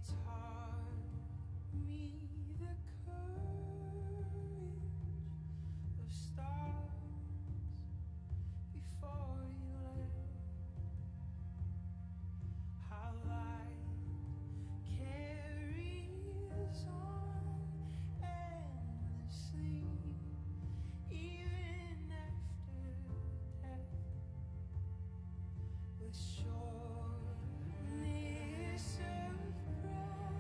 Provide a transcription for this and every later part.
taught me the courage of stars before you left. How light carries on endlessly, even after death, with sureness of breath.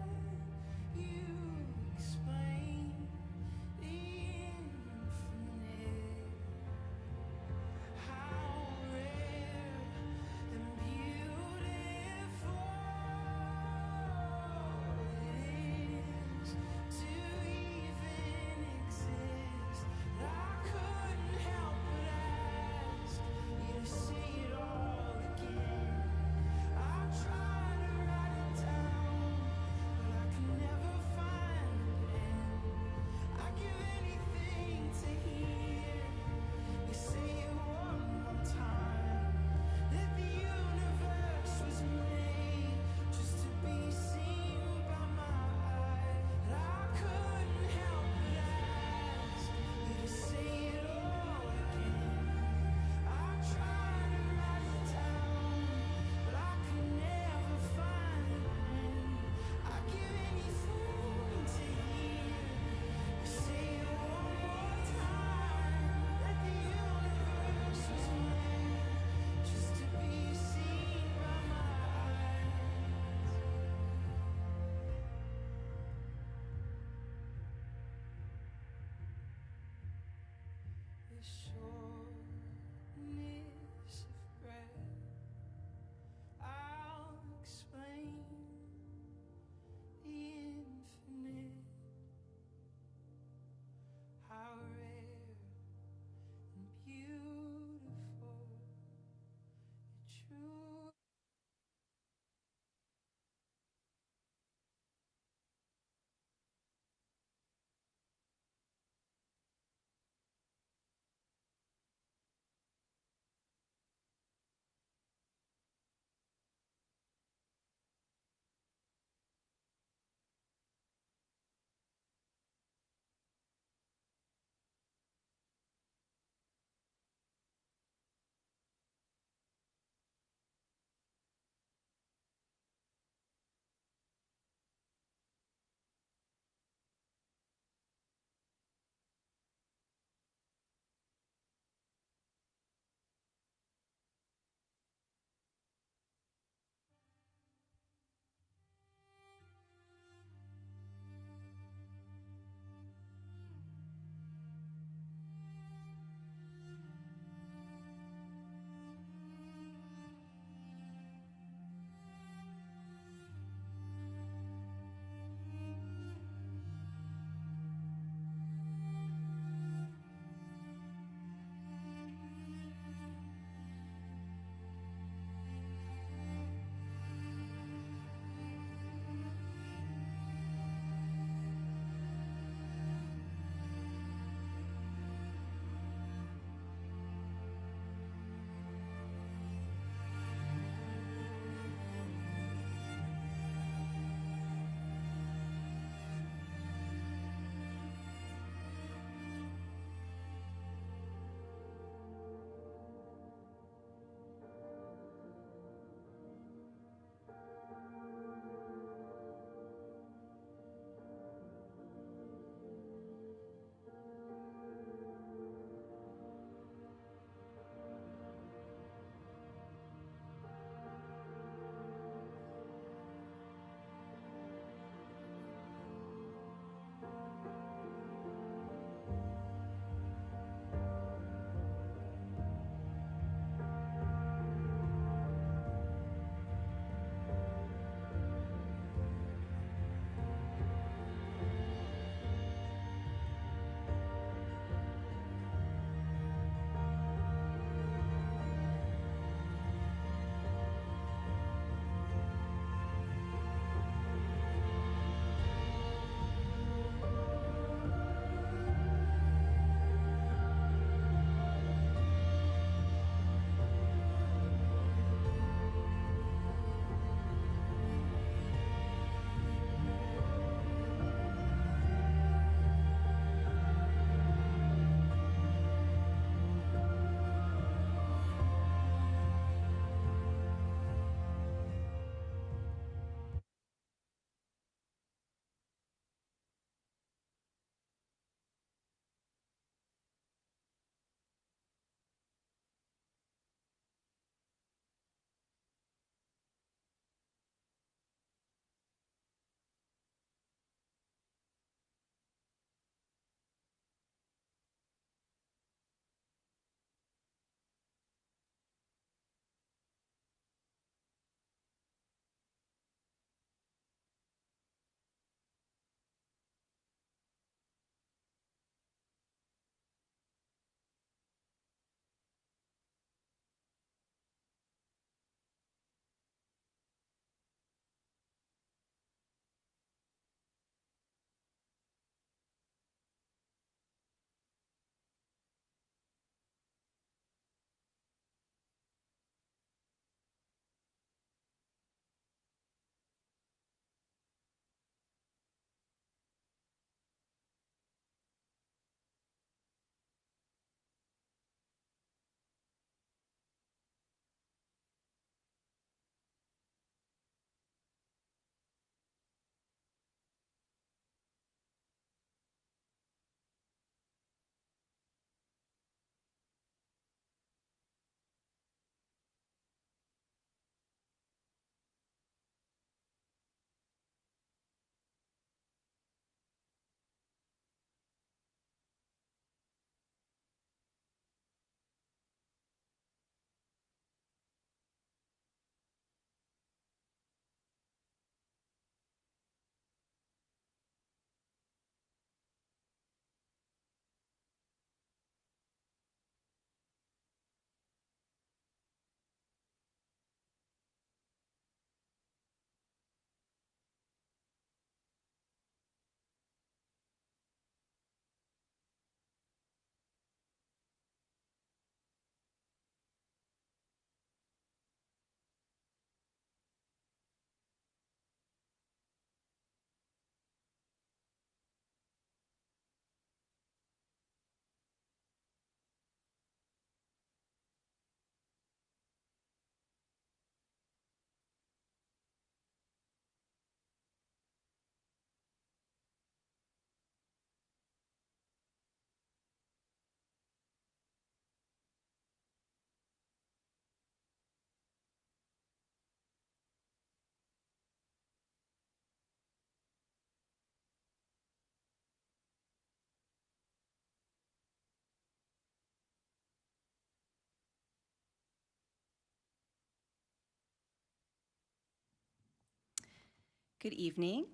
Good evening.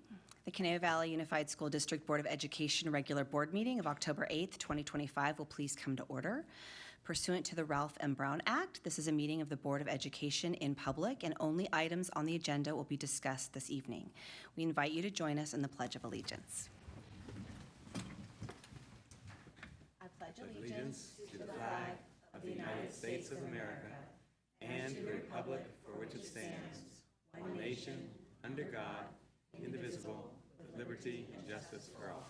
The Conejo Valley Unified School District Board of Education regular board meeting of October 8th, 2025 will please come to order. Pursuant to the Ralph M. Brown Act, this is a meeting of the Board of Education in public, and only items on the agenda will be discussed this evening. We invite you to join us in the Pledge of Allegiance. I pledge allegiance to the flag of the United States of America and to the republic for which it stands, one nation, under God, indivisible, with liberty and justice for all.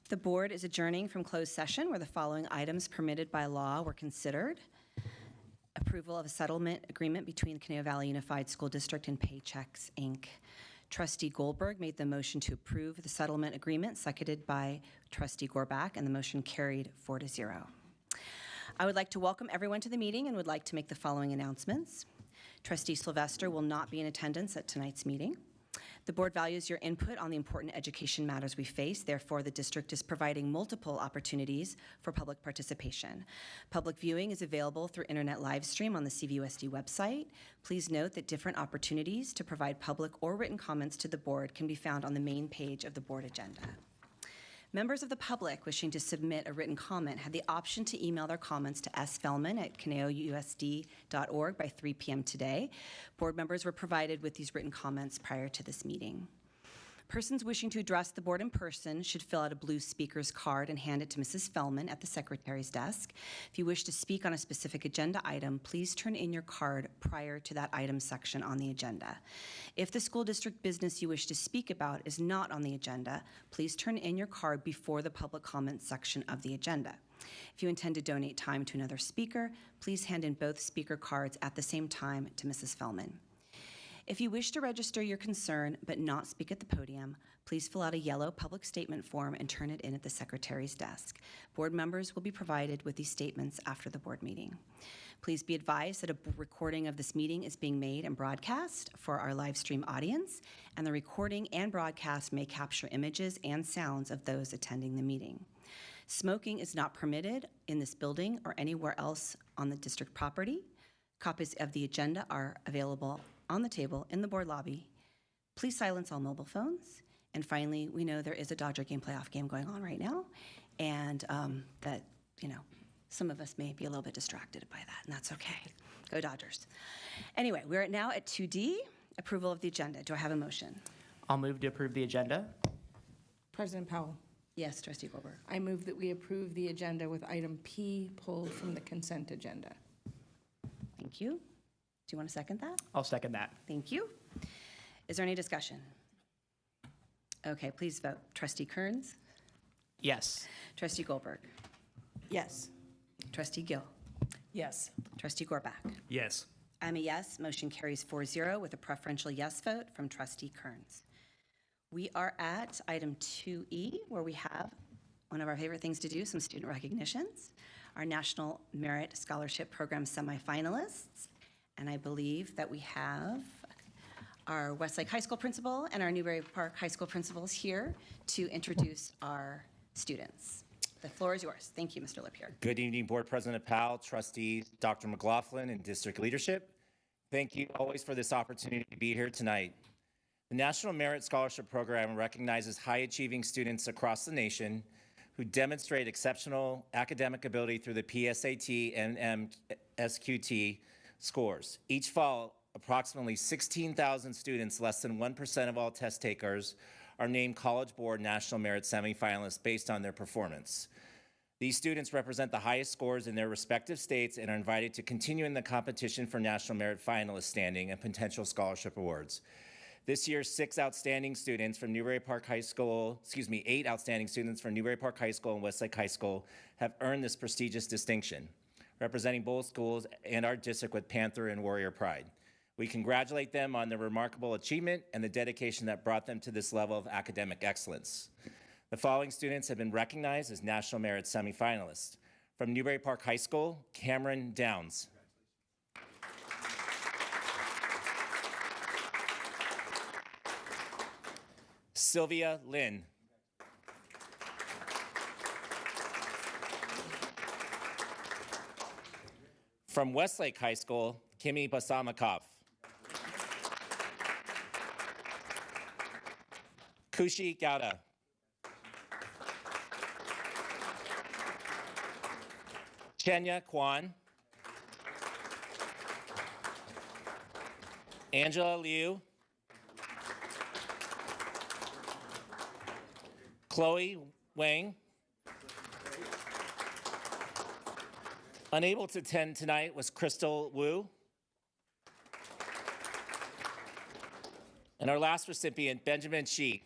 The board is adjourning from closed session where the following items permitted by law were considered. Approval of a settlement agreement between Conejo Valley Unified School District and Paychex, Inc. Trustee Goldberg made the motion to approve the settlement agreement, seconded by Trustee Gorbach, and the motion carried 4-0. I would like to welcome everyone to the meeting and would like to make the following announcements. Trustee Sylvester will not be in attendance at tonight's meeting. The board values your input on the important education matters we face. Therefore, the district is providing multiple opportunities for public participation. Public viewing is available through internet live stream on the CVUSD website. Please note that different opportunities to provide public or written comments to the board can be found on the main page of the board agenda. Members of the public wishing to submit a written comment had the option to email their comments to sfelman@conejousd.org by 3 p.m. today. Board members were provided with these written comments prior to this meeting. Persons wishing to address the board in person should fill out a blue speaker's card and hand it to Mrs. Fellman at the secretary's desk. If you wish to speak on a specific agenda item, please turn in your card prior to that item section on the agenda. If the school district business you wish to speak about is not on the agenda, please turn in your card before the public comment section of the agenda. If you intend to donate time to another speaker, please hand in both speaker cards at the same time to Mrs. Fellman. If you wish to register your concern but not speak at the podium, please fill out a yellow public statement form and turn it in at the secretary's desk. Board members will be provided with these statements after the board meeting. Please be advised that a recording of this meeting is being made and broadcast for our live stream audience, and the recording and broadcast may capture images and sounds of those attending the meeting. Smoking is not permitted in this building or anywhere else on the district property. Copies of the agenda are available on the table in the board lobby. Please silence all mobile phones. And finally, we know there is a Dodger game playoff game going on right now, and that, some of us may be a little bit distracted by that, and that's okay. Go Dodgers. Anyway, we're now at 2D, approval of the agenda. Do I have a motion? I'll move to approve the agenda. President Powell, Yes, Trustee Goldberg. I move that we approve the agenda with item P pulled from the consent agenda. Thank you. Do you want to second that? I'll second that. Thank you. Is there any discussion? Okay, please vote. Trustee Kearns? Yes. Trustee Goldberg? Yes. Trustee Gill? Yes. Trustee Gorbach? Yes. I'm a yes. Motion carries 4-0 with a preferential yes vote from Trustee Kearns. We are at item 2E, where we have one of our favorite things to do, some student recognitions. Our National Merit Scholarship Program semifinalists. And I believe that we have our Westlake High School principal and our Newbury Park High School principals here to introduce our students. The floor is yours. Thank you, Mr. Lapierre. Good evening, Board President Powell, trustees, Dr. McLaughlin, and district leadership. Thank you always for this opportunity to be here tonight. The National Merit Scholarship Program recognizes high-achieving students across the nation who demonstrate exceptional academic ability through the PSAT and MSQT scores. Each fall, approximately 16,000 students, less than 1% of all test takers, are named College Board National Merit semifinalists based on their performance. These students represent the highest scores in their respective states and are invited to continue in the competition for National Merit finalist standing and potential scholarship awards. This year, 8 outstanding students from Newbury Park High School and Westlake High School have earned this prestigious distinction, representing both schools and our district with Panther and Warrior pride. We congratulate them on their remarkable achievement and the dedication that brought them to this level of academic excellence. The following students have been recognized as National Merit semifinalists. From Newbury Park High School, Cameron Downs. Sylvia Lynn. From Westlake High School, Kimi Basamakov. Kushi Gowda. Chenya Kwan. Angela Liu. Chloe Wang. Unable to attend tonight was Crystal Wu. And our last recipient, Benjamin Shi.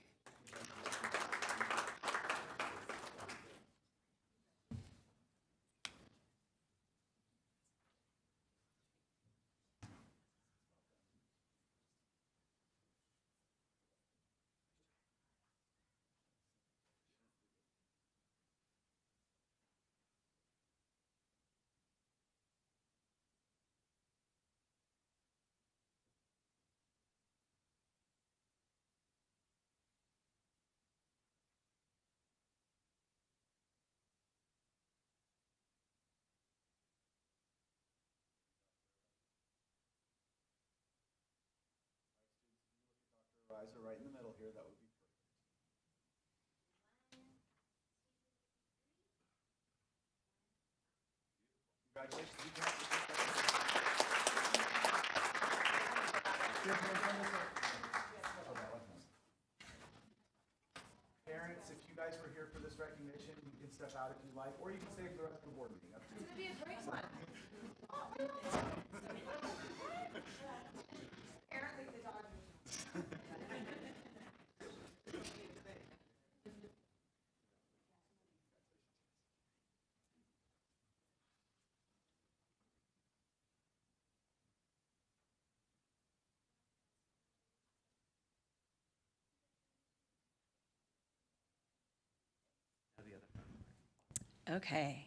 Eyes are right in the middle here, that would be perfect. Congratulations. You can Parents, if you guys were here for this recognition, you can step out if you like, or you can stay for the rest of the board meeting. Up to you. It's gonna be a great one. Apparently the Dodgers. Okay.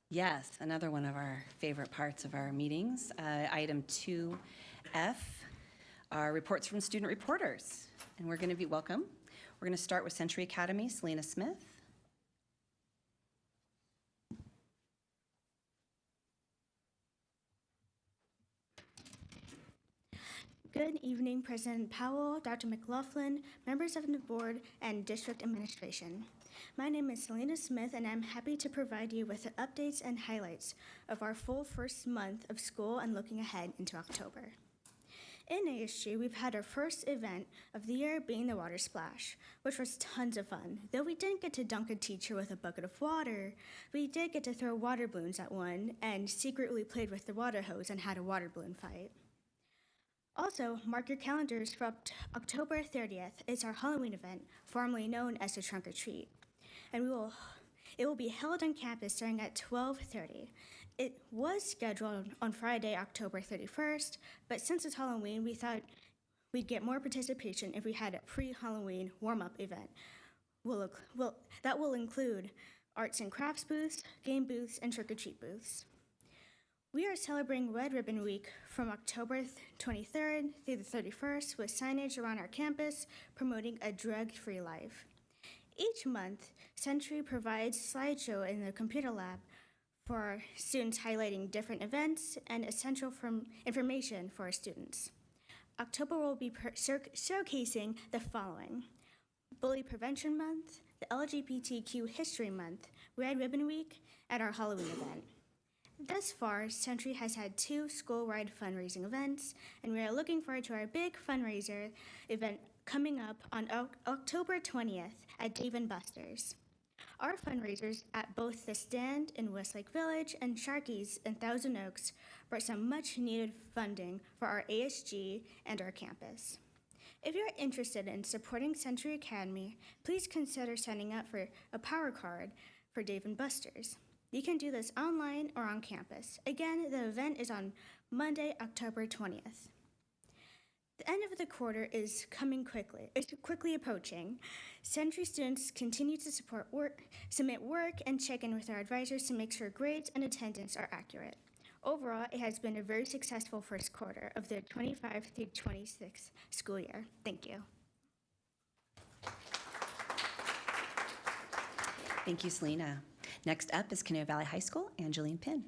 Yes, another one of our favorite parts of our meetings. Item 2F are reports from student reporters. And we're going to be welcome. We're going to start with Century Academy, Selena Smith. Good evening, President Powell, Dr. McLaughlin, members of the board, and district administration. My name is Selena Smith, and I'm happy to provide you with the updates and highlights of our full first month of school and looking ahead into October. In ASG, we've had our first event of the year being the water splash, which was tons of fun. Though we didn't get to dunk a teacher with a bucket of water, we did get to throw water balloons at one and secretly played with the water hose and had a water balloon fight. Also, mark your calendars for October 30th. It's our Halloween event, formerly known as the Trunk or Treat. And it will be held on campus starting at 12:30. It was scheduled on Friday, October 31st, but since it's Halloween, we thought we'd get more participation if we had a pre-Halloween warm-up event. That will include arts and crafts booths, game booths, and trick-or-treat booths. We are celebrating Red Ribbon Week from October 23rd through the 31st with signage around our campus promoting a drug-free life. Each month, Century provides slideshow in the computer lab for our students highlighting different events and essential information for our students. October will be showcasing the following: Bully Prevention Month, the LGBTQ History Month, Red Ribbon Week, and our Halloween event. Thus far, Century has had 2 school-wide fundraising events, and we are looking forward to our big fundraiser event coming up on October 20th at Dave & Buster's. Our fundraisers at both The Stand in Westlake Village and Sharky's in Thousand Oaks brought some much-needed funding for our ASG and our campus. If you're interested in supporting Century Academy, please consider signing up for a power card for Dave & Buster's. You can do this online or on campus. Again, the event is on Monday, October 20th. The end of the quarter is quickly approaching. Century students continue to submit work, and check in with our advisors to make sure grades and attendance are accurate. Overall, it has been a very successful first quarter of the 25 through 26 school year. Thank you. Thank you, Selena. Next up is Conejo Valley High School, Angeline Pinn.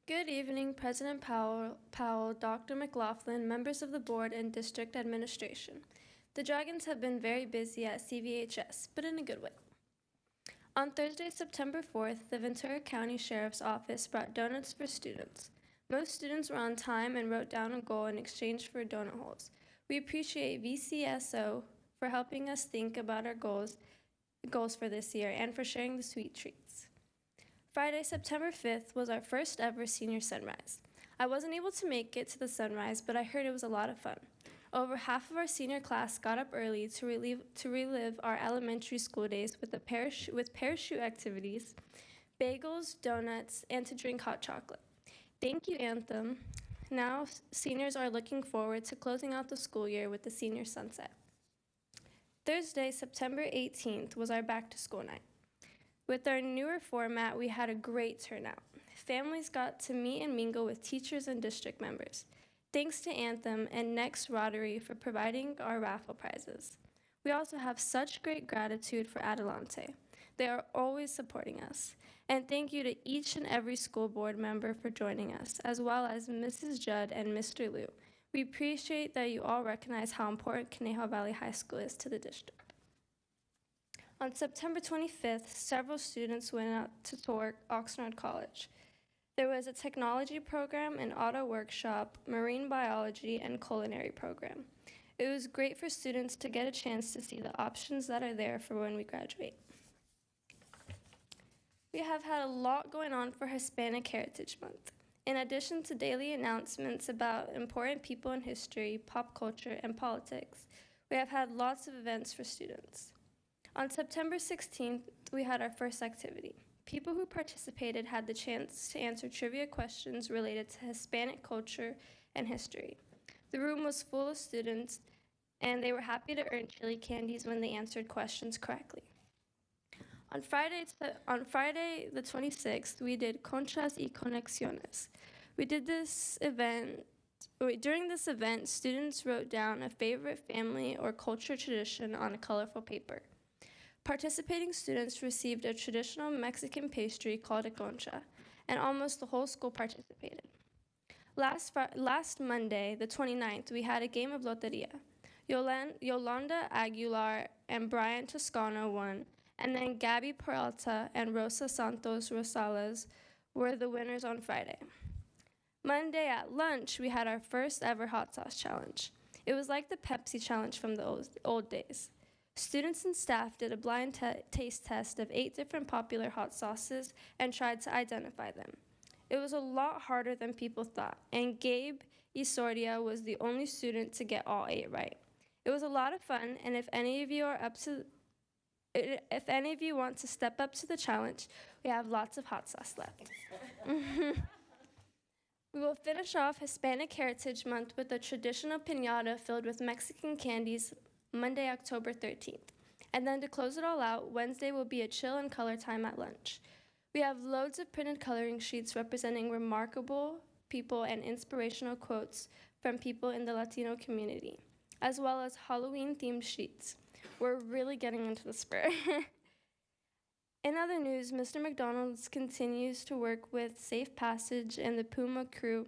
Good evening, President Powell, Dr. McLaughlin, members of the board, and district administration. The Dragons have been very busy at CVHS, but in a good way. On Thursday, September 4th, the Ventura County Sheriff's Office brought donuts for students. Most students were on time and wrote down a goal in exchange for donut holes. We appreciate VCSO for helping us think about our goals for this year and for sharing the sweet treats. Friday, September 5th was our first ever senior sunrise. I wasn't able to make it to the sunrise, but I heard it was a lot of fun. Over half of our senior class got up early to relive our elementary school days with parachute activities, bagels, donuts, and to drink hot chocolate. Thank you, Anthem. Now, seniors are looking forward to closing out the school year with the senior sunset. Thursday, September 18th was our back to school night. With our newer format, we had a great turnout. Families got to meet and mingle with teachers and district members. Thanks to Anthem and Next Rotary for providing our raffle prizes. We also have such great gratitude for Adelante. They are always supporting us. And thank you to each and every school board member for joining us, as well as Mrs. Judd and Mr. Liu. We appreciate that you all recognize how important Conejo Valley High School is to the district. On September 25th, several students went out to tour Oxnard College. There was a technology program, an auto workshop, marine biology, and culinary program. It was great for students to get a chance to see the options that are there for when we graduate. We have had a lot going on for Hispanic Heritage Month. In addition to daily announcements about important people in history, pop culture, and politics, we have had lots of events for students. On September 16th, we had our first activity. People who participated had the chance to answer trivia questions related to Hispanic culture and history. The room was full of students, and they were happy to earn chili candies when they answered questions correctly. On Friday the 26th, we did Conchas y Conexiones. During this event, students wrote down a favorite family or culture tradition on a colorful paper. Participating students received a traditional Mexican pastry called a concha, and almost the whole school participated. Last Monday, the 29th, we had a game of loteria. Yolanda Aguilar and Brian Toscano won, and then Gabby Peralta and Rosa Santos Rosales were the winners on Friday. Monday at lunch, we had our first ever hot sauce challenge. It was like the Pepsi challenge from the old days. Students and staff did a blind taste test of 8 different popular hot sauces and tried to identify them. It was a lot harder than people thought, and Gabe Isordia was the only student to get all 8 right. It was a lot of fun, and if any of you want to step up to the challenge, we have lots of hot sauce left. We will finish off Hispanic Heritage Month with a traditional piñata filled with Mexican candies Monday, October 13th. And then to close it all out, Wednesday will be a chill and color time at lunch. We have loads of printed coloring sheets representing remarkable people and inspirational quotes from people in the Latino community, as well as Halloween-themed sheets. We're really getting into the spirit. In other news, Mr. McDonald's continues to work with Safe Passage and the Puma crew.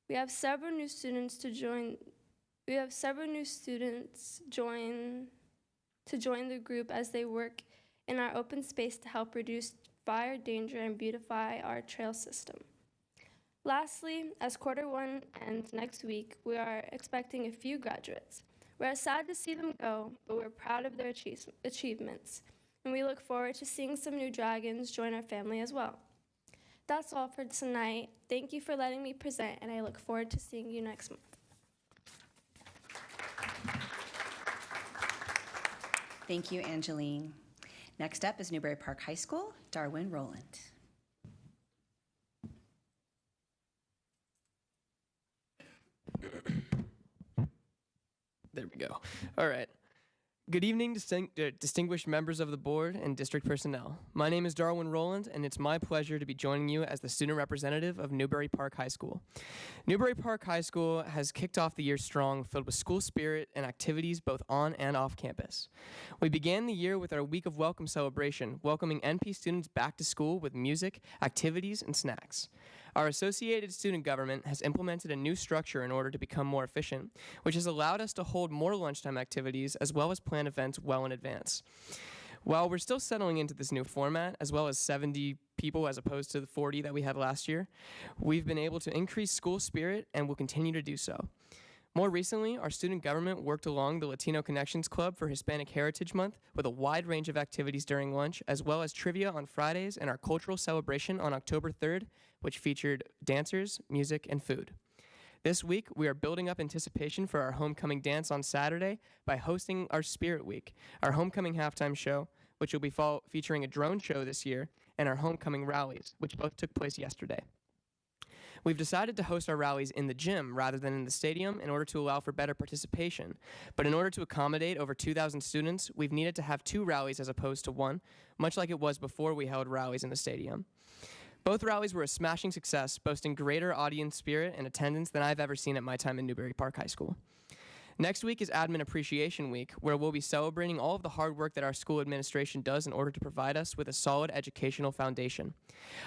We have several new students join the group as they work in our open space to help reduce fire danger and beautify our trail system. Lastly, as quarter one ends next week, we are expecting a few graduates. We're sad to see them go, but we're proud of their achievements, and we look forward to seeing some new Dragons join our family as well. That's all for tonight. Thank you for letting me present, and I look forward to seeing you next month. Thank you, Angeline. Next up is Newbury Park High School, Darwin Rowland. There we go. All right. Good evening, distinguished members of the board and district personnel. My name is Darwin Rowland, and it's my pleasure to be joining you as the student representative of Newbury Park High School. Newbury Park High School has kicked off the year strong, filled with school spirit and activities both on and off campus. We began the year with our Week of Welcome celebration, welcoming NP students back to school with music, activities, and snacks. Our associated student government has implemented a new structure in order to become more efficient, which has allowed us to hold more lunchtime activities as well as plan events well in advance. While we're still settling into this new format, as well as 70 people as opposed to the 40 that we had last year, we've been able to increase school spirit and will continue to do so. More recently, our student government worked along the Latino Connections Club for Hispanic Heritage Month with a wide range of activities during lunch, as well as trivia on Fridays and our cultural celebration on October 3rd, which featured dancers, music, and food. This week, we are building up anticipation for our homecoming dance on Saturday by hosting our Spirit Week, our homecoming halftime show, which will be featuring a drone show this year, and our homecoming rallies, which both took place yesterday. We've decided to host our rallies in the gym rather than in the stadium in order to allow for better participation. But in order to accommodate over 2,000 students, we've needed to have 2 rallies as opposed to 1, much like it was before we held rallies in the stadium. Both rallies were a smashing success, boasting greater audience spirit and attendance than I've ever seen at my time in Newbury Park High School. Next week is Admin Appreciation Week, where we'll be celebrating all of the hard work that our school administration does in order to provide us with a solid educational foundation.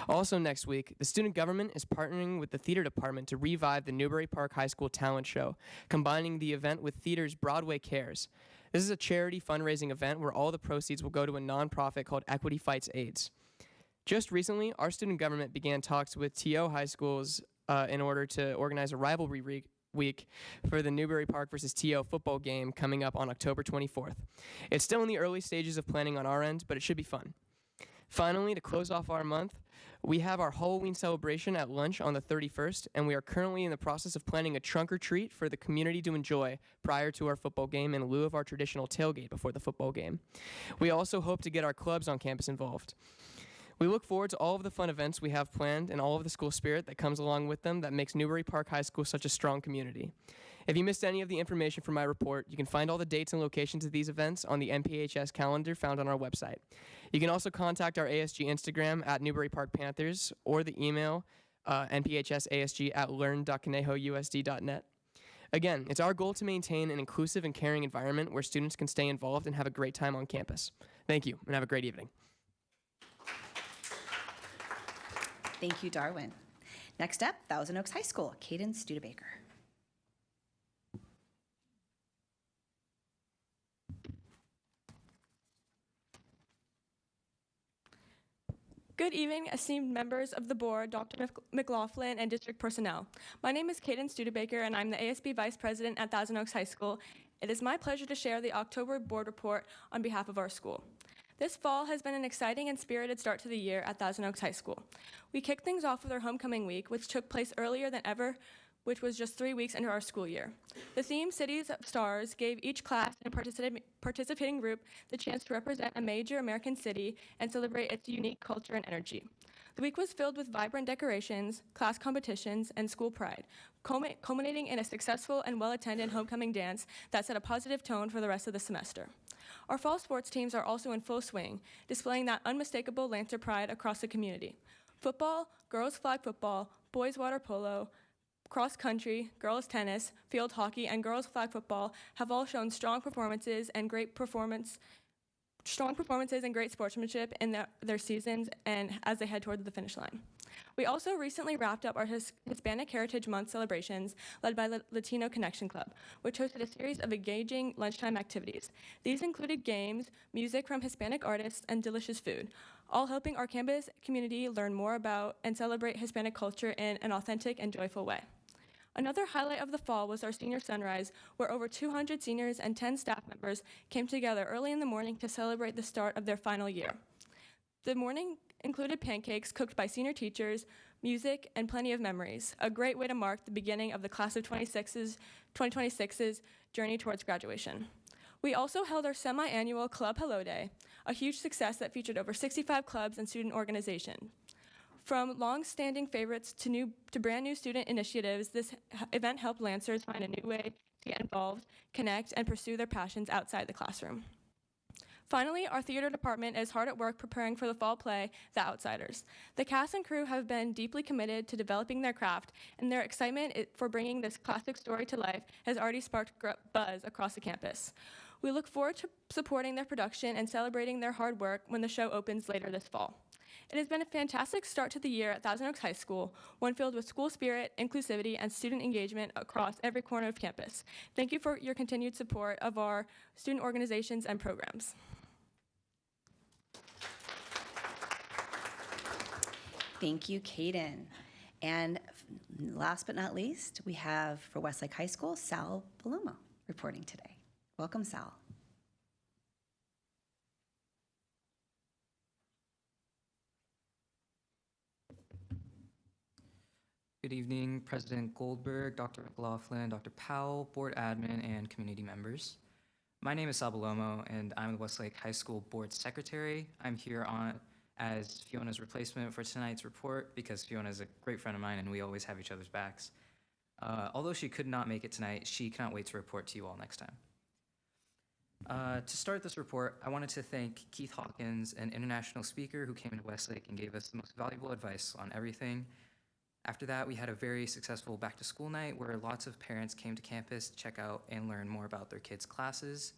Also next week, the student government is partnering with the theater department to revive the Newbury Park High School Talent Show, combining the event with theater's Broadway Cares. This is a charity fundraising event where all the proceeds will go to a nonprofit called Equity Fights AIDS. Just recently, our student government began talks with TO high schools in order to organize a rivalry week for the Newbury Park versus TO football game coming up on October 24th. It's still in the early stages of planning on our end, but it should be fun. Finally, to close off our month, we have our Halloween celebration at lunch on the 31st, and we are currently in the process of planning a trunk or treat for the community to enjoy prior to our football game in lieu of our traditional tailgate before the football game. We also hope to get our clubs on campus involved. We look forward to all of the fun events we have planned and all of the school spirit that comes along with them that makes Newbury Park High School such a strong community. If you missed any of the information from my report, you can find all the dates and locations of these events on the NPHS calendar found on our website. You can also contact our ASG Instagram at Newbury Park Panthers or the email nphsasg@learn.conejousd.net. Again, it's our goal to maintain an inclusive and caring environment where students can stay involved and have a great time on campus. Thank you, and have a great evening. Thank you, Darwin. Next up, Thousand Oaks High School, Caden Studebaker. Good evening, esteemed members of the board, Dr. McLaughlin, and district personnel. My name is Caden Studebaker, and I'm the ASB Vice President at Thousand Oaks High School. It is my pleasure to share the October board report on behalf of our school. This fall has been an exciting and spirited start to the year at Thousand Oaks High School. We kicked things off with our homecoming week, which took place earlier than ever, which was just 3 weeks into our school year. The theme, Cities of Stars, gave each class and participating group the chance to represent a major American city and celebrate its unique culture and energy. The week was filled with vibrant decorations, class competitions, and school pride, culminating in a successful and well-attended homecoming dance that set a positive tone for the rest of the semester. Our fall sports teams are also in full swing, displaying that unmistakable Lancer pride across the community. Football, girls flag football, boys water polo, cross country, girls tennis, field hockey, and girls flag football have all shown strong performances and great sportsmanship in their seasons and as they head toward the finish line. We also recently wrapped up our Hispanic Heritage Month celebrations led by Latino Connection Club, which hosted a series of engaging lunchtime activities. These included games, music from Hispanic artists, and delicious food, all helping our campus community learn more about and celebrate Hispanic culture in an authentic and joyful way. Another highlight of the fall was our senior sunrise, where over 200 seniors and 10 staff members came together early in the morning to celebrate the start of their final year. The morning included pancakes cooked by senior teachers, music, and plenty of memories, a great way to mark the beginning of the class of 2026's journey towards graduation. We also held our semi-annual Club Hello Day, a huge success that featured over 65 clubs and student organizations. From long-standing favorites to brand new student initiatives, this event helped Lancers find a new way to to get involved, connect, and pursue their passions outside the classroom. Finally, our theater department is hard at work preparing for the fall play, The Outsiders. The cast and crew have been deeply committed to developing their craft, and their excitement for bringing this classic story to life has already sparked buzz across the campus. We look forward to supporting their production and celebrating their hard work when the show opens later this fall. It has been a fantastic start to the year at Thousand Oaks High School, one filled with school spirit, inclusivity, and student engagement across every corner of campus. Thank you for your continued support of our student organizations and programs. Thank you, Kaden. And last but not least, we have for Westlake High School, Sal Palomo reporting today. Welcome, Sal. Good evening, President Goldberg, Dr. McLaughlin, Dr. Powell, board admin, and community members. My name is Sal Palomo, and I'm the Westlake High School Board Secretary. I'm here as Fiona's replacement for tonight's report because Fiona is a great friend of mine and we always have each other's backs. Although she could not make it tonight, she cannot wait to report to you all next time. To start this report, I wanted to thank Keith Hawkins, an international speaker who came to Westlake and gave us the most valuable advice on everything. After that, we had a very successful back-to-school night where lots of parents came to campus to check out and learn more about their kids' classes.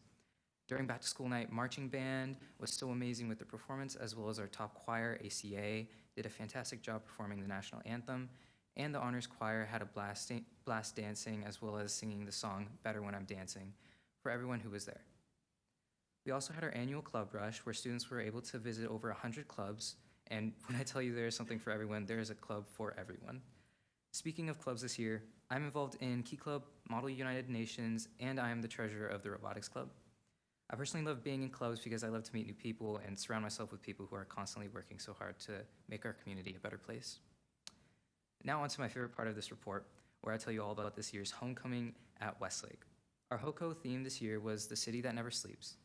During back-to-school night, marching band was so amazing with the performance, as well as our top choir, ACA, did a fantastic job performing the national anthem, and the honors choir had a blast dancing, as well as singing the song Better When I'm Dancing for everyone who was there. We also had our annual club rush, where students were able to visit over 100 clubs, and when I tell you there is something for everyone, there is a club for everyone. Speaking of clubs this year, I'm involved in Key Club, Model United Nations, and I am the treasurer of the Robotics Club. I personally love being in clubs because I love to meet new people and surround myself with people who are constantly working so hard to make our community a better place. Now on to my favorite part of this report, where I tell you all about this year's homecoming at Westlake. Our HOCO theme this year was the city that never sleeps.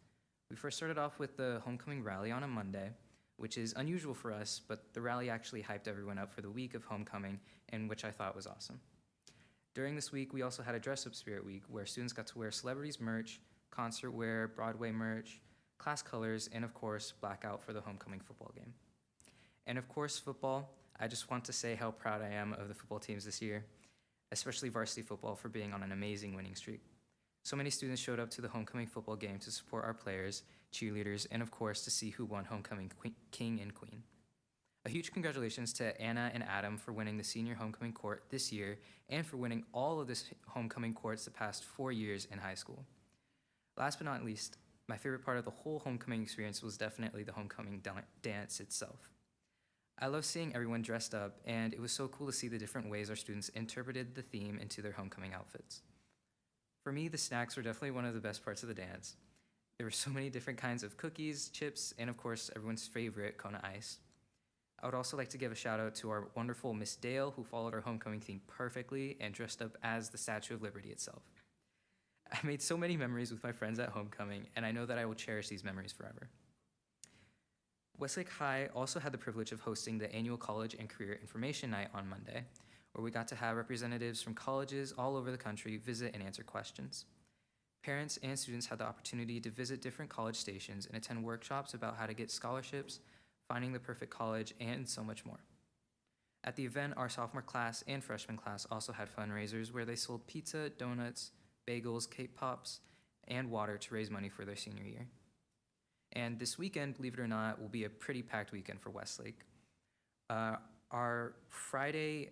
We first started off with the homecoming rally on a Monday, which is unusual for us, but the rally actually hyped everyone up for the week of homecoming, and which I thought was awesome. During this week, we also had a dress-up spirit week, where students got to wear celebrities merch, concert wear, Broadway merch, class colors, and of course, blackout for the homecoming football game. And of course, football. I just want to say how proud I am of the football teams this year, especially varsity football for being on an amazing winning streak. So many students showed up to the homecoming football game to support our players, cheerleaders, and of course, to see who won homecoming king and queen. A huge congratulations to Anna and Adam for winning the senior homecoming court this year and for winning all of the homecoming courts the past 4 years in high school. Last but not least, my favorite part of the whole homecoming experience was definitely the homecoming dance itself. I love seeing everyone dressed up, and it was so cool to see the different ways our students interpreted the theme into their homecoming outfits. For me, the snacks were definitely one of the best parts of the dance. There were so many different kinds of cookies, chips, and of course, everyone's favorite, Kona Ice. I would also like to give a shout out to our wonderful Miss Dale, who followed our homecoming theme perfectly and dressed up as the Statue of Liberty itself. I made so many memories with my friends at homecoming, and I know that I will cherish these memories forever. Westlake High also had the privilege of hosting the annual College and Career Information Night on Monday, where we got to have representatives from colleges all over the country visit and answer questions. Parents and students had the opportunity to visit different college stations and attend workshops about how to get scholarships, finding the perfect college, and so much more. At the event, our sophomore class and freshman class also had fundraisers where they sold pizza, donuts, bagels, cake pops, and water to raise money for their senior year. And this weekend, believe it or not, will be a pretty packed weekend for Westlake. On Friday,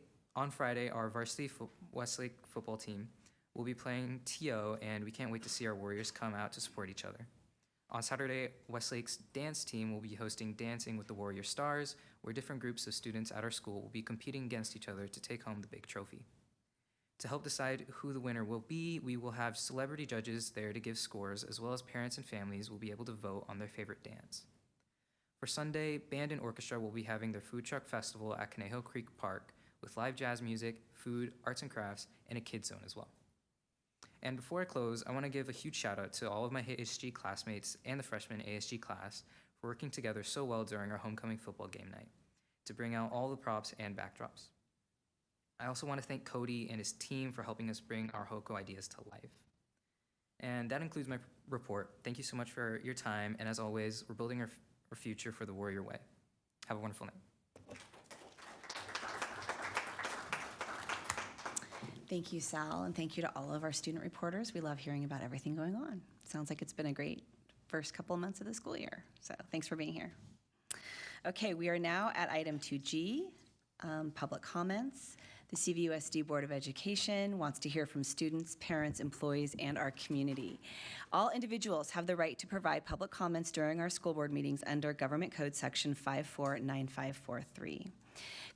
our varsity Westlake football team will be playing TO, and we can't wait to see our Warriors come out to support each other. On Saturday, Westlake's dance team will be hosting Dancing with the Warrior Stars, where different groups of students at our school will be competing against each other to take home the big trophy. To help decide who the winner will be, we will have celebrity judges there to give scores, as well as parents and families will be able to vote on their favorite dance. For Sunday, band and orchestra will be having their food truck festival at Conejo Creek Park with live jazz music, food, arts and crafts, and a kids zone as well. And before I close, I want to give a huge shout out to all of my ASG classmates and the freshman ASG class for working together so well during our homecoming football game night to bring out all the props and backdrops. I also want to thank Cody and his team for helping us bring our HOCO ideas to life. And that includes my report. Thank you so much for your time. And as always, we're building our future for the Warrior Way. Have a wonderful night. Thank you, Sal, and thank you to all of our student reporters. We love hearing about everything going on. Sounds like it's been a great first couple of months of the school year, so thanks for being here. Okay, we are now at item 2G, public comments. The CVUSD Board of Education wants to hear from students, parents, employees, and our community. All individuals have the right to provide public comments during our school board meetings under Government Code Section 549543.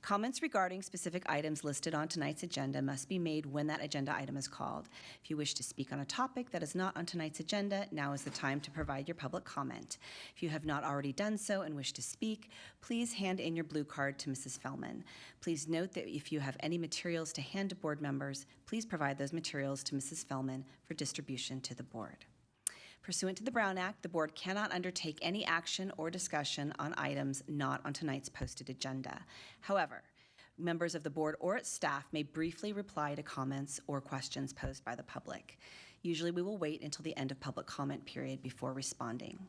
Comments regarding specific items listed on tonight's agenda must be made when that agenda item is called. If you wish to speak on a topic that is not on tonight's agenda, now is the time to provide your public comment. If you have not already done so and wish to speak, please hand in your blue card to Mrs. Fellman. Please note that if you have any materials to hand to board members, please provide those materials to Mrs. Fellman for distribution to the board. Pursuant to the Brown Act, the board cannot undertake any action or discussion on items not on tonight's posted agenda. However, members of the board or its staff may briefly reply to comments or questions posed by the public. Usually we will wait until the end of public comment period before responding.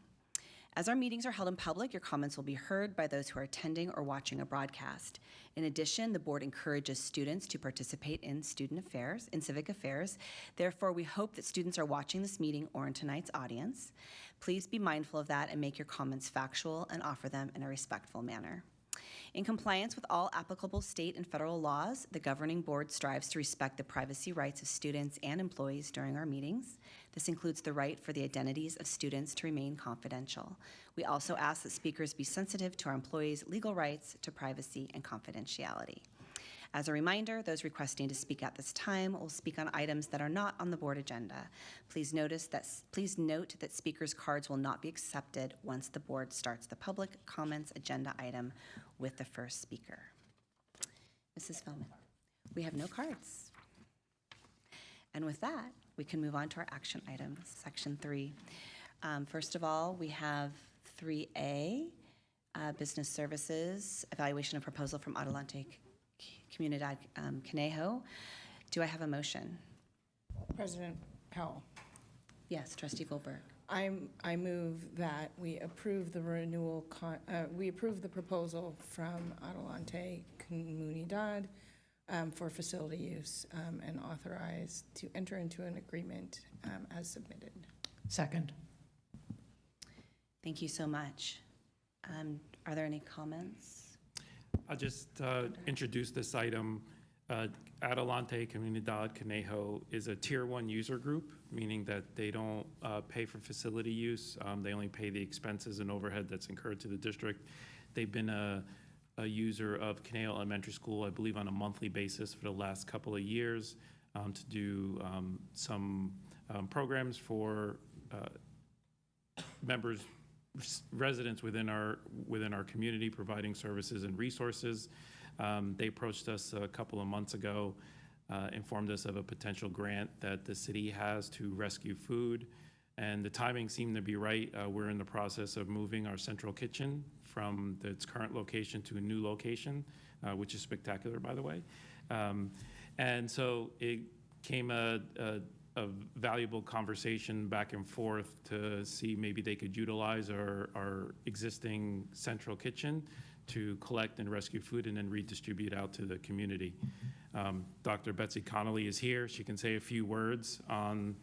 As our meetings are held in public, your comments will be heard by those who are attending or watching a broadcast. In addition, the board encourages students to participate in civic affairs. Therefore, we hope that students are watching this meeting or in tonight's audience. Please be mindful of that and make your comments factual and offer them in a respectful manner. In compliance with all applicable state and federal laws, the governing board strives to respect the privacy rights of students and employees during our meetings. This includes the right for the identities of students to remain confidential. We also ask that speakers be sensitive to our employees' legal rights to privacy and confidentiality. As a reminder, those requesting to speak at this time will speak on items that are not on the board agenda. Please note that speakers' cards will not be accepted once the board starts the public comments agenda item with the first speaker. Mrs. Fellman, we have no cards. And with that, we can move on to our action items, section 3. First of all, we have 3A, business services, evaluation of proposal from Adelante Comunidad Conejo. Do I have a motion? President Powell, Yes, Trustee Goldberg. I move that we approve the we approve the proposal from Adelante Comunidad for facility use and authorize to enter into an agreement as submitted. Second. Thank you so much. Are there any comments? I'll just introduce this item. Adelante Comunidad Conejo is a Tier 1 user group, meaning that they don't pay for facility use. They only pay the expenses and overhead that's incurred to the district. They've been a user of Conejo Elementary School, I believe, on a monthly basis for the last couple of years to do some programs for members, residents within our community, providing services and resources. They approached us a couple of months ago, informed us of a potential grant that the city has to rescue food, and the timing seemed to be right. We're in the process of moving our central kitchen from its current location to a new location, which is spectacular, by the way. And so it came a valuable conversation back and forth to see maybe they could utilize our existing central kitchen to collect and rescue food and then redistribute out to the community. Dr. Betsy Connolly is here. She can say a few words on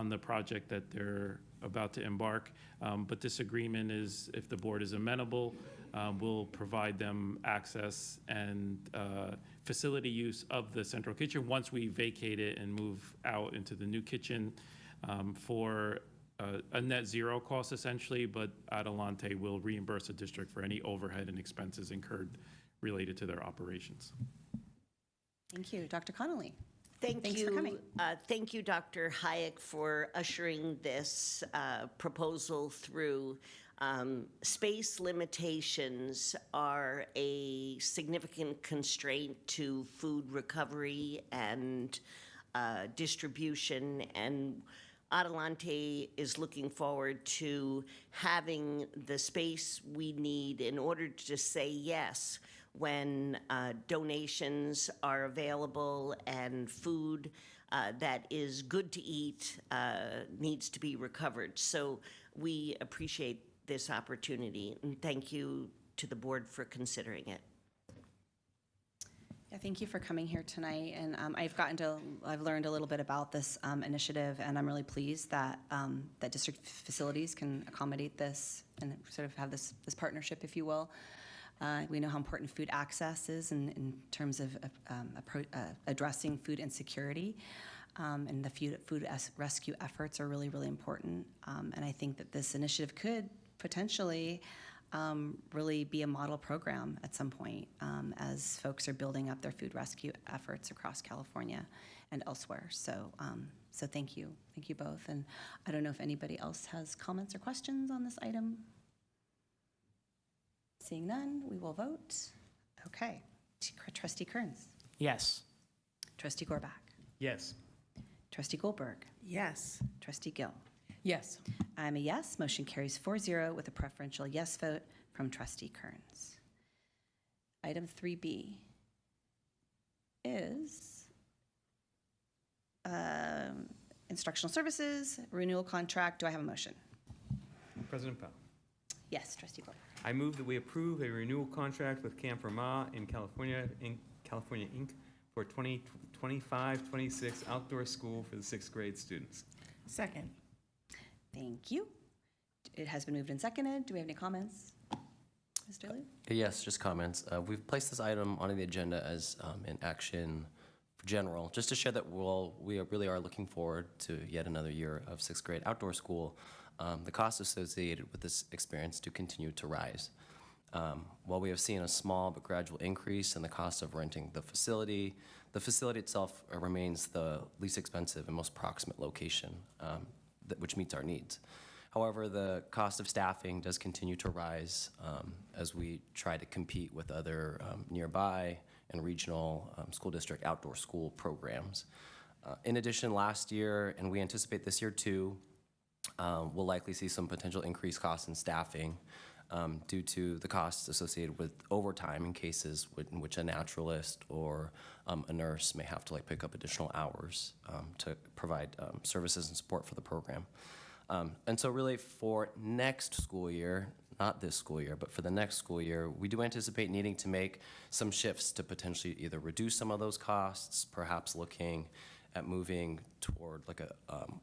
the project that they're about to embark. But this agreement is, if the board is amenable, will provide them access and facility use of the central kitchen once we vacate it and move out into the new kitchen for a net zero cost essentially, but Adelante will reimburse the district for any overhead and expenses incurred related to their operations. Thank you. Dr. Connolly. Thanks for coming. Thank you, Dr. Hayek, for ushering this proposal through. Space limitations are a significant constraint to food recovery and distribution, and Adelante is looking forward to having the space we need in order to say yes when donations are available and food that is good to eat needs to be recovered. So we appreciate this opportunity, and thank you to the board for considering it. Yeah, thank you for coming here tonight, and I've learned a little bit about this initiative, and I'm really pleased that that district facilities can accommodate this and sort of have this partnership, if you will. We know how important food access is in terms of addressing food insecurity, and the food rescue efforts are really, really important. And I think that this initiative could potentially really be a model program at some point as folks are building up their food rescue efforts across California and elsewhere. So, so thank you both. And I don't know if anybody else has comments or questions on this item. Seeing none, we will vote. Okay. Trustee Kearns. Yes. Trustee Gorbach. Yes. Trustee Goldberg. Yes. Trustee Gill. Yes. I'm a yes. Motion carries 4-0 with a preferential yes vote from Trustee Kearns. Item 3B is instructional services, renewal contract. Do I have a motion? President Powell. Yes, Trustee Goldberg. I move that we approve a renewal contract with Camp Vermont in California Inc. for 2025-26 outdoor school for the 6th grade students. Second. Thank you. It has been moved and seconded. Do we have any comments? Mr. Liu? Yes, just comments. We've placed this item on the agenda as an action for general, just to share that we really are looking forward to yet another year of 6th grade outdoor school. The costs associated with this experience do continue to rise. While we have seen a small but gradual increase in the cost of renting the facility itself remains the least expensive and most proximate location, which meets our needs. However, the cost of staffing does continue to rise as we try to compete with other nearby and regional school district outdoor school programs. In addition, last year, and we anticipate this year too, we'll likely see some potential increased costs in staffing due to the costs associated with overtime in cases in which a naturalist or a nurse may have to pick up additional hours to provide services and support for the program. And so really for next school year, not this school year, but for the next school year, we do anticipate needing to make some shifts to potentially either reduce some of those costs, perhaps looking at moving toward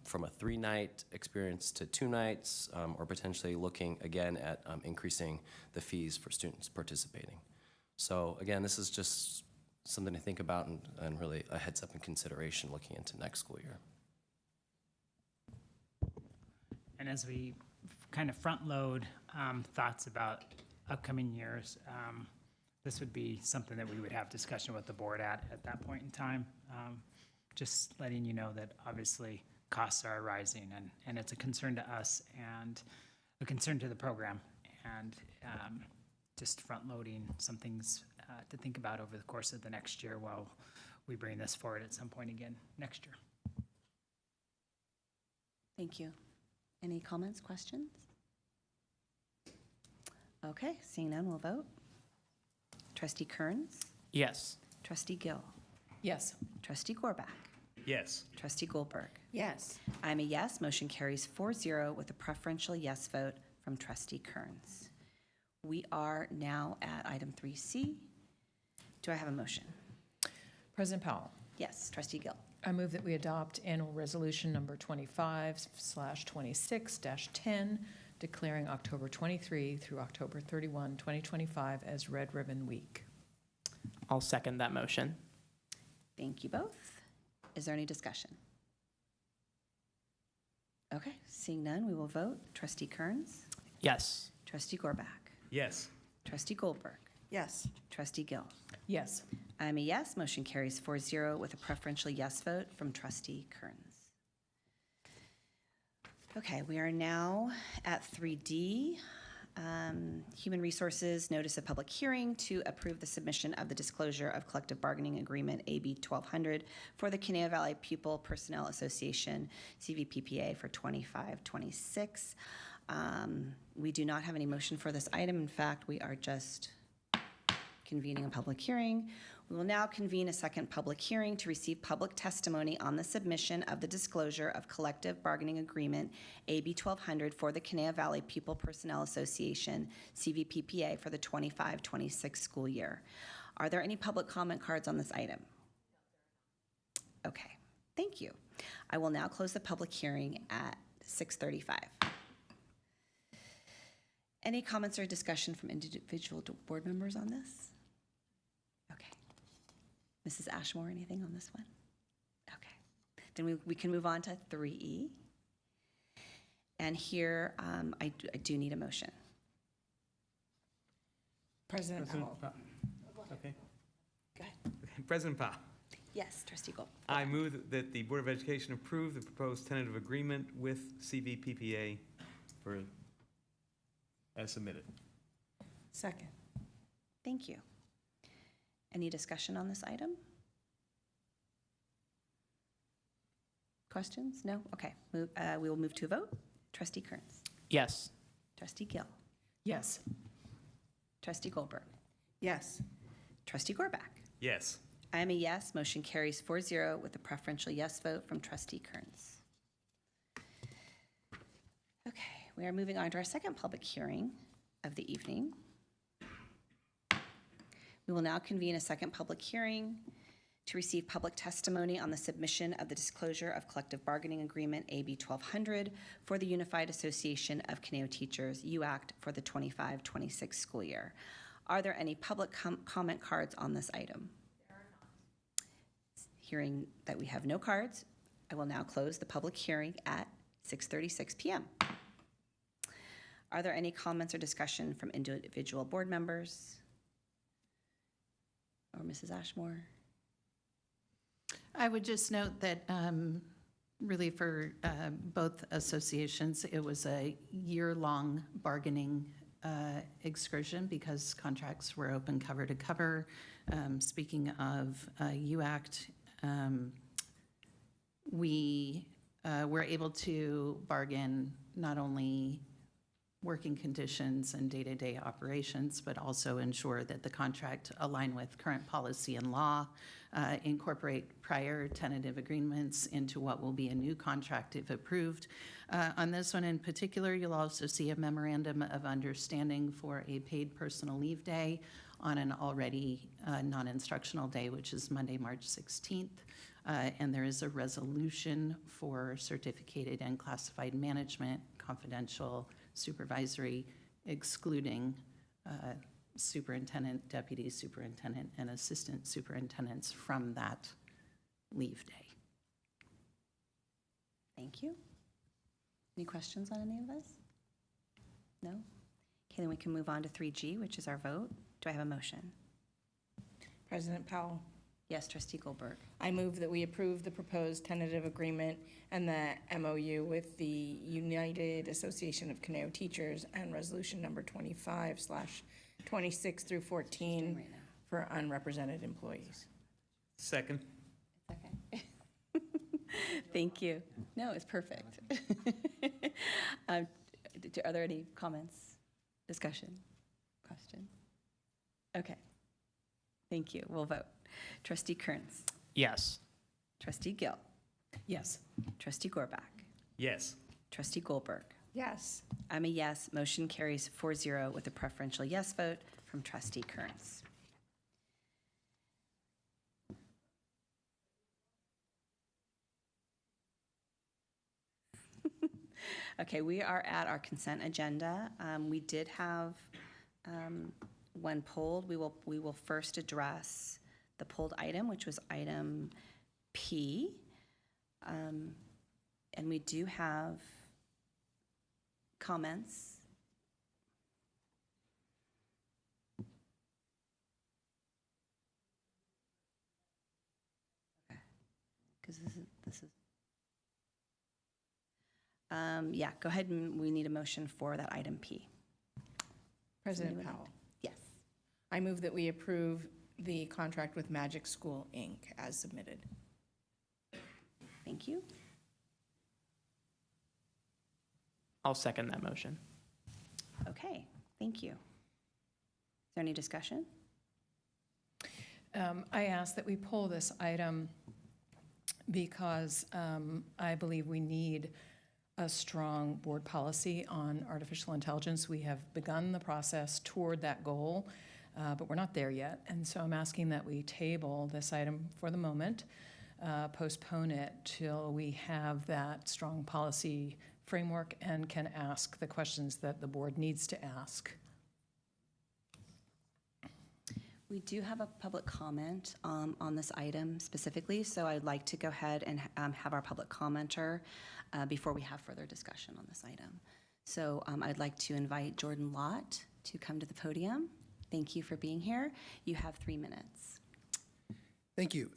from a 3-night experience to 2 nights, or potentially looking again at increasing the fees for students participating. So again, this is just something to think about and really a heads up and consideration looking into next school year. And as we kind of front load thoughts about upcoming years, this would be something that we would have discussion with the board at that point in time. Just letting you know that obviously costs are rising and it's a concern to us and a concern to the program, and just front loading some things to think about over the course of the next year while we bring this forward at some point again next year. Thank you. Any comments, questions? Okay, seeing none, we'll vote. Trustee Kearns? Yes. Trustee Gill? Yes. Trustee Gorbach? Yes. Trustee Goldberg? Yes. I'm a yes. Motion carries 4-0 with a preferential yes vote from Trustee Kearns. We are now at item 3C. Do I have a motion? President Powell. Yes. Trustee Gill? I move that we adopt annual resolution number 25/26-10, declaring October 23 through October 31, 2025 as Red Ribbon Week. I'll second that motion. Thank you both. Is there any discussion? Okay, seeing none, we will vote. Trustee Kearns? Yes. Trustee Gorbach? Yes. Trustee Goldberg? Yes. Trustee Gill? Yes. I'm a yes. Motion carries 4-0 with a preferential yes vote from Trustee Kearns. Okay, we are now at 3D. Human Resources Notice of Public Hearing to approve the submission of the disclosure of collective bargaining agreement AB 1200 for the Conejo Valley Pupil Personnel Association CVPPA for 25-26. We do not have any motion for this item. In fact, we are just convening a public hearing. We will now convene a second public hearing to receive public testimony on the submission of the disclosure of collective bargaining agreement AB 1200 for the Conejo Valley People Personnel Association, CVPPA, for the 25-26 school year. Are there any public comment cards on this item? Okay, thank you. I will now close the public hearing at 6:35. Any comments or discussion from individual board members on this? Okay. Mrs. Ashmore, anything on this one? Okay. Then we can move on to 3E. And here, I do need a motion. President Powell. Okay. Go ahead. President Powell. Yes, Trustee Gold. I move that the Board of Education approve the proposed tentative agreement with CVPPA for, as submitted. Second. Thank you. Any discussion on this item? Questions? No? Okay. We will move to a vote. Trustee Kearns. Yes. Trustee Gill. Yes. Trustee Goldberg. Yes. Trustee Gorback. Yes. I am a yes. Motion carries 4-0 with a preferential yes vote from Trustee Kearns. Okay, we are moving on to our second public hearing of the evening. We will now convene a second public hearing to receive public testimony on the submission of the disclosure of collective bargaining agreement AB 1200 for the Unified Association of Conejo Teachers, UACT, for the 25-26 school year. Are there any public comment cards on this item? Hearing that we have no cards, I will now close the public hearing at 6:36 p.m. Are there any comments or discussion from individual board members? Or Mrs. Ashmore? I would just note that really for both associations, it was a year-long bargaining excursion because contracts were open cover to cover. Speaking of UACT, we were able to bargain not only working conditions and day-to-day operations, but also ensure that the contract align with current policy and law, incorporate prior tentative agreements into what will be a new contract if approved. On this one in particular, you'll also see a memorandum of understanding for a paid personal leave day on an already non-instructional day, which is Monday, March 16th. And there is a resolution for certificated and classified management, confidential, supervisory, excluding superintendent, deputy superintendent, and assistant superintendents from that leave day. Thank you. Any questions on any of this? No? Okay, then we can move on to 3G, which is our vote. Do I have a motion? President Powell. Yes, Trustee Goldberg. I move that we approve the proposed tentative agreement and the MOU with the United Association of Conejo Teachers and resolution number 25/26 through 14 for unrepresented employees. Second. Okay. Thank you. No, it's perfect. Are there any comments, discussion, question? Okay. Thank you. We'll vote. Trustee Kearns. Yes. Trustee Gill. Yes. Trustee Gorback. Yes. Trustee Goldberg. Yes. I'm a yes. Motion carries 4-0 with a preferential yes vote from Trustee Kearns. Okay, we are at our consent agenda. We did have one pulled. We will first address the pulled item, which was item P. And we do have comments. Okay, because this is. Yeah, go ahead, and we need a motion for that item P. President Powell. Yes. I move that we approve the contract with Magic School, Inc. as submitted. Thank you. I'll second that motion. Okay, thank you. Is there any discussion? I ask that we pull this item because I believe we need a strong board policy on artificial intelligence. We have begun the process toward that goal, but we're not there yet. And so I'm asking that we table this item for the moment, postpone it till we have that strong policy framework and can ask the questions that the board needs to ask. We do have a public comment on this item specifically, so I'd like to go ahead and have our public commenter before we have further discussion on this item. So I'd like to invite Jordan Lott to come to the podium. Thank you for being here. You have 3 minutes. Thank you.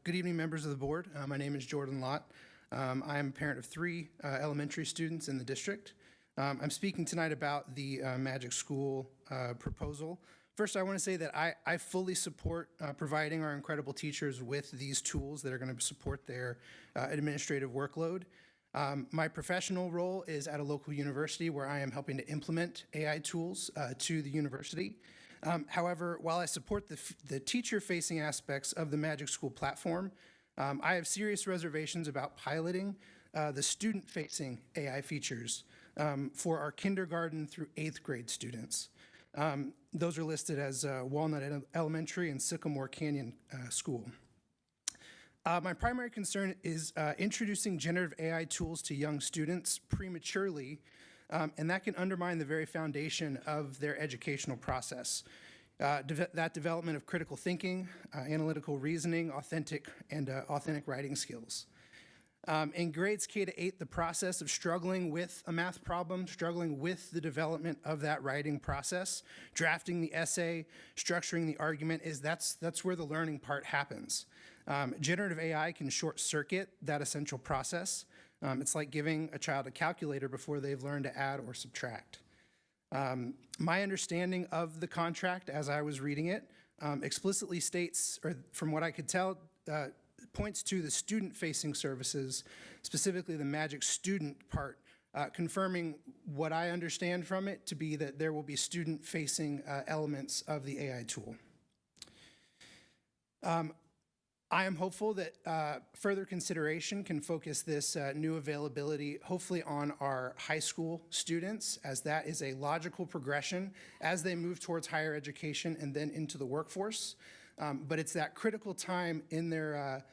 Good evening, members of the board. My name is Jordan Lott. I am a parent of 3 elementary students in the district. I'm speaking tonight about the Magic School proposal. First, I want to say that I fully support providing our incredible teachers with these tools that are going to support their administrative workload. My professional role is at a local university where I am helping to implement AI tools to the university. However, while I support the teacher-facing aspects of the Magic School platform, I have serious reservations about piloting the student-facing AI features for our kindergarten through 8th grade students. Those are listed as Walnut Elementary and Sycamore Canyon School. My primary concern is introducing generative AI tools to young students prematurely, and that can undermine the very foundation of their educational process. That development of critical thinking, analytical reasoning, authentic writing skills. In grades K to 8, the process of struggling with a math problem, struggling with the development of that writing process, drafting the essay, structuring the argument, that's where the learning part happens. Generative AI can short circuit that essential process. It's like giving a child a calculator before they've learned to add or subtract. My understanding of the contract as I was reading it explicitly states, or from what I could tell, points to the student-facing services, specifically the Magic Student part, confirming what I understand from it to be that there will be student-facing elements of the AI tool. I am hopeful that further consideration can focus this new availability hopefully on our high school students, as that is a logical progression as they move towards higher education and then into the workforce. But it's that critical time in their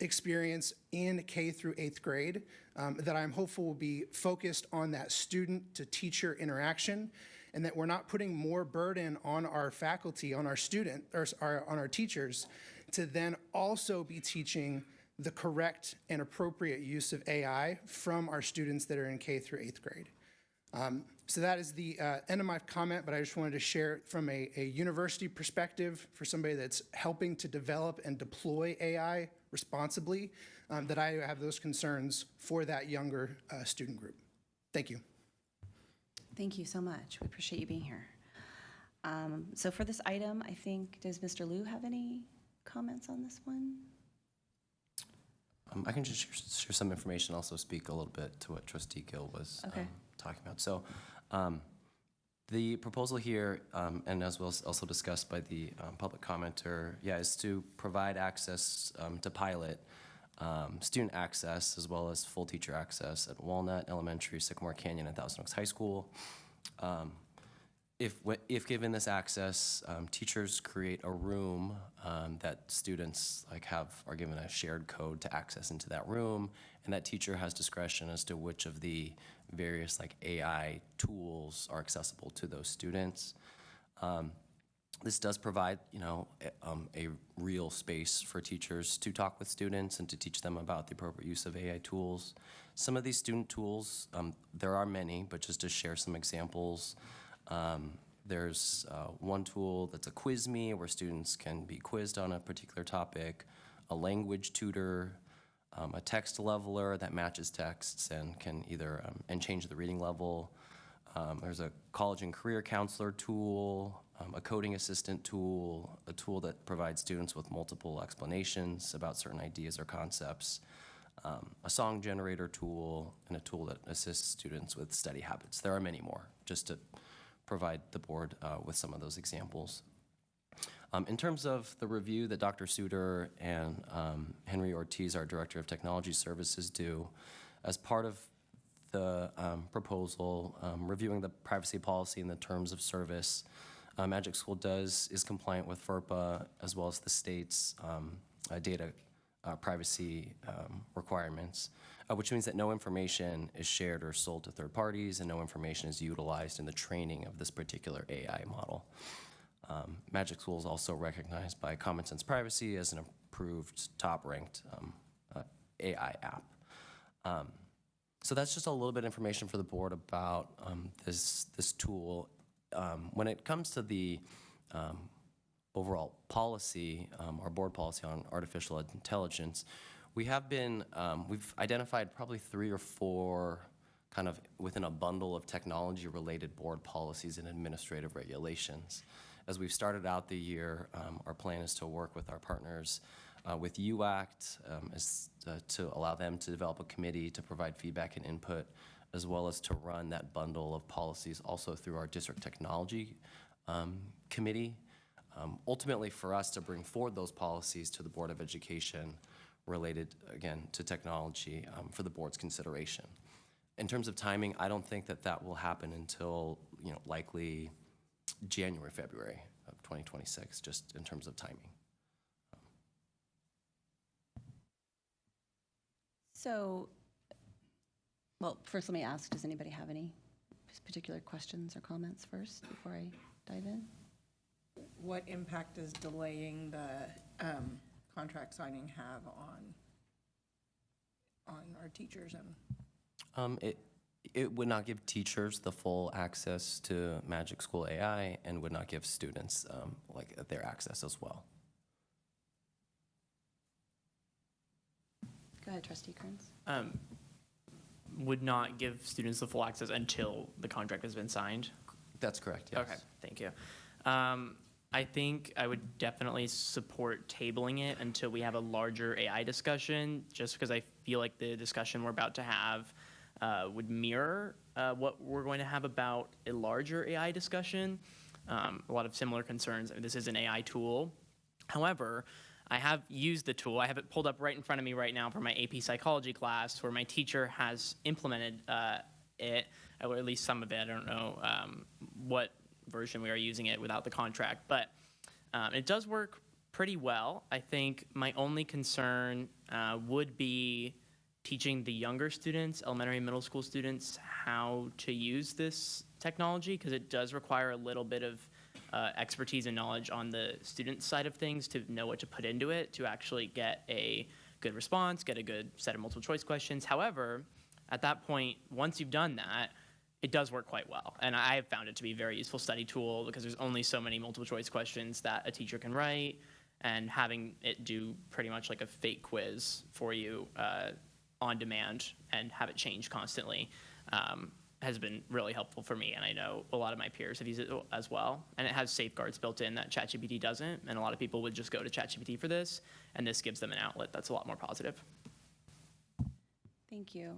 experience in K through 8th grade that I'm hopeful will be focused on that student to teacher interaction, and that we're not putting more burden on our faculty, on our student, or on our teachers, to then also be teaching the correct and appropriate use of AI from our students that are in K through 8th grade. So that is the end of my comment, but I just wanted to share from a university perspective for somebody that's helping to develop and deploy AI responsibly, that I have those concerns for that younger student group. Thank you. Thank you so much. We appreciate you being here. So for this item, I think, does Mr. Liu have any comments on this one? I can just share some information, also speak a little bit to what Trustee Gill was talking about. So the proposal here, and as was also discussed by the public commenter, is to provide access to pilot student access as well as full teacher access at Walnut Elementary, Sycamore Canyon, and Thousand Oaks High School. If given this access, teachers create a room that students are given a shared code to access into that room, and that teacher has discretion as to which of the various AI tools are accessible to those students. This does provide, a real space for teachers to talk with students and to teach them about the appropriate use of AI tools. Some of these student tools, there are many, but just to share some examples, there's one tool that's a Quiz Me, where students can be quizzed on a particular topic, a language tutor, a text leveler that matches texts and can either and change the reading level. There's a college and career counselor tool, a coding assistant tool, a tool that provides students with multiple explanations about certain ideas or concepts, a song generator tool, and a tool that assists students with study habits. There are many more, just to provide the board with some of those examples. In terms of the review that Dr. Suter and Henry Ortiz, our Director of Technology Services, do, as part of the proposal, reviewing the privacy policy and the terms of service, Magic School is compliant with FERPA as well as the state's data privacy requirements, which means that no information is shared or sold to third parties and no information is utilized in the training of this particular AI model. Magic School is also recognized by Common Sense Privacy as an approved top-ranked AI app. So that's just a little bit of information for the board about this tool. When it comes to the overall policy, our board policy on artificial intelligence, we've identified probably 3 or 4 kind of within a bundle of technology-related board policies and administrative regulations. As we've started out the year, our plan is to work with our partners with UACT to allow them to develop a committee to provide feedback and input, as well as to run that bundle of policies also through our district technology committee. Ultimately, for us to bring forward those policies to the Board of Education related, again, to technology for the board's consideration. In terms of timing, I don't think that will happen until, likely January, February of 2026, just in terms of timing. So, well, first let me ask, does anybody have any particular questions or comments first before I dive in? What impact does delaying the contract signing have on our teachers? It would not give teachers the full access to Magic School AI and would not give students their access as well. Go ahead, Trustee Kearns. Would not give students the full access until the contract has been signed? That's correct, yes. Okay, thank you. I think I would definitely support tabling it until we have a larger AI discussion, just because I feel like the discussion we're about to have would mirror what we're going to have about a larger AI discussion. A lot of similar concerns. I mean, this is an AI tool. However, I have used the tool. I have it pulled up right in front of me right now for my AP psychology class, where my teacher has implemented it, or at least some of it. I don't know what version we are using it without the contract, but it does work pretty well. I think my only concern would be teaching the younger students, elementary and middle school students, how to use this technology, because it does require a little bit of expertise and knowledge on the student side of things to know what to put into it to actually get a good response, get a good set of multiple choice questions. However, at that point, once you've done that, it does work quite well. And I have found it to be a very useful study tool because there's only so many multiple choice questions that a teacher can write, and having it do pretty much like a fake quiz for you on demand and have it change constantly has been really helpful for me, and I know a lot of my peers have used it as well. And it has safeguards built in that ChatGPT doesn't, and a lot of people would just go to ChatGPT for this, and this gives them an outlet that's a lot more positive. Thank you.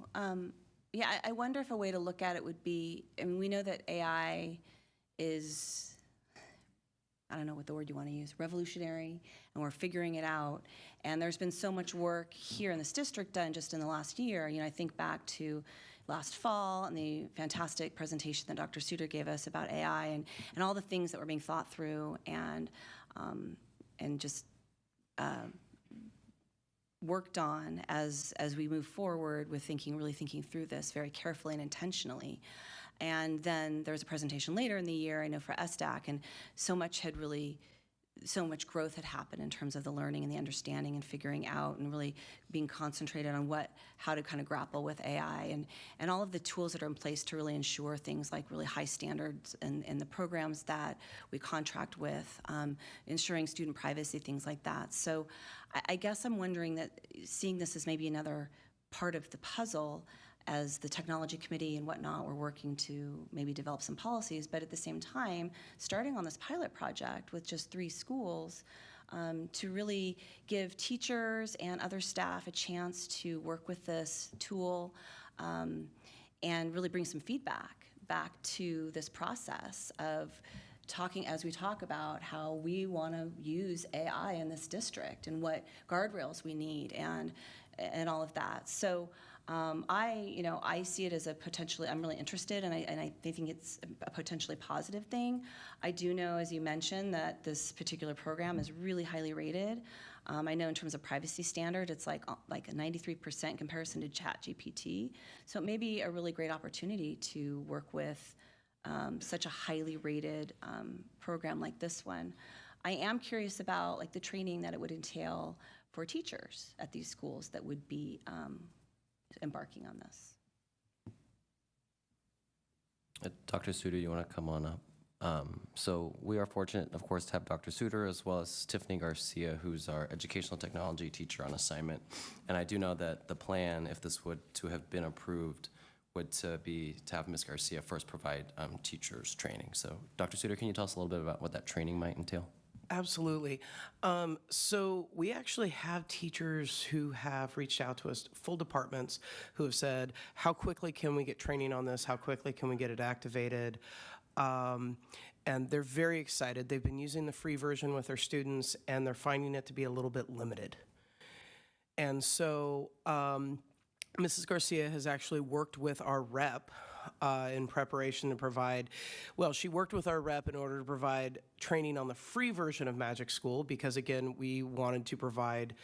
Yeah, I wonder if a way to look at it would be, I mean, we know that AI is, I don't know what the word you want to use, revolutionary, and we're figuring it out. And there's been so much work here in this district done just in the last year. I think back to last fall and the fantastic presentation that Dr. Suter gave us about AI and all the things that were being thought through and just worked on as we move forward with really thinking through this very carefully and intentionally. And then there was a presentation later in the year, I know for SDAC, and so much growth had happened in terms of the learning and the understanding and figuring out and really being concentrated on how to kind of grapple with AI and all of the tools that are in place to really ensure things like really high standards in the programs that we contract with, ensuring student privacy, things like that. So I guess I'm wondering that seeing this as maybe another part of the puzzle as the technology committee and whatnot, we're working to maybe develop some policies, but at the same time, starting on this pilot project with just 3 schools to really give teachers and other staff a chance to work with this tool and really bring some feedback back to this process of as we talk about how we want to use AI in this district and what guardrails we need and all of that. So I see it as a potentially, I'm really interested, and I think it's a potentially positive thing. I do know, as you mentioned, that this particular program is really highly rated. I know in terms of privacy standard, it's like a 93% in comparison to ChatGPT. So it may be a really great opportunity to work with such a highly rated program like this one. I am curious about like the training that it would entail for teachers at these schools that would be embarking on this. Dr. Suter, you want to come on up? So we are fortunate, of course, to have Dr. Suter as well as Tiffany Garcia, who's our educational technology teacher on assignment. And I do know that the plan, if this would to have been approved, would to have Ms. Garcia first provide teachers training. So Dr. Suter, can you tell us a little bit about what that training might entail? Absolutely. So we actually have teachers who have reached out to us, full departments, who have said, how quickly can we get training on this? How quickly can we get it activated? And they're very excited. They've been using the free version with their students, and they're finding it to be a little bit limited. And so Mrs. Garcia has actually worked with our rep in preparation to provide, she worked with our rep in order to provide training on the free version of Magic School because, again, we wanted to provide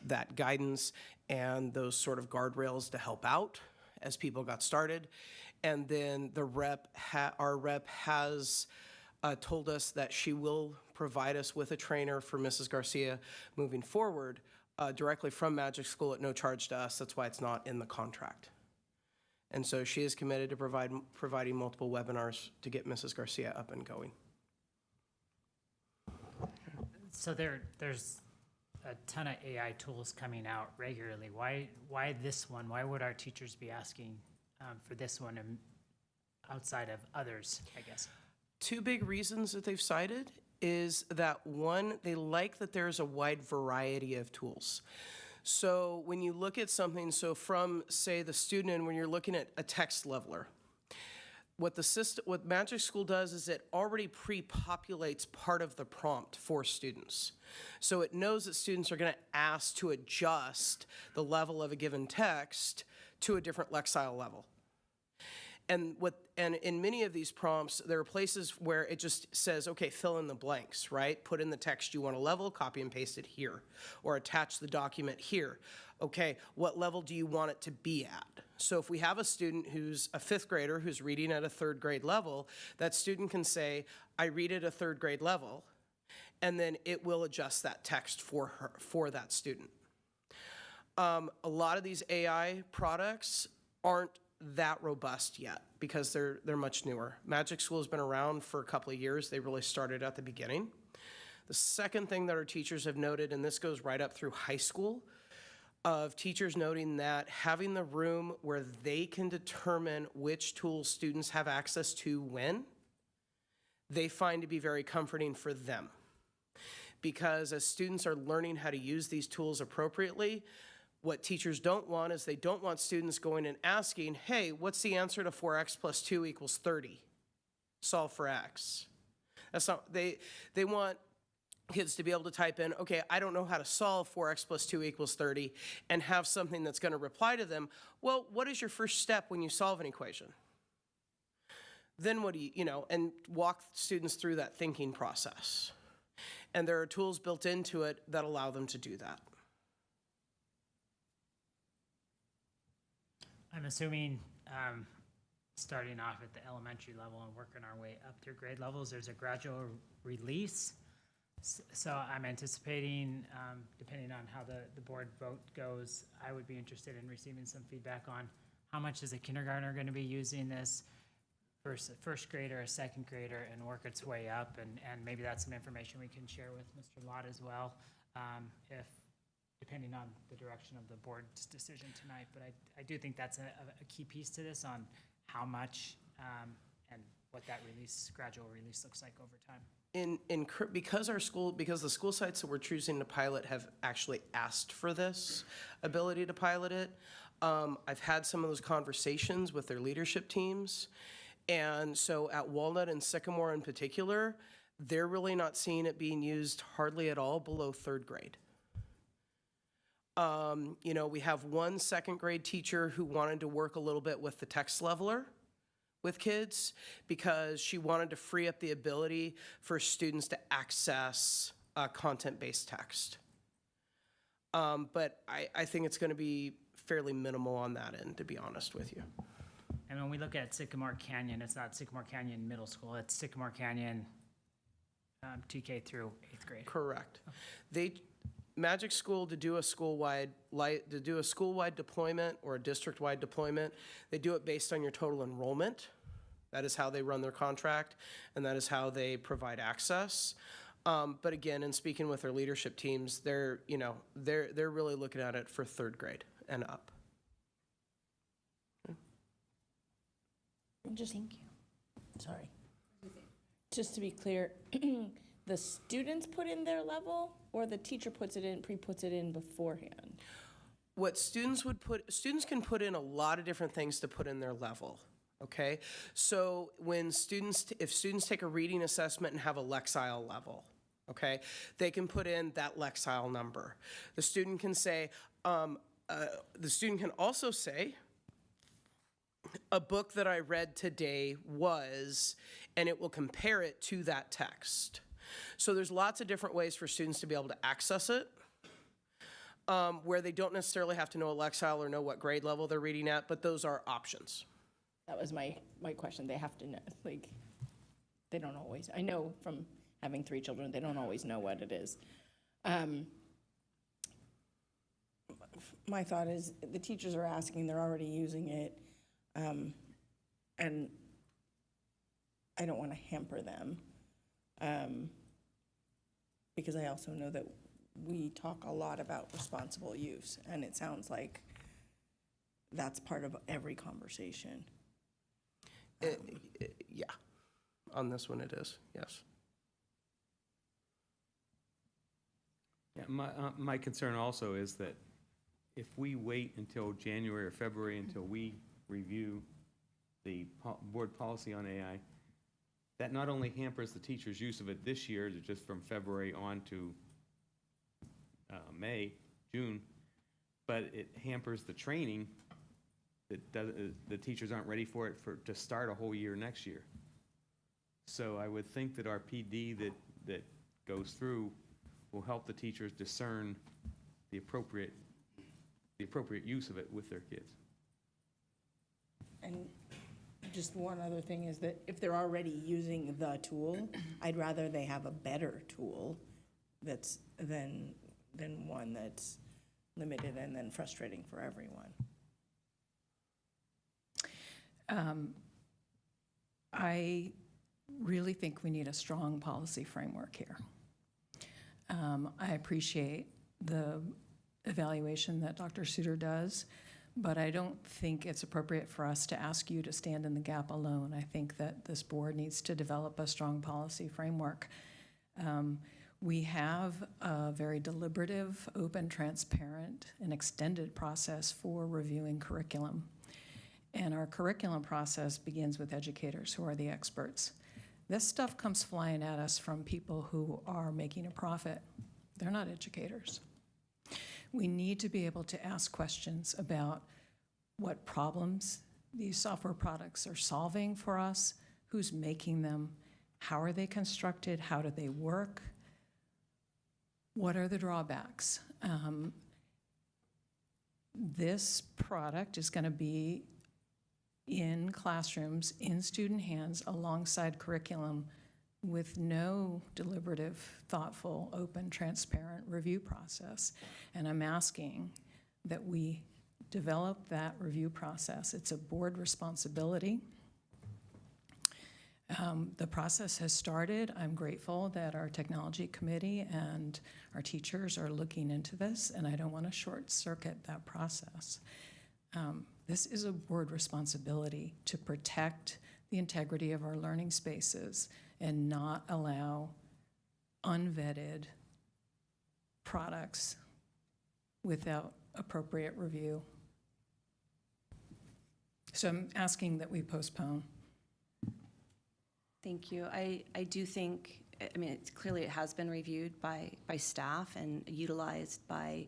that guidance and those sort of guardrails to help out as people got started. And then our rep has told us that she will provide us with a trainer for Mrs. Garcia moving forward directly from Magic School at no charge to us. That's why it's not in the contract. And so she is committed to providing multiple webinars to get Mrs. Garcia up and going. So there's a ton of AI tools coming out regularly. Why this one? Why would our teachers be asking for this one outside of others, I guess? Two big reasons that they've cited is that, one, they like that there's a wide variety of tools. So when you look at something, so from, say, the student, and when you're looking at a text leveler, what Magic School does is it already pre-populates part of the prompt for students. So it knows that students are going to ask to adjust the level of a given text to a different Lexile level. And in many of these prompts, there are places where it just says, okay, fill in the blanks, right? Put in the text you want to level, copy and paste it here, or attach the document here. Okay, what level do you want it to be at? So if we have a student who's a 5th grader who's reading at a 3rd grade level, that student can say, I read at a 3rd grade level, and then it will adjust that text for that student. A lot of these AI products aren't that robust yet because they're much newer. Magic School has been around for a couple of years. They really started at the beginning. The second thing that our teachers have noted, and this goes right up through high school, of teachers noting that having the room where they can determine which tools students have access to when, they find to be very comforting for them. Because as students are learning how to use these tools appropriately, what teachers don't want is they don't want students going and asking, hey, what's the answer to 4x plus 2 equals 30? Solve for x. That's not, they want kids to be able to type in, okay, I don't know how to solve 4x plus 2 equals 30, and have something that's going to reply to them, well, what is your first step when you solve an equation? Then what do you, and walk students through that thinking process. And there are tools built into it that allow them to do that. I'm assuming starting off at the elementary level and working our way up through grade levels, there's a gradual release. So I'm anticipating, depending on how the board vote goes, I would be interested in receiving some feedback on how much is a kindergartner going to be using this versus a 1st grader, a 2nd grader, and work its way up. And maybe that's some information we can share with Mr. Lott as well, depending on the direction of the board's decision tonight. But I do think that's a key piece to this on how much and what that gradual release looks like over time. Because the school sites that we're choosing to pilot have actually asked for this ability to pilot it, I've had some of those conversations with their leadership teams, And so at Walnut and Sycamore in particular, they're really not seeing it being used hardly at all below 3rd grade. You know, we have one 2nd grade teacher who wanted to work a little bit with the text leveler with kids because she wanted to free up the ability for students to access content-based text. But I think it's going to be fairly minimal on that end, to be honest with you. And when we look at Sycamore Canyon, it's not Sycamore Canyon Middle School, it's Sycamore Canyon TK through 8th grade. Correct. Magic School, to do a school-wide deployment or a district-wide deployment, they do it based on your total enrollment. That is how they run their contract, and that is how they provide access. But again, in speaking with their leadership teams, they're really looking at it for 3rd grade and up. Just, thank you. Sorry. Just to be clear, the students put in their level, or the teacher puts it in beforehand? What students can put in a lot of different things to put in their level. Okay, so if students take a reading assessment and have a Lexile level, okay, they can put in that Lexile number. The student can say, the student can also say, a book that I read today was, and it will compare it to that text. So there's lots of different ways for students to be able to access it, where they don't necessarily have to know a Lexile or know what grade level they're reading at, but those are options. That was my question. They have to know, like, they don't always, I know from having 3 children, they don't always know what it is. My thought is the teachers are asking, they're already using it, and I don't want to hamper them, because I also know that we talk a lot about responsible use, and it sounds like that's part of every conversation. Yeah, on this one it is, yes. Yeah, my concern also is that if we wait until January or February until we review the board policy on AI, that not only hampers the teacher's use of it this year, just from February on to May, June, but it hampers the training that the teachers aren't ready for it to start a whole year next year. So I would think that our PD that goes through will help the teachers discern the appropriate use of it with their kids. And just one other thing is that if they're already using the tool, I'd rather they have a better tool that's than one that's limited and then frustrating for everyone. I really think we need a strong policy framework here. I appreciate the evaluation that Dr. Suter does, but I don't think it's appropriate for us to ask you to stand in the gap alone. I think that this board needs to develop a strong policy framework. We have a very deliberative, open, transparent, and extended process for reviewing curriculum. And our curriculum process begins with educators who are the experts. This stuff comes flying at us from people who are making a profit. They're not educators. We need to be able to ask questions about what problems these software products are solving for us, who's making them, how are they constructed, how do they work, what are the drawbacks. This product is going to be in classrooms, in student hands, alongside curriculum, with no deliberative, thoughtful, open, transparent review process. And I'm asking that we develop that review process. It's a board responsibility. The process has started. I'm grateful that our technology committee and our teachers are looking into this, and I don't want to short circuit that process. This is a board responsibility to protect the integrity of our learning spaces and not allow unvetted products without appropriate review. So I'm asking that we postpone Thank you. I do think, I mean, it's clearly it has been reviewed by staff and utilized by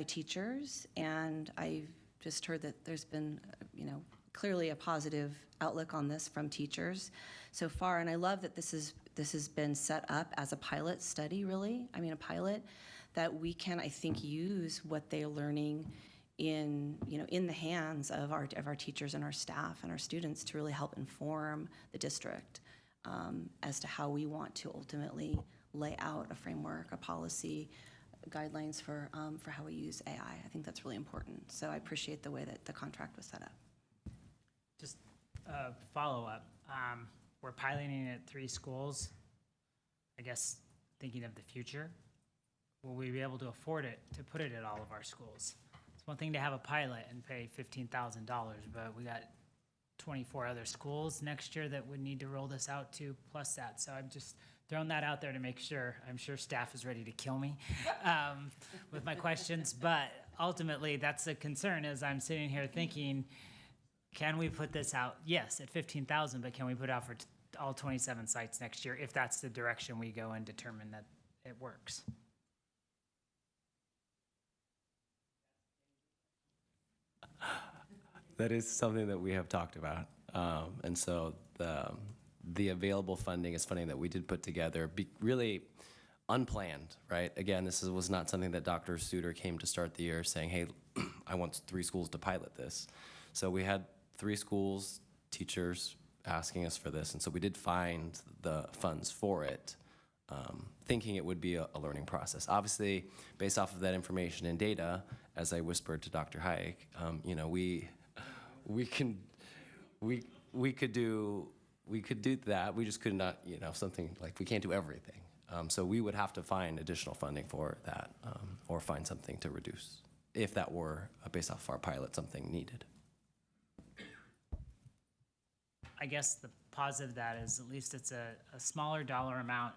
teachers, and I've just heard that there's been, clearly a positive outlook on this from teachers so far, and I love that this has been set up as a pilot study, really. I mean, a pilot that we can, I think, use what they're learning in the hands of our teachers and our staff and our students to really help inform the district as to how we want to ultimately lay out a framework, a policy, guidelines for how we use AI. I think that's really important. So I appreciate the way that the contract was set up. Just a follow-up. We're piloting it at 3 schools. I guess thinking of the future, will we be able to afford it to put it at all of our schools? It's one thing to have a pilot and pay $15,000, but we got 24 other schools next year that would need to roll this out to, plus that. So I'm just throwing that out there to make sure. I'm sure staff is ready to kill me with my questions, but ultimately that's a concern as I'm sitting here thinking, can we put this out? Yes, at $15,000, but can we put it out for all 27 sites next year if that's the direction we go and determine that it works? That is something that we have talked about. And so the available funding is funding that we did put together, really unplanned, right? Again, this was not something that Dr. Suter came to start the year saying, hey, I want 3 schools to pilot this. So we had 3 schools, teachers asking us for this, and so we did find the funds for it, thinking it would be a learning process. Obviously, based off of that information and data, as I whispered to Dr. Hayek, we could do that. We just could not, something like we can't do everything. So we would have to find additional funding for that, or find something to reduce, if that were based off our pilot something needed. I guess the positive of that is at least it's a smaller dollar amount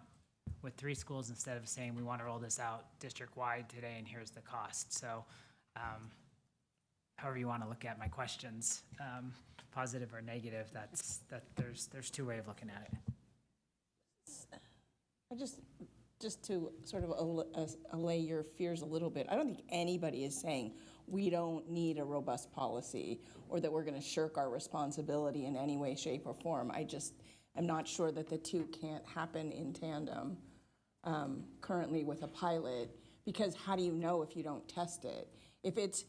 with 3 schools instead of saying we want to roll this out district-wide today and here's the cost. So however you want to look at my questions, positive or negative, there's 2 ways of looking at it. I just to sort of allay your fears a little bit, I don't think anybody is saying we don't need a robust policy or that we're going to shirk our responsibility in any way, shape, or form. I just am not sure that the 2 can't happen in tandem currently with a pilot, because how do you know if you don't test it? Students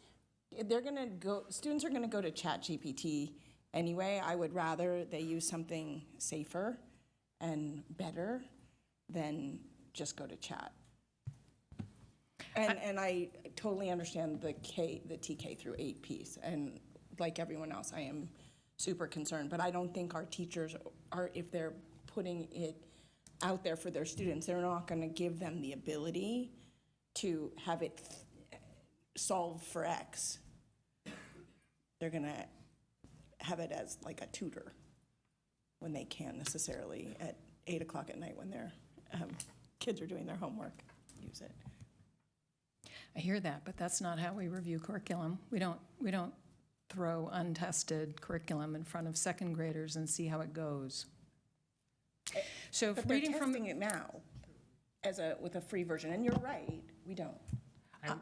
are going to go to ChatGPT anyway. I would rather they use something safer and better than just go to chat. And I totally understand the TK through 8 piece, and like everyone else, I am super concerned, but I don't think our teachers are, if they're putting it out there for their students, they're not gonna give them the ability to have it solve for X. They're gonna have it as like a tutor when they can't necessarily at 8 o'clock at night when their kids are doing their homework, use it. I hear that, but that's not how we review curriculum. We don't throw untested curriculum in front of 2nd graders and see how it goes. So but reading they're from testing it now with a free version, and you're right, we don't.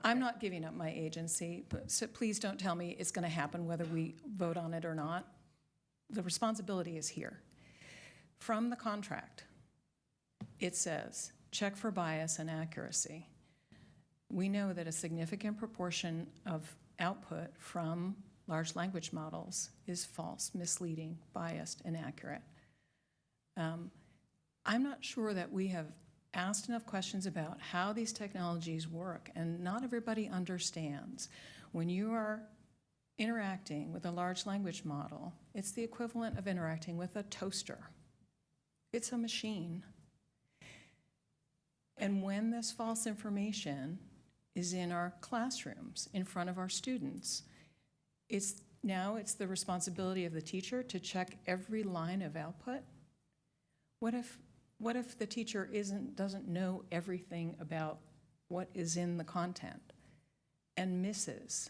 I'm not giving up my agency, but so please don't tell me it's going to happen whether we vote on it or not. The responsibility is here. From the contract, it says, check for bias and accuracy. We know that a significant proportion of output from large language models is false, misleading, biased, inaccurate. I'm not sure that we have asked enough questions about how these technologies work, and not everybody understands. When you are interacting with a large language model, it's the equivalent of interacting with a toaster. It's a machine. And when this false information is in our classrooms, in front of our students, it's the responsibility of the teacher to check every line of output. What if the teacher doesn't know everything about what is in the content and misses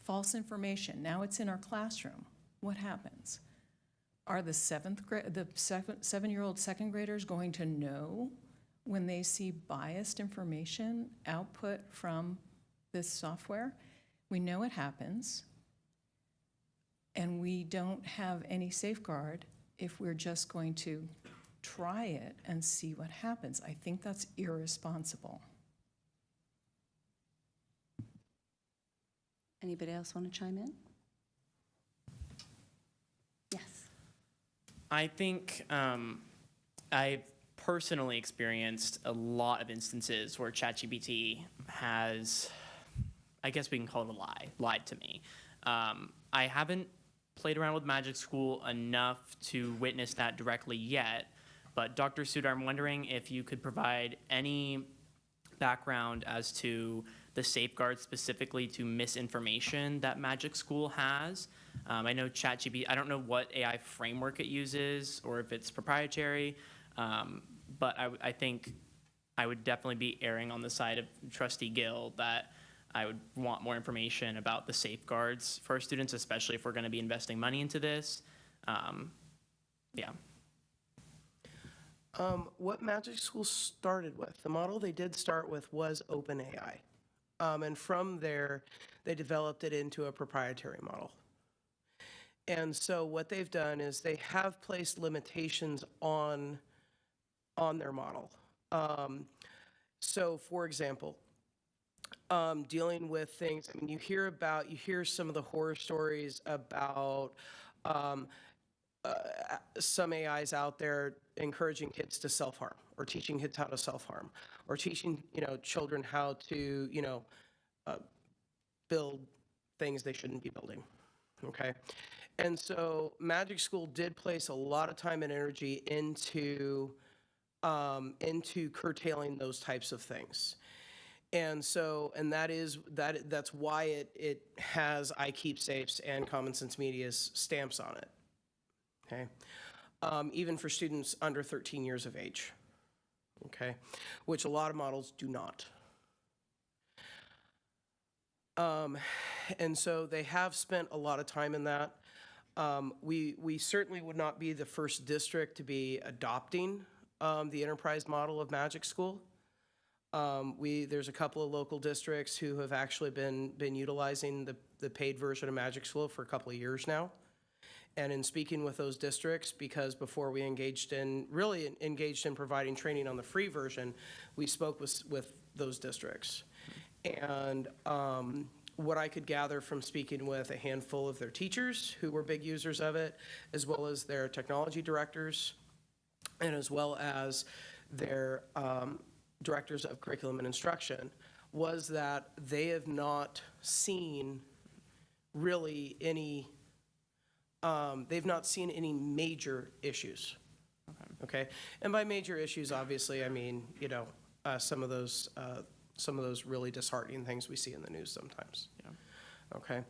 false information? Now it's in our classroom. What happens? are the seven-year-old second graders going to know when they see biased information output from this software? We know it happens, and we don't have any safeguard if we're just going to try it and see what happens. I think that's irresponsible. Anybody else want to chime in? Yes. I think I've personally experienced a lot of instances where ChatGPT has, I guess we can call it a lie, lied to me. I haven't played around with Magic School enough to witness that directly yet, but Dr. Suter, I'm wondering if you could provide any background as to the safeguards specifically to misinformation that Magic School has. I know ChatGPT, I don't know what AI framework it uses or if it's proprietary, but I think I would definitely be erring on the side of Trustee Gill that I would want more information about the safeguards for our students, especially if we're going to be investing money into this. Yeah. What Magic School started with, the model they did start with was OpenAI. And from there, they developed it into a proprietary model. And so what they've done is they have placed limitations on their model. So for example, dealing with things, I mean, you hear some of the horror stories about some AIs out there encouraging kids to self-harm or teaching kids how to self-harm or teaching, children how to, build things they shouldn't be building, okay? And so Magic School did place a lot of time and energy into curtailing those types of things. And so, that's why it has I Keep Safe's and Common Sense Media's stamps on it, okay? Even for students under 13 years of age, okay? Which a lot of models do not. And so they have spent a lot of time in that. We certainly would not be the first district to be adopting the enterprise model of Magic School. There's a couple of local districts who have actually been utilizing the paid version of Magic School for a couple of years now. And in speaking with those districts, because before we engaged in providing training on the free version, we spoke with those districts. And what I could gather from speaking with a handful of their teachers who were big users of it, as well as their technology directors, and as well as their directors of curriculum and instruction, was that they have not seen really any, they've not seen any major issues. Okay? And by major issues, obviously, I mean, some of those really disheartening things we see in the news sometimes. Yeah. Okay.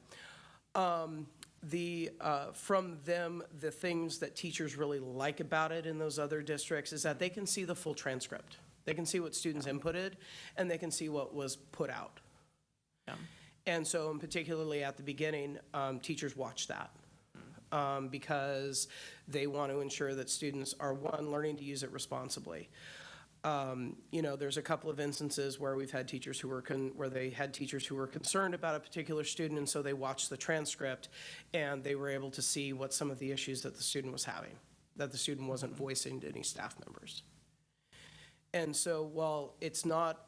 From them, the things that teachers really like about it in those other districts is that they can see the full transcript. They can see what students inputted, and they can see what was put out. Yeah. And so, particularly at the beginning, teachers watch that because they want to ensure that students are, one, learning to use it responsibly. There's a couple of instances where we've had teachers who were concerned about a particular student, and so they watched the transcript, and they were able to see what some of the issues that the student was having, that the student wasn't voicing to any staff members. And so, while it's not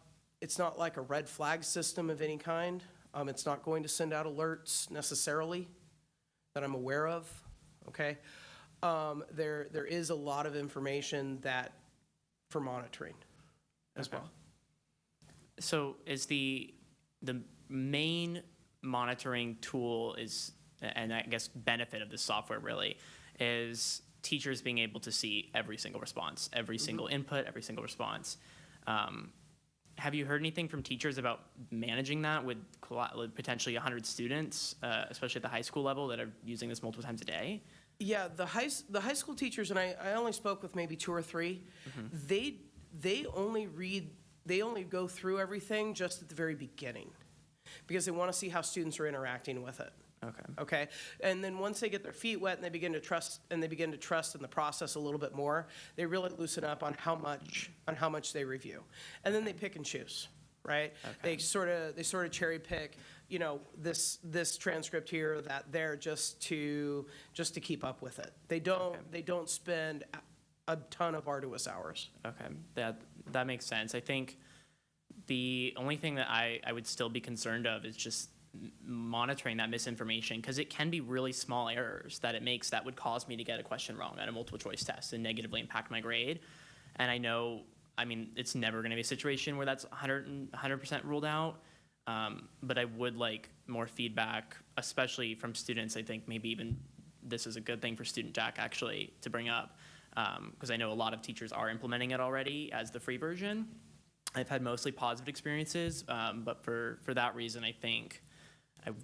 like a red flag system of any kind, it's not going to send out alerts necessarily that I'm aware of. Okay, there is a lot of information that for monitoring as well. So is the main monitoring tool is, and I guess benefit of this software really, is teachers being able to see every single response, every single input, every single response. Have you heard anything from teachers about managing that with potentially 100 students, especially at the high school level that are using this multiple times a day? Yeah, the high school teachers, and I only spoke with maybe 2 or 3, they only go through everything just at the very beginning because they want to see how students are interacting with it. Okay. Okay, and then once they get their feet wet and they begin to trust in the process a little bit more, they really loosen up on how much they review, and then they pick and choose, right? They sort of cherry pick, this transcript here, that there, just to keep up with it. They don't spend a ton of arduous hours. Okay, that makes sense. I think the only thing that I would still be concerned of is just monitoring that misinformation, because it can be really small errors that it makes that would cause me to get a question wrong on a multiple choice test and negatively impact my grade. And I know, it's never going to be a situation where that's 100% ruled out, but I would like more feedback, especially from students. I think maybe even this is a good thing for Student Jack actually to bring up, because I know a lot of teachers are implementing it already as the free version. I've had mostly positive experiences, but for that reason, I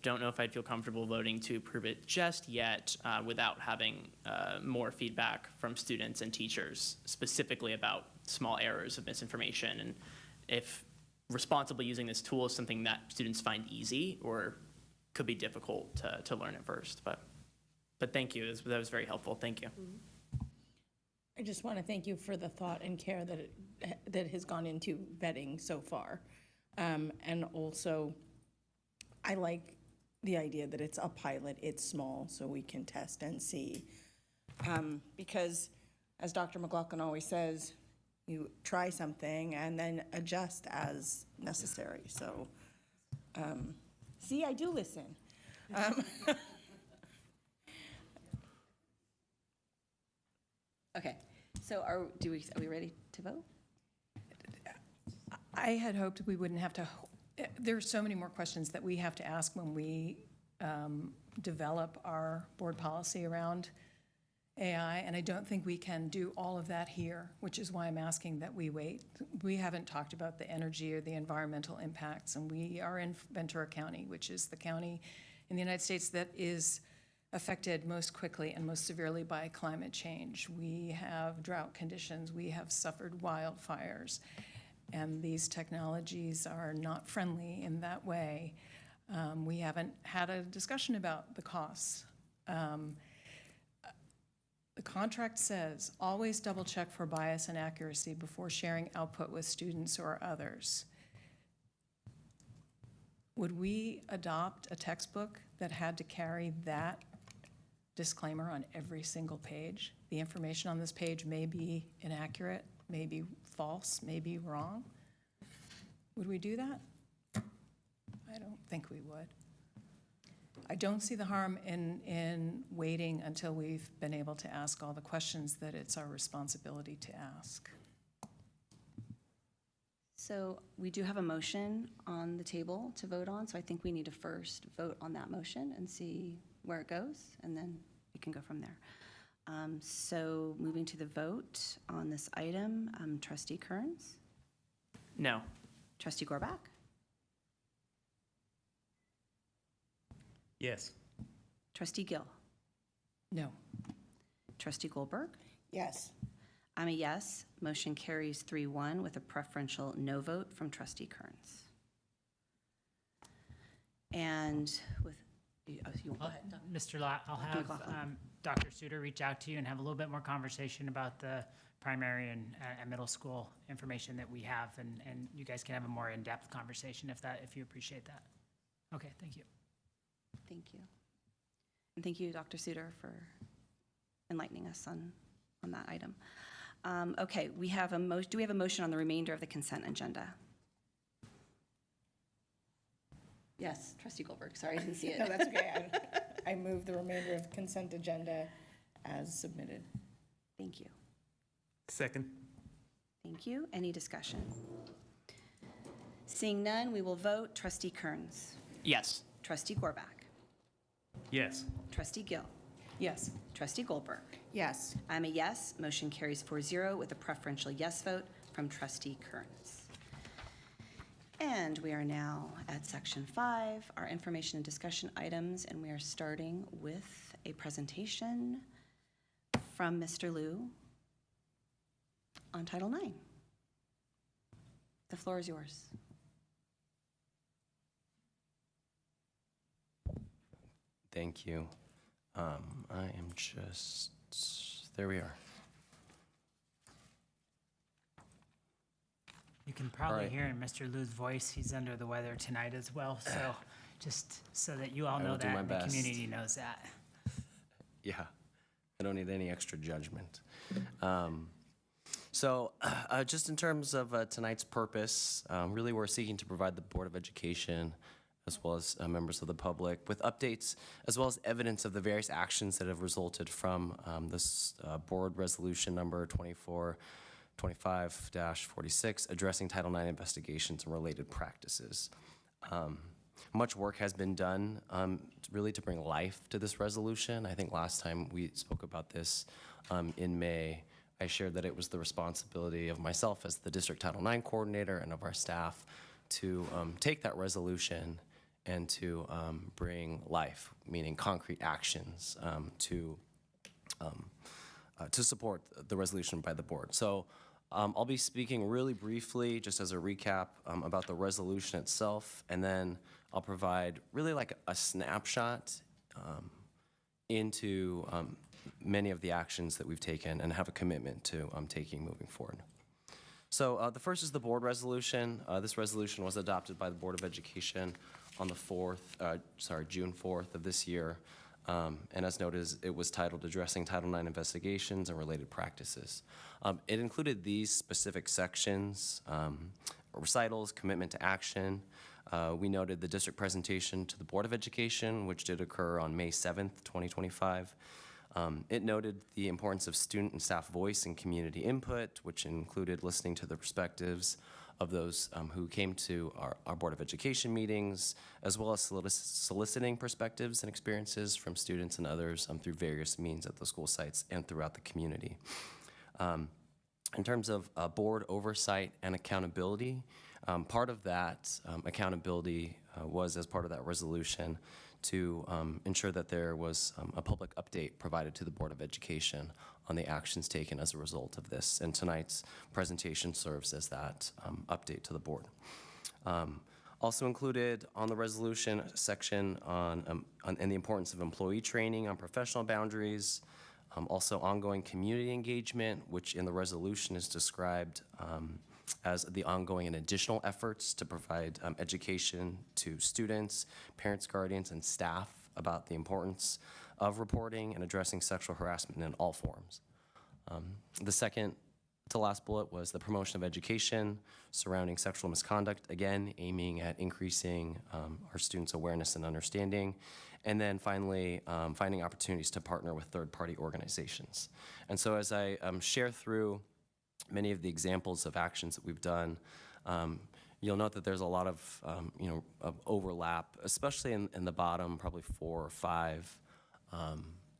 don't know if I'd feel comfortable voting to approve it just yet without having more feedback from students and teachers, specifically about small errors of misinformation, and if responsibly using this tool is something that students find easy or could be difficult to learn at first. But thank you, that was very helpful. Thank you. I just want to thank you for the thought and care that has gone into vetting so far. And also, I like the idea that it's a pilot, it's small, so we can test and see. Because, as Dr. McLaughlin always says, you try something and then adjust as necessary. So, see, I do listen. Okay, so are we ready to vote? I had hoped we wouldn't have to, there are so many more questions that we have to ask when we develop our board policy around AI, and I don't think we can do all of that here, which is why I'm asking that we wait. We haven't talked about the energy or the environmental impacts, and we are in Ventura County, which is the county in the United States that is affected most quickly and most severely by climate change. We have drought conditions, we have suffered wildfires, and these technologies are not friendly in that way. We haven't had a discussion about the costs. The contract says, always double check for bias and accuracy before sharing output with students or others. Would we adopt a textbook that had to carry that disclaimer on every single page? The information on this page may be inaccurate, may be false, may be wrong. Would we do that? I don't think we would. I don't see the harm in waiting until we've been able to ask all the questions that it's our responsibility to ask. So we do have a motion on the table to vote on, so I think we need to first vote on that motion and see where it goes, and then we can go from there. So moving to the vote on this item, Trustee Kearns? No. Trustee Gorbach? Yes. Trustee Gill? No. Trustee Goldberg? Yes. I'm a yes. Motion carries 3-1 with a preferential no vote from Trustee Kearns. And with, you want Mr. Lott, I'll have Dr. Suter reach out to you and have a little bit more conversation about the primary and middle school information that we have, and you guys can have a more in-depth conversation if you appreciate that. Okay, thank you. Thank you. And thank you, Dr. Suter, for enlightening us on that item. Okay, we have do we have a motion on the remainder of the consent agenda? Yes, Trustee Goldberg. Sorry, I didn't see it. No, that's okay. I move the remainder of consent agenda as submitted. Thank you. Second. Thank you. Any discussion? Seeing none, we will vote. Trustee Kearns? Yes. Trustee Gorbach? Yes. Trustee Gill? Yes. Trustee Goldberg? Yes. I'm a yes. Motion carries 4-0 with a preferential yes vote from Trustee Kearns. And we are now at Section 5, our information and discussion items, and we are starting with a presentation from Mr. Liu on Title IX. The floor is yours. thank you. I am just, there we are. You can probably right. hear in Mr. Liu's voice, he's under the weather tonight as well. So just so that you all I know will do that my and the best. community knows that. Yeah, I don't need any extra judgment. Just in terms of tonight's purpose, really we're seeking to provide the Board of Education as well as members of the public with updates as well as evidence of the various actions that have resulted from this board resolution number 2425-46 addressing Title IX investigations and related practices. Much work has been done really to bring life to this resolution. I think last time we spoke about this in May, I shared that it was the responsibility of myself as the District Title IX coordinator and of our staff to take that resolution and to bring life, meaning concrete actions to support the resolution by the board. So I'll be speaking really briefly, just as a recap, about the resolution itself, and then I'll provide really like a snapshot into many of the actions that we've taken and have a commitment to taking moving forward. So the first is the board resolution. This resolution was adopted by the Board of Education on the June 4th of this year. And as noted, it was titled Addressing Title IX Investigations and Related Practices. It included these specific sections, recitals, commitment to action. We noted the district presentation to the Board of Education, which did occur on May 7th, 2025. It noted the importance of student and staff voice and community input, which included listening to the perspectives of those who came to our Board of Education meetings, as well as soliciting perspectives and experiences from students and others through various means at the school sites and throughout the community. In terms of board oversight and accountability, part of that accountability was, as part of that resolution, to ensure that there was a public update provided to the Board of Education on the actions taken as a result of this. And tonight's presentation serves as that update to the board. Also included on the resolution a section on the importance of employee training on professional boundaries, also ongoing community engagement, which in the resolution is described as the ongoing and additional efforts to provide education to students, parents, guardians, and staff about the importance of reporting and addressing sexual harassment in all forms. The second to last bullet was the promotion of education surrounding sexual misconduct, again, aiming at increasing our students' awareness and understanding. And then finally, finding opportunities to partner with third-party organizations. And so as I share through many of the examples of actions that we've done, you'll note that there's a lot of, of overlap, especially in the bottom, probably 4 or 5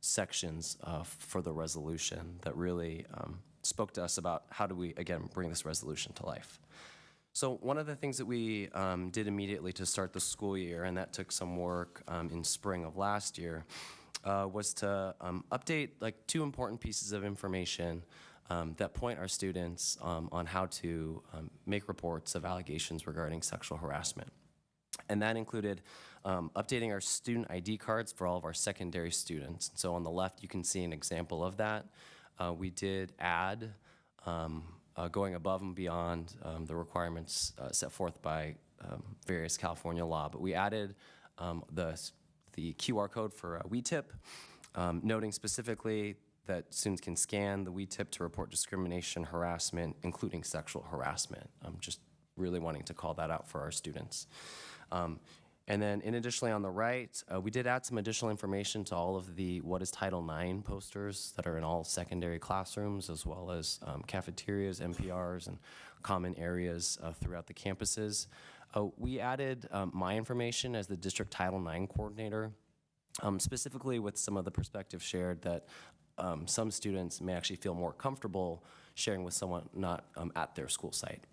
sections for the resolution that really spoke to us about how do we, again, bring this resolution to life. So one of the things that we did immediately to start the school year, and that took some work in spring of last year, was to update like 2 important pieces of information that point our students on how to make reports of allegations regarding sexual harassment. And that included updating our student ID cards for all of our secondary students. So on the left, you can see an example of that. We did add, going above and beyond the requirements set forth by various California law, but we added the QR code for WeTip, noting specifically that students can scan the WeTip to report discrimination, harassment, including sexual harassment. Just really wanting to call that out for our students. And then additionally on the right, we did add some additional information to all of the What is Title IX posters that are in all secondary classrooms, as well as cafeterias, NPRs, and common areas throughout the campuses. We added my information as the District Title IX coordinator, specifically with some of the perspectives shared that some students may actually feel more comfortable sharing with someone not at their school site.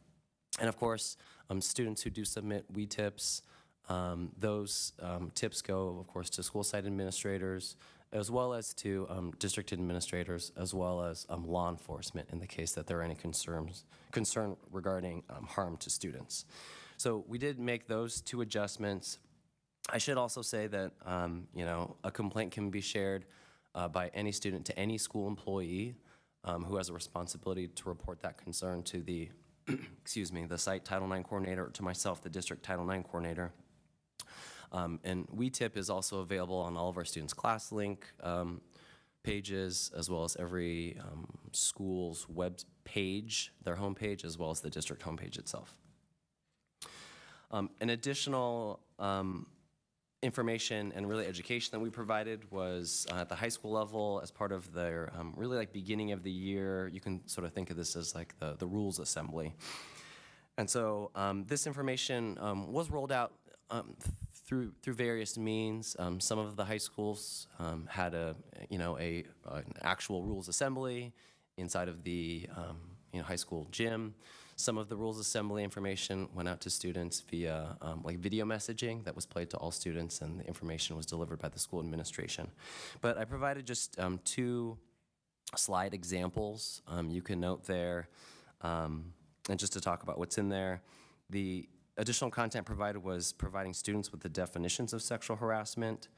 And of course, students who do submit WeTips, those tips go, of course, to school site administrators, as well as to district administrators, as well as law enforcement in the case that there are any concern regarding harm to students. So we did make those 2 adjustments. I should also say that, a complaint can be shared by any student to any school employee who has a responsibility to report that concern to the, the site Title IX coordinator, or to myself, the district Title IX coordinator. And WeTip is also available on all of our students' ClassLink pages, as well as every school's web page, their homepage, as well as the district homepage itself. An additional information and really education that we provided was at the high school level as part of their really like beginning of the year. You can sort of think of this as like the rules assembly. And so this information was rolled out through various means. Some of the high schools had an actual rules assembly inside of the high school gym. Some of the rules assembly information went out to students via like video messaging that was played to all students, and the information was delivered by the school administration. But I provided just 2 slide examples you can note there, and just to talk about what's in there. The additional content provided was providing students with the definitions of sexual harassment,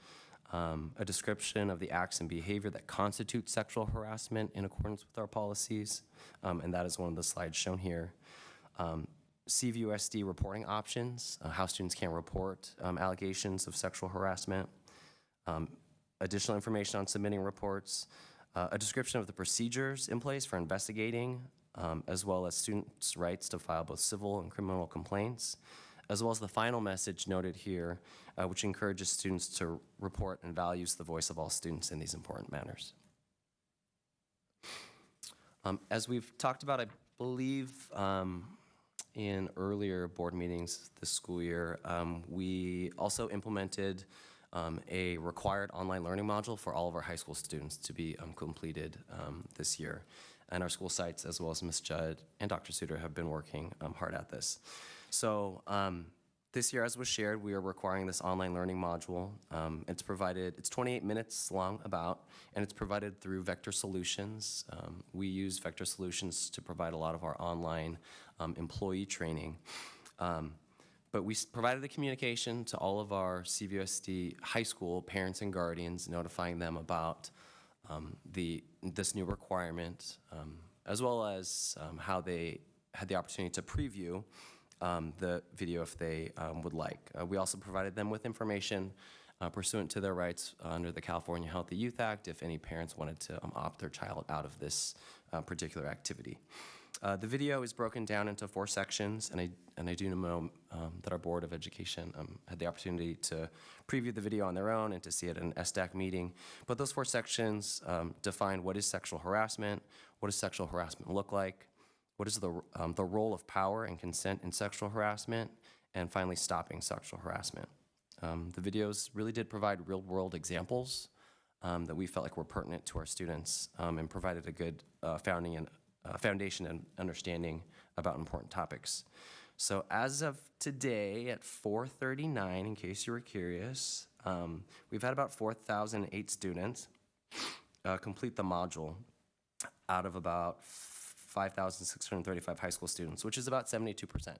a description of the acts and behavior that constitute sexual harassment in accordance with our policies, and that is one of the slides shown here. CVUSD reporting options, how students can report allegations of sexual harassment, additional information on submitting reports, a description of the procedures in place for investigating, as well as students' rights to file both civil and criminal complaints, as well as the final message noted here, which encourages students to report and values the voice of all students in these important matters. As we've talked about, I believe in earlier board meetings this school year, we also implemented a required online learning module for all of our high school students to be completed this year. And our school sites, as well as Ms. Judd and Dr. Suter, have been working hard at this. So this year, as was shared, we are requiring this online learning module. It's 28 minutes long and it's provided through Vector Solutions. We use Vector Solutions to provide a lot of our online employee training. But we provided the communication to all of our CVUSD high school parents and guardians, notifying them about this new requirement, as well as how they had the opportunity to preview the video if they would like. We also provided them with information pursuant to their rights under the California Healthy Youth Act if any parents wanted to opt their child out of this particular activity. The video is broken down into 4 sections, and I do know that our Board of Education had the opportunity to preview the video on their own and to see it at an SDAC meeting. But those 4 sections define what is sexual harassment, what does sexual harassment look like, what is the role of power and consent in sexual harassment, and finally stopping sexual harassment. The videos really did provide real-world examples that we felt like were pertinent to our students and provided a good foundation and understanding about important topics. So as of today at 4:39, in case you were curious, we've had about 4,008 students complete the module out of about 5,635 high school students, which is about 72%.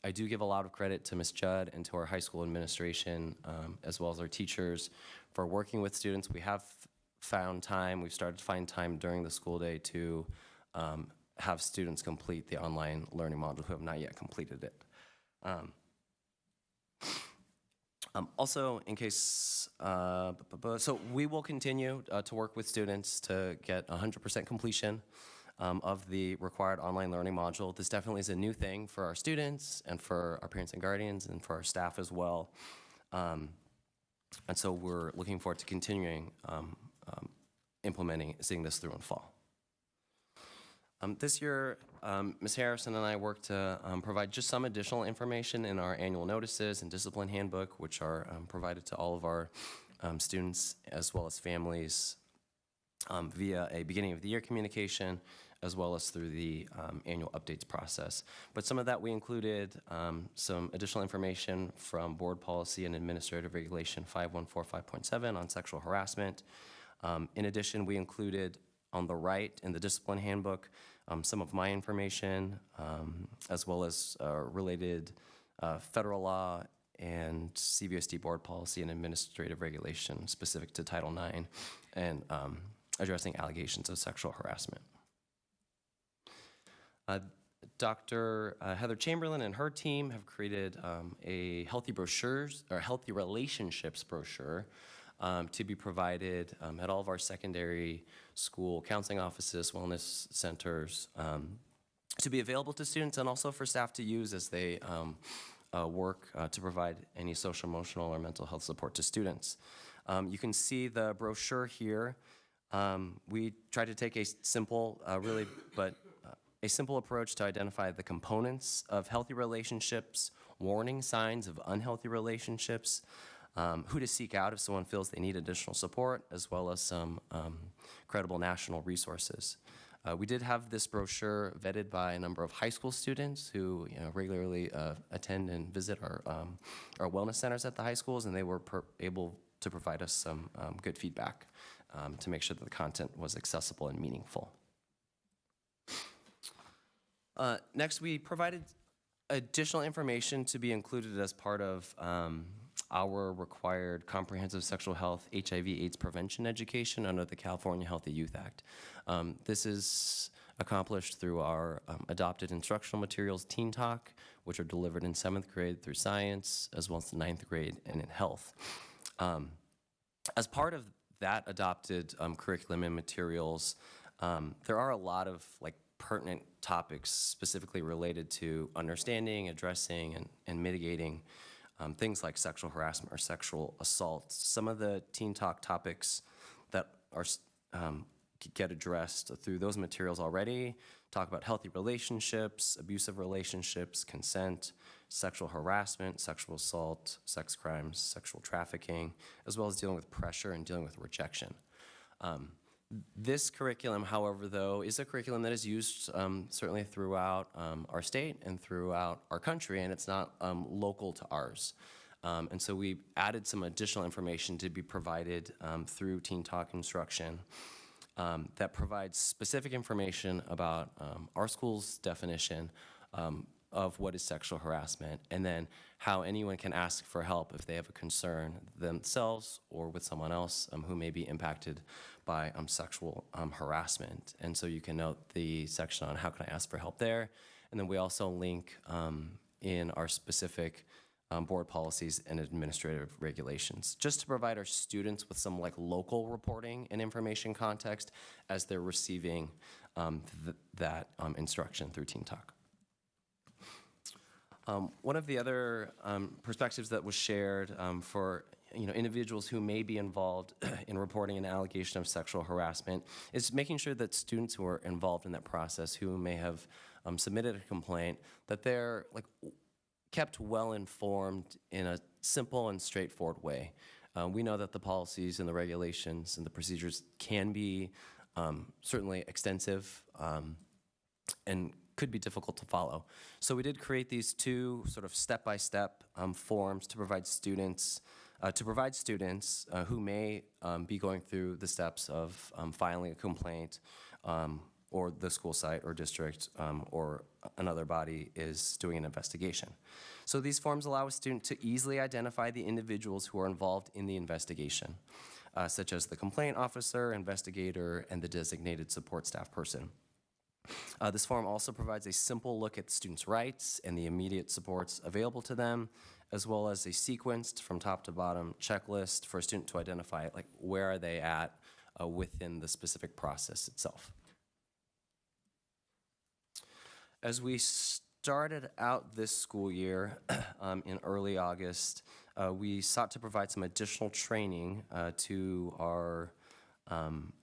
I do give a lot of credit to Ms. Judd and to our high school administration, as well as our teachers, for working with students. We have found time, we've started to find time during the school day to have students complete the online learning module who have not yet completed it. Also, in case, so we will continue to work with students to get 100% completion of the required online learning module. This definitely is a new thing for our students and for our parents and guardians and for our staff as well. And so we're looking forward to continuing seeing this through in fall. This year, Ms. Harrison and I worked to provide just some additional information in our annual notices and discipline handbook, which are provided to all of our students as well as families via a beginning of the year communication, as well as through the annual updates process. But some of that we included some additional information from Board Policy and Administrative Regulation 5145.7 on sexual harassment. In addition, we included on the right in the discipline handbook some of my information, as well as related federal law and CVSD board policy and administrative regulation specific to Title IX and addressing allegations of sexual harassment. Dr. Heather Chamberlain and her team have created a healthy brochures or healthy relationships brochure to be provided at all of our secondary school counseling offices, wellness centers, to be available to students and also for staff to use as they work to provide any social, emotional, or mental health support to students. You can see the brochure here. We try to take a simple, a simple approach to identify the components of healthy relationships, warning signs of unhealthy relationships, who to seek out if someone feels they need additional support, as well as some credible national resources. We did have this brochure vetted by a number of high school students who regularly attend and visit our wellness centers at the high schools, and they were able to provide us some good feedback to make sure that the content was accessible and meaningful. Next, we provided additional information to be included as part of our required comprehensive sexual health, HIV/AIDS prevention education under the California Healthy Youth Act. This is accomplished through our adopted instructional materials, Teen Talk, which are delivered in 7th grade through science, as well as the 9th grade and in health. As part of that adopted curriculum and materials, there are a lot of pertinent topics specifically related to understanding, addressing, and mitigating things like sexual harassment or sexual assault. Some of the Teen Talk topics that are get addressed through those materials already talk about healthy relationships, abusive relationships, consent, sexual harassment, sexual assault, sex crimes, sexual trafficking, as well as dealing with pressure and dealing with rejection. This curriculum, however, though, is a curriculum that is used certainly throughout our state and throughout our country, and it's not local to ours. And so we added some additional information to be provided through Teen Talk instruction that provides specific information about our school's definition of what is sexual harassment, and then how anyone can ask for help if they have a concern themselves or with someone else who may be impacted by sexual harassment. And so you can note the section on how can I ask for help there. And then we also link in our specific board policies and administrative regulations, just to provide our students with some local reporting and information context as they're receiving that instruction through Teen Talk. One of the other perspectives that was shared for individuals who may be involved in reporting an allegation of sexual harassment is making sure that students who are involved in that process, who may have submitted a complaint, that they're kept well informed in a simple and straightforward way. We know that the policies and the regulations and the procedures can be certainly extensive and could be difficult to follow. So we did create these two sort of step-by-step forms to provide students who may be going through the steps of filing a complaint or the school site or district or another body is doing an investigation. So these forms allow a student to easily identify the individuals who are involved in the investigation, such as the complaint officer, investigator, and the designated support staff person. This form also provides a simple look at the students' rights and the immediate supports available to them, as well as a sequenced from top to bottom checklist for a student to identify where are they at within the specific process itself. As we started out this school year in early August, we sought to provide some additional training to our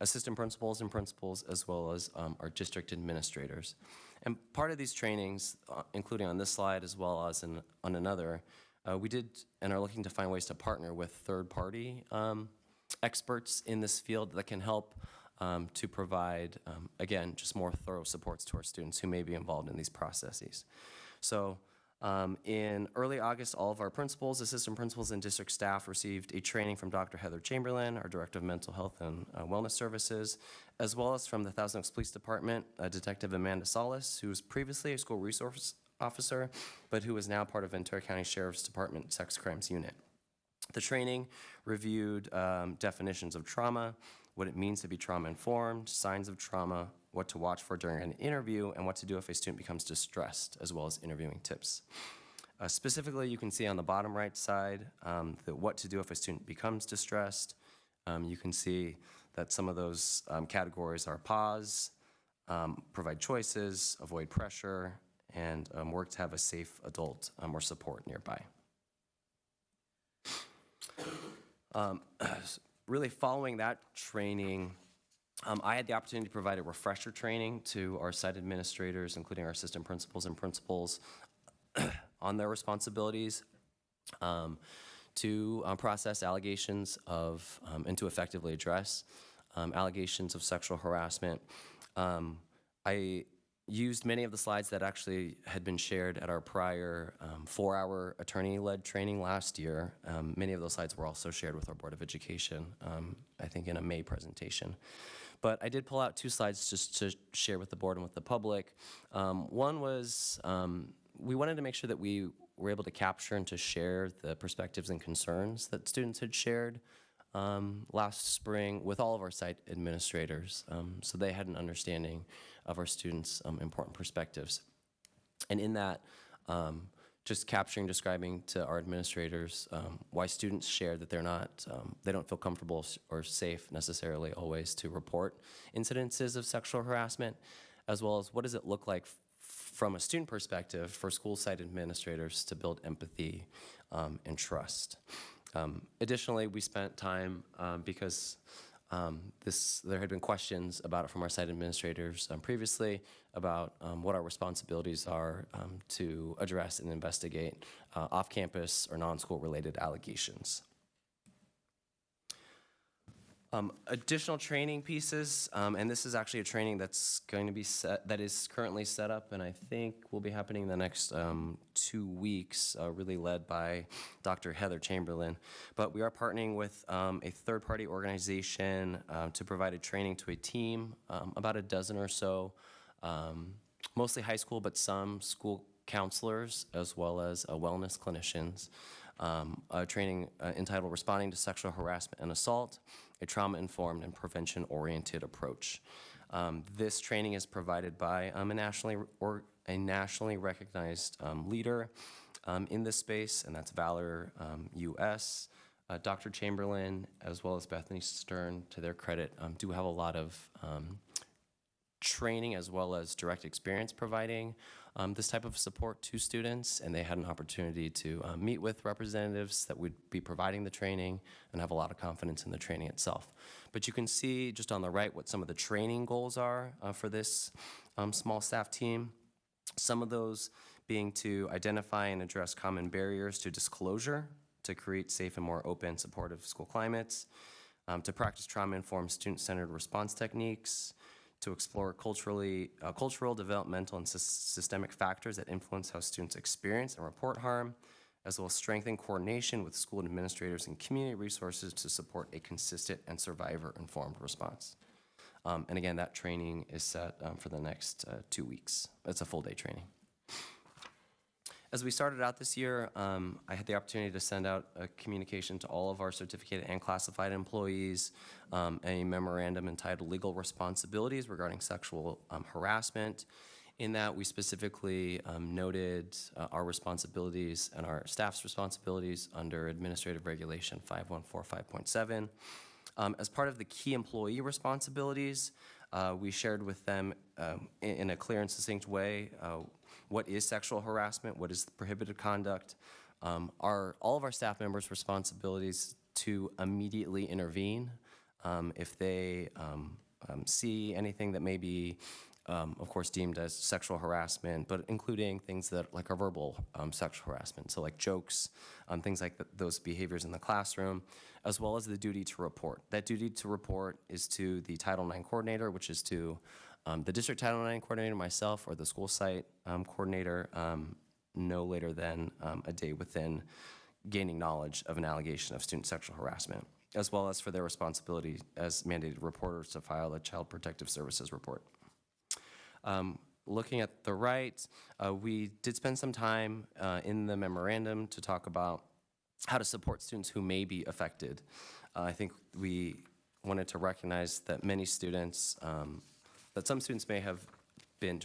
assistant principals and principals, as well as our district administrators. And part of these trainings, including on this slide as well as on another, we did and are looking to find ways to partner with third-party experts in this field that can help to provide, again, just more thorough supports to our students who may be involved in these processes. So in early August, all of our principals, assistant principals, and district staff received a training from Dr. Heather Chamberlain, our Director of Mental Health and Wellness Services, as well as from the Thousand Oaks Police Department, Detective Amanda Solis, who was previously a school resource officer, but who is now part of Ventura County Sheriff's Department Sex Crimes Unit. The training reviewed definitions of trauma, what it means to be trauma-informed, signs of trauma, what to watch for during an interview, and what to do if a student becomes distressed, as well as interviewing tips. Specifically, you can see on the bottom right side that what to do if a student becomes distressed. You can see that some of those categories are pause, provide choices, avoid pressure, and work to have a safe adult or support nearby. Really following that training, I had the opportunity to provide a refresher training to our site administrators, including our assistant principals and principals, on their responsibilities to process allegations of and to effectively address allegations of sexual harassment. I used many of the slides that actually had been shared at our prior 4-hour attorney-led training last year. Many of those slides were also shared with our Board of Education, I think in a May presentation. But I did pull out 2 slides just to share with the board and with the public. One was we wanted to make sure that we were able to capture and to share the perspectives and concerns that students had shared last spring with all of our site administrators, so they had an understanding of our students' important perspectives. And in that, just capturing, describing to our administrators why students share that they don't feel comfortable or safe necessarily always to report incidences of sexual harassment, as well as what does it look like from a student perspective for school site administrators to build empathy and trust. Additionally, we spent time because there had been questions about it from our site administrators previously about what our responsibilities are to address and investigate off-campus or non-school related allegations. Additional training pieces, and this is actually a training that's going to be that is currently set up, and I think will be happening in the next 2 weeks, really led by Dr. Heather Chamberlain. But we are partnering with a third-party organization to provide a training to a team, about a dozen or so, mostly high school, but some school counselors, as well as wellness clinicians. A training entitled Responding to Sexual Harassment and Assault, a Trauma-Informed and Prevention-Oriented Approach. This training is provided by a nationally recognized leader in this space, and that's Valor US. Dr. Chamberlain, as well as Bethany Stern, to their credit, do have a lot of training as well as direct experience providing this type of support to students, and they had an opportunity to meet with representatives that would be providing the training and have a lot of confidence in the training itself. But you can see just on the right what some of the training goals are for this small staff team. Some of those being to identify and address common barriers to disclosure to create safe and more open, supportive school climates, to practice trauma-informed student-centered response techniques, to explore cultural, developmental, and systemic factors that influence how students experience and report harm, as well as strengthen coordination with school administrators and community resources to support a consistent and survivor-informed response. And again, that training is set for the next 2 weeks. It's a full-day training. As we started out this year, I had the opportunity to send out a communication to all of our certificated and classified employees, a memorandum entitled Legal Responsibilities Regarding Sexual Harassment. In that, we specifically noted our responsibilities and our staff's responsibilities under Administrative Regulation 5145.7. As part of the key employee responsibilities, we shared with them in a clear and succinct way what is sexual harassment, what is prohibited conduct, all of our staff members' responsibilities to immediately intervene if they see anything that may be, of course, deemed as sexual harassment, but including things that like are verbal sexual harassment, so like jokes, things like those behaviors in the classroom, as well as the duty to report. That duty to report is to the Title IX coordinator, which is to the district Title IX coordinator, myself, or the school site coordinator, no later than a day within gaining knowledge of an allegation of student sexual harassment, as well as for their responsibility as mandated reporters to file a Child Protective Services report. looking at the right, we did spend some time in the memorandum to talk about how to support students who may be affected. I think we wanted to recognize that many students, that some students may have been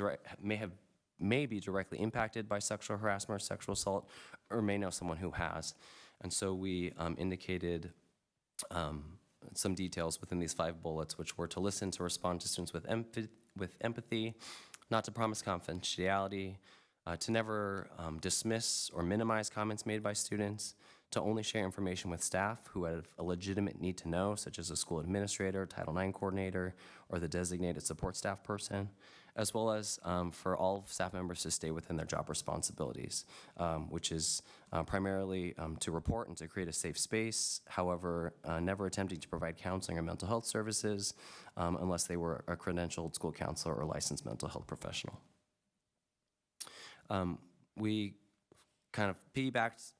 may be directly impacted by sexual harassment or sexual assault, or may know someone who has. And so we indicated some details within these 5 bullets, which were to listen to respond to students with empathy, not to promise confidentiality, to never dismiss or minimize comments made by students, to only share information with staff who have a legitimate need to know, such as a school administrator, Title IX coordinator, or the designated support staff person, as well as for all staff members to stay within their job responsibilities, which is primarily to report and to create a safe space, however, never attempting to provide counseling or mental health services unless they were a credentialed school counselor or licensed mental health professional. We kind of piggybacked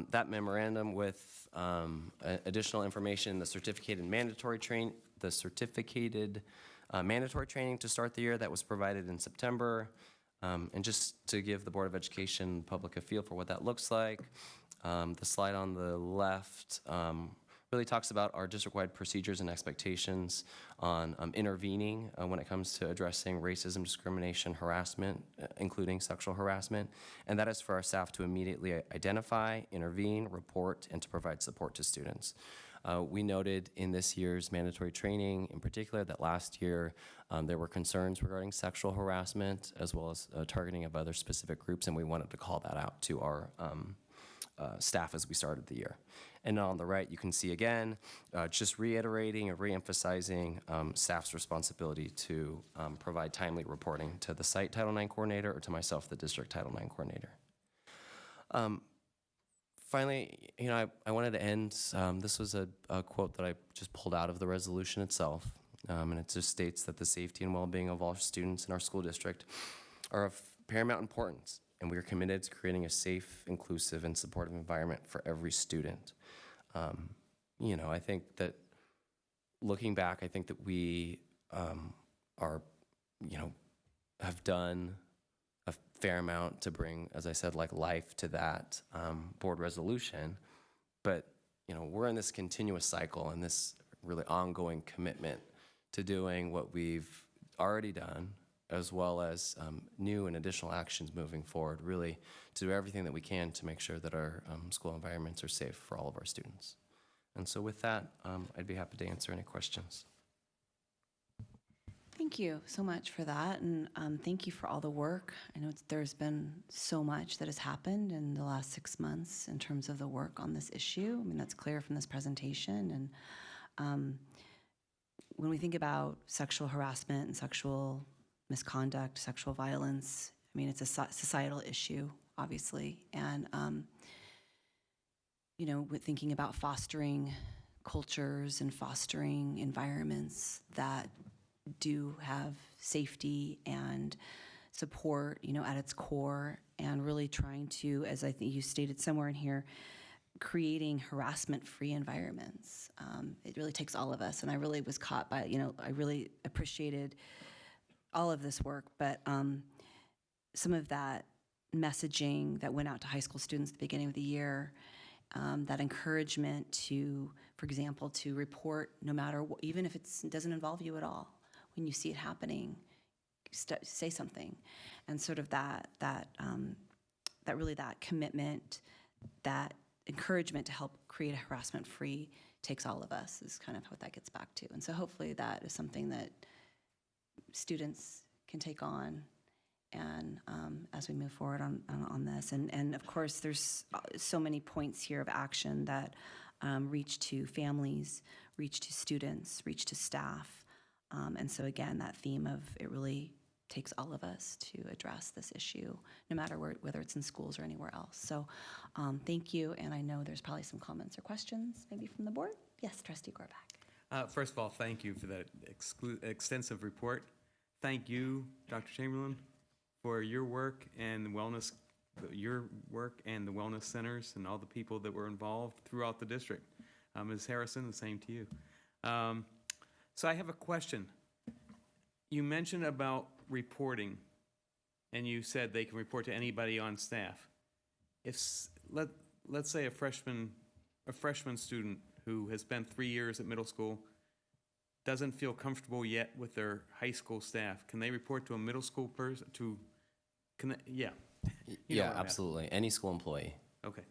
that memorandum with additional information, the certificated mandatory training to start the year that was provided in September. And just to give the Board of Education public a feel for what that looks like, the slide on the left really talks about our district-wide procedures and expectations on intervening when it comes to addressing racism, discrimination, harassment, including sexual harassment. And that is for our staff to immediately identify, intervene, report, and to provide support to students. We noted in this year's mandatory training in particular that last year there were concerns regarding sexual harassment as well as targeting of other specific groups, and we wanted to call that out to our staff as we started the year. And on the right, you can see again, just reiterating and reemphasizing staff's responsibility to provide timely reporting to the site Title IX coordinator or to myself, the district Title IX coordinator. Finally, I wanted to end, this was a quote that I just pulled out of the resolution itself, and it just states that the safety and well-being of all students in our school district are of paramount importance, and we are committed to creating a safe, inclusive, and supportive environment for every student. I think that looking back, I think that we have done a fair amount to bring, as I said, like life to that board resolution. But, we're in this continuous cycle and this really ongoing commitment to doing what we've already done, as well as new and additional actions moving forward, really to do everything that we can to make sure that our school environments are safe for all of our students. And so with that, I'd be happy to answer any questions. Thank you so much for that, and thank you for all the work. I know there's been so much that has happened in the last 6 months in terms of the work on this issue. I mean, that's clear from this presentation. And when we think about sexual harassment and sexual misconduct, sexual violence, I mean, it's a societal issue, obviously. And, with thinking about fostering cultures and fostering environments that do have safety and support, at its core, and really trying to, as I think you stated somewhere in here, creating harassment-free environments. It really takes all of us, and I really was caught by, I really appreciated all of this work, but some of that messaging that went out to high school students at the beginning of the year, that encouragement to, for example, to report no matter what, even if it doesn't involve you at all. When you see it happening, say something, and sort of that commitment, that encouragement to help create a harassment-free takes all of us is kind of what that gets back to. And so hopefully that is something that students can take on, and as we move forward on this. And of course, there's so many points here of action that reach to families, reach to students, reach to staff. And so again, that theme of it really takes all of us to address this issue, no matter whether it's in schools or anywhere else. So thank you, and I know there's probably some comments or questions maybe from the board. Yes, Trustee Gorback. First of all, thank you for that extensive report. Thank you, Dr. Chamberlain, for your work and the wellness centers and all the people that were involved throughout the district. Ms. Harrison, the same to you. So I have a question. You mentioned about reporting and you said they can report to anybody on staff. Let's say a freshman student who has spent 3 years at middle school doesn't feel comfortable yet with their high school staff. Can they report to a middle school person? Yeah. You know Yeah, what I'm absolutely. Any school employee. asking. Okay.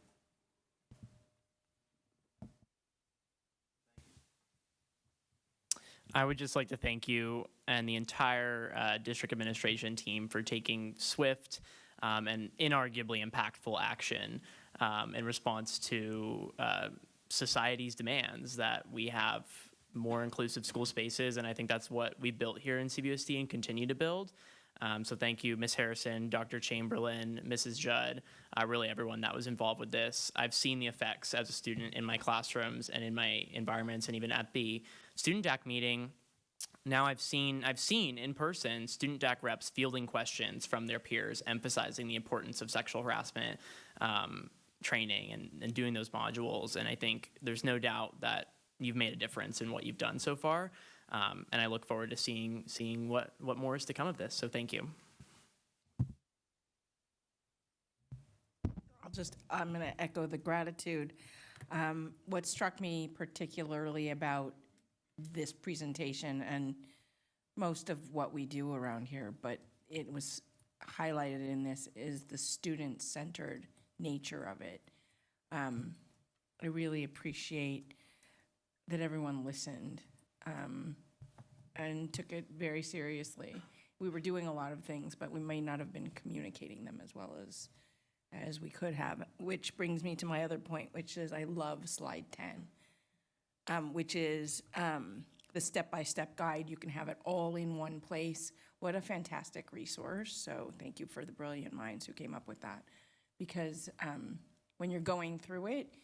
I would just like to thank you and the entire district administration team for taking swift and inarguably impactful action in response to society's demands that we have more inclusive school spaces, and I think that's what we built here in CBUSD and continue to build. So thank you, Ms. Harrison, Dr. Chamberlain, Mrs. Judd, really everyone that was involved with this. I've seen the effects as a student in my classrooms and in my environments, and even at the student DAC meeting. Now I've seen in person student DAC reps fielding questions from their peers, emphasizing the importance of sexual harassment training and doing those modules. And I think there's no doubt that you've made a difference in what you've done so far. And I look forward to seeing what more is to come of this. So thank you. I'm going to echo the gratitude. What struck me particularly about this presentation and most of what we do around here, but it was highlighted in this, is the student-centered nature of it. I really appreciate that everyone listened and took it very seriously. We were doing a lot of things, but we may not have been communicating them as well as we could have, which brings me to my other point, which is I love slide 10, which is the step-by-step guide. You can have it all in one place. What a fantastic resource. So thank you for the brilliant minds who came up with that. Because when you're going through it,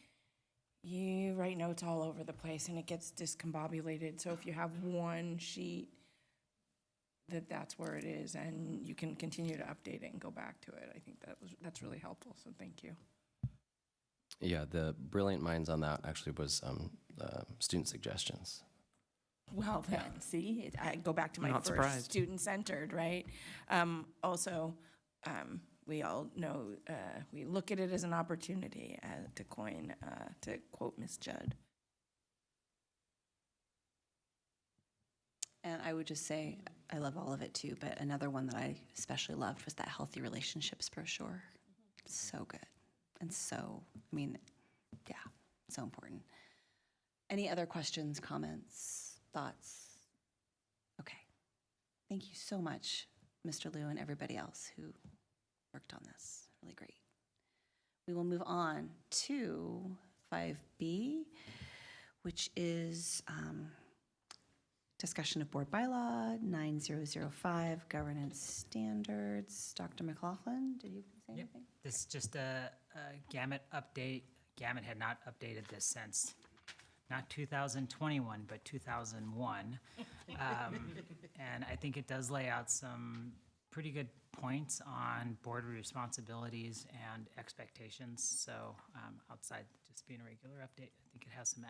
you write notes all over the place and it gets discombobulated. So if you have one sheet, that's where it is, and you can continue to update it and go back to it. I think that's really helpful, so thank you. Yeah, the brilliant minds on that actually was student suggestions. Well then, see, I go back to my Not first surprised. student-centered, right? Also, we all know, we look at it as an opportunity, to quote Ms. Judd. And I would just say, I love all of it too, but another one that I especially loved was that healthy relationships brochure. So good. And so, yeah, so important. Any other questions, comments, thoughts? Okay. Thank you so much, Mr. Liu and everybody else who worked on this. Really great. We will move on to 5B, which is discussion of board bylaw 9005, governance standards. Dr. McLaughlin, did you say anything? This is just a gamut update. Gamut had not updated this since not 2021, but 2001. And I think it does lay out some pretty good points on board responsibilities and expectations. So outside just being a regular update, I think it has some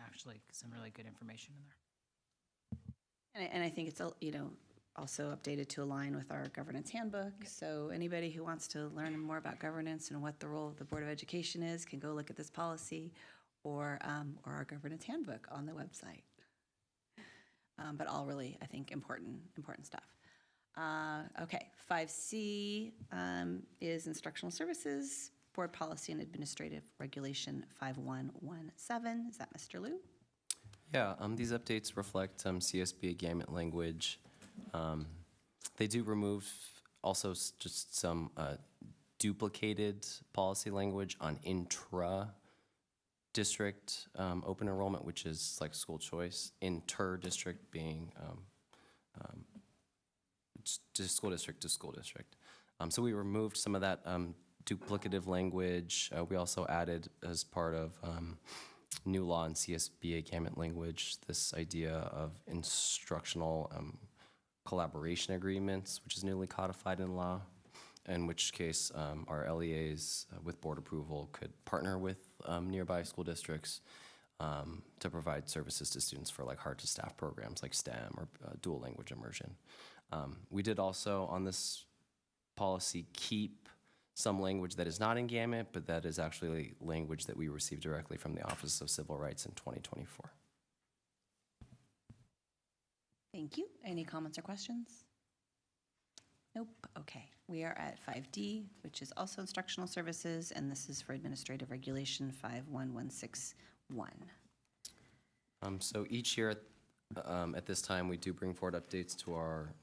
really good information in there. And I think it's also updated to align with our governance handbook. So anybody who wants to learn more about governance and what the role of the Board of Education is can go look at this policy or our governance handbook on the website. But all really, I think, important stuff. Okay, 5C is instructional services, board policy and administrative regulation 5117. Is that Mr. Liu? Yeah, these updates reflect CSBA gamut language. They do remove also just some duplicated policy language on intra-district open enrollment, which is like school choice, inter-district being just school district to school district. So we removed some of that duplicative language. We also added, as part of new law and CSBA gamut language, this idea of instructional collaboration agreements, which is newly codified in law, in which case our LEAs with board approval could partner with nearby school districts to provide services to students for like hard-to-staff programs like STEM or dual language immersion. We did also, on this policy keep some language that is not in gamut, but that is actually language that we received directly from the Office of Civil Rights in 2024. Thank you. Any comments or questions? Nope. Okay. We are at 5D, which is also instructional services, and this is for Administrative Regulation 51161. So each year at this time, we do bring forward updates to our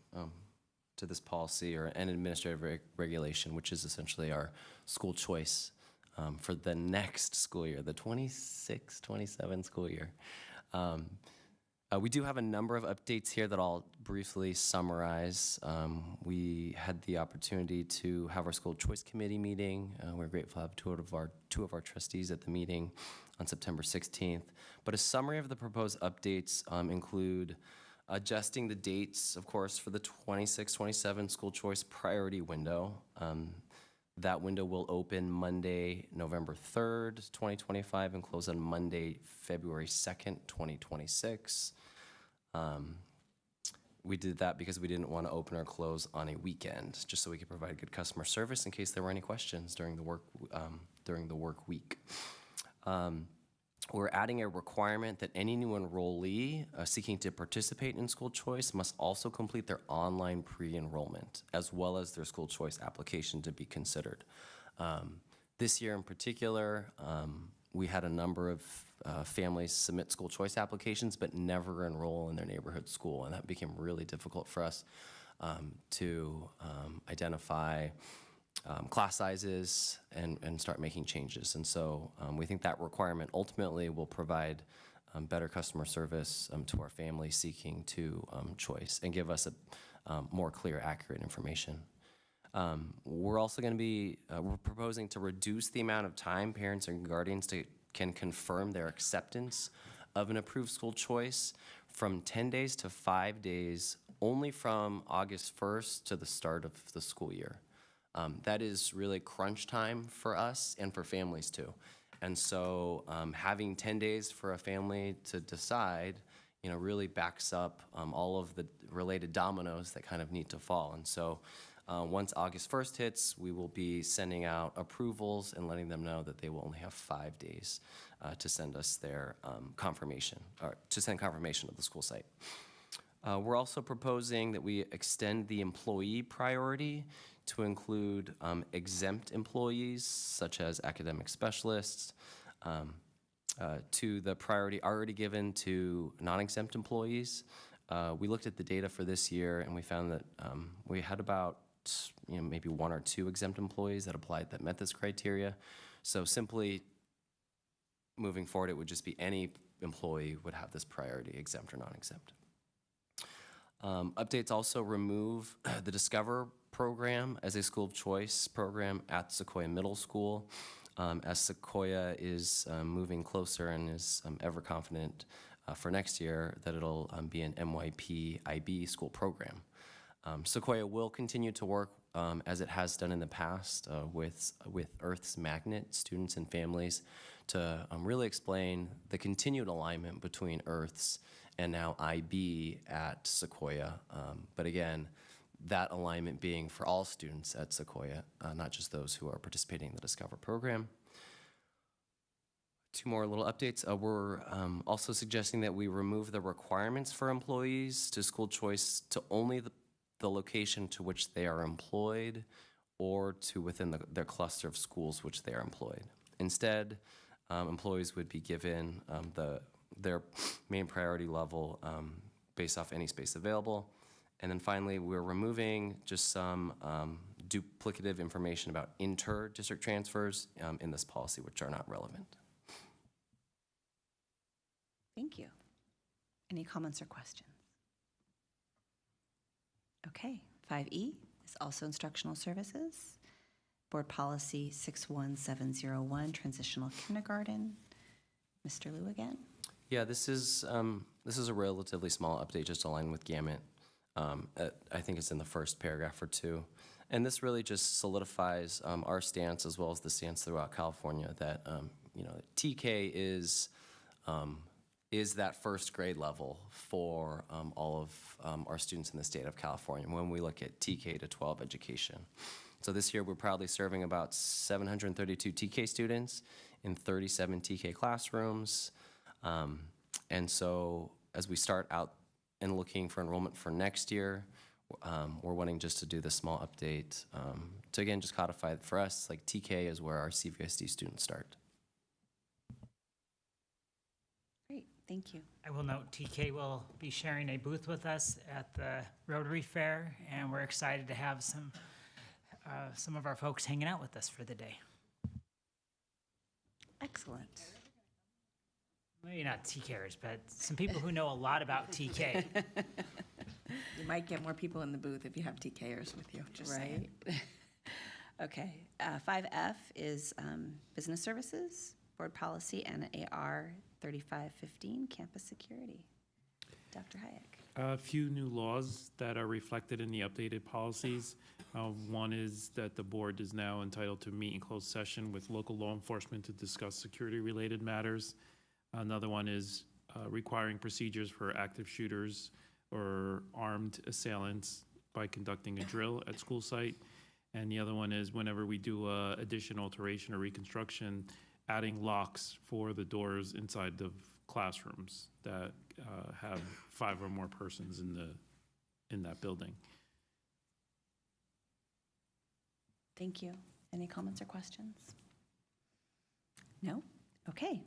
to this policy or an administrative regulation, which is essentially our school choice for the next school year, the 26-27 school year. We do have a number of updates here that I'll briefly summarize. We had the opportunity to have our school choice committee meeting. We're grateful to have two of our trustees at the meeting on September 16th. But a summary of the proposed updates include adjusting the dates, of course, for the 26-27 school choice priority window. That window will open Monday, November 3rd, 2025, and close on Monday, February 2nd, 2026. We did that because we didn't want to open or close on a weekend, just so we could provide good customer service in case there were any questions during the work week. We're adding a requirement that any new enrollee seeking to participate in school choice must also complete their online pre-enrollment, as well as their school choice application to be considered. This year in particular, we had a number of families submit school choice applications but never enroll in their neighborhood school, and that became really difficult for us to identify class sizes and start making changes. And so we think that requirement ultimately will provide better customer service to our families seeking to choice and give us a more clear, accurate information. We're also going to be, we're proposing to reduce the amount of time parents and guardians can confirm their acceptance of an approved school choice from 10 days to 5 days, only from August 1st to the start of the school year. That is really crunch time for us and for families too. And so having 10 days for a family to decide, really backs up all of the related dominoes that kind of need to fall. And so once August 1st hits, we will be sending out approvals and letting them know that they will only have 5 days to send us their confirmation, or to send confirmation of the school site. We're also proposing that we extend the employee priority to include exempt employees, such as academic specialists, to the priority already given to non-exempt employees. We looked at the data for this year, and we found that we had about maybe 1 or 2 exempt employees that met this criteria. So simply moving forward, it would just be any employee would have this priority, exempt or non-exempt. Updates also remove the Discover program as a school of choice program at Sequoia Middle School, as Sequoia is moving closer and is ever confident for next year that it'll be an MYP IB school program. Sequoia will continue to work as it has done in the past with Earth's Magnet students and families to really explain the continued alignment between Earth's and now IB at Sequoia. But again, that alignment being for all students at Sequoia, not just those who are participating in the Discover program. 2 more little updates. We're also suggesting that we remove the requirements for employees to school choice to only the location to which they are employed or to within their cluster of schools which they are employed. Instead, employees would be given their main priority level based off any space available. And then finally, we're removing just some duplicative information about inter-district transfers in this policy, which are not relevant. Thank you. Any comments or questions? Okay, 5E is also instructional services. Board Policy 61701, Transitional Kindergarten. Mr. Liu again. Yeah, this is a relatively small update just aligned with Gamut. I think it's in the first paragraph or 2. And this really just solidifies our stance as well as the stance throughout California that TK is that first grade level for all of our students in the state of California when we look at TK to 12 education. So this year, we're proudly serving about 732 TK students in 37 TK classrooms. And so as we start out and looking for enrollment for next year, we're wanting just to do this small update to, again, just codify for us, like TK is where our CVSD students start. Great, thank you. I will note TK will be sharing a booth with us at the Rotary Fair, and we're excited to have some of our folks hanging out with us for the day. Excellent. Maybe not TKers, but some people who know a lot about TK. You might get more people in the booth if you have TKers with you, just saying. Okay, 5F is business services, board policy, and AR 3515, campus security. Dr. Hayek. A few new laws that are reflected in the updated policies. One is that the board is now entitled to meet in closed session with local law enforcement to discuss security-related matters. Another one is requiring procedures for active shooters or armed assailants by conducting a drill at school site. And the other one is whenever we do addition, alteration, or reconstruction, adding locks for the doors inside the classrooms that have 5 or more persons in that building. Thank you. Any comments or questions? No? Okay.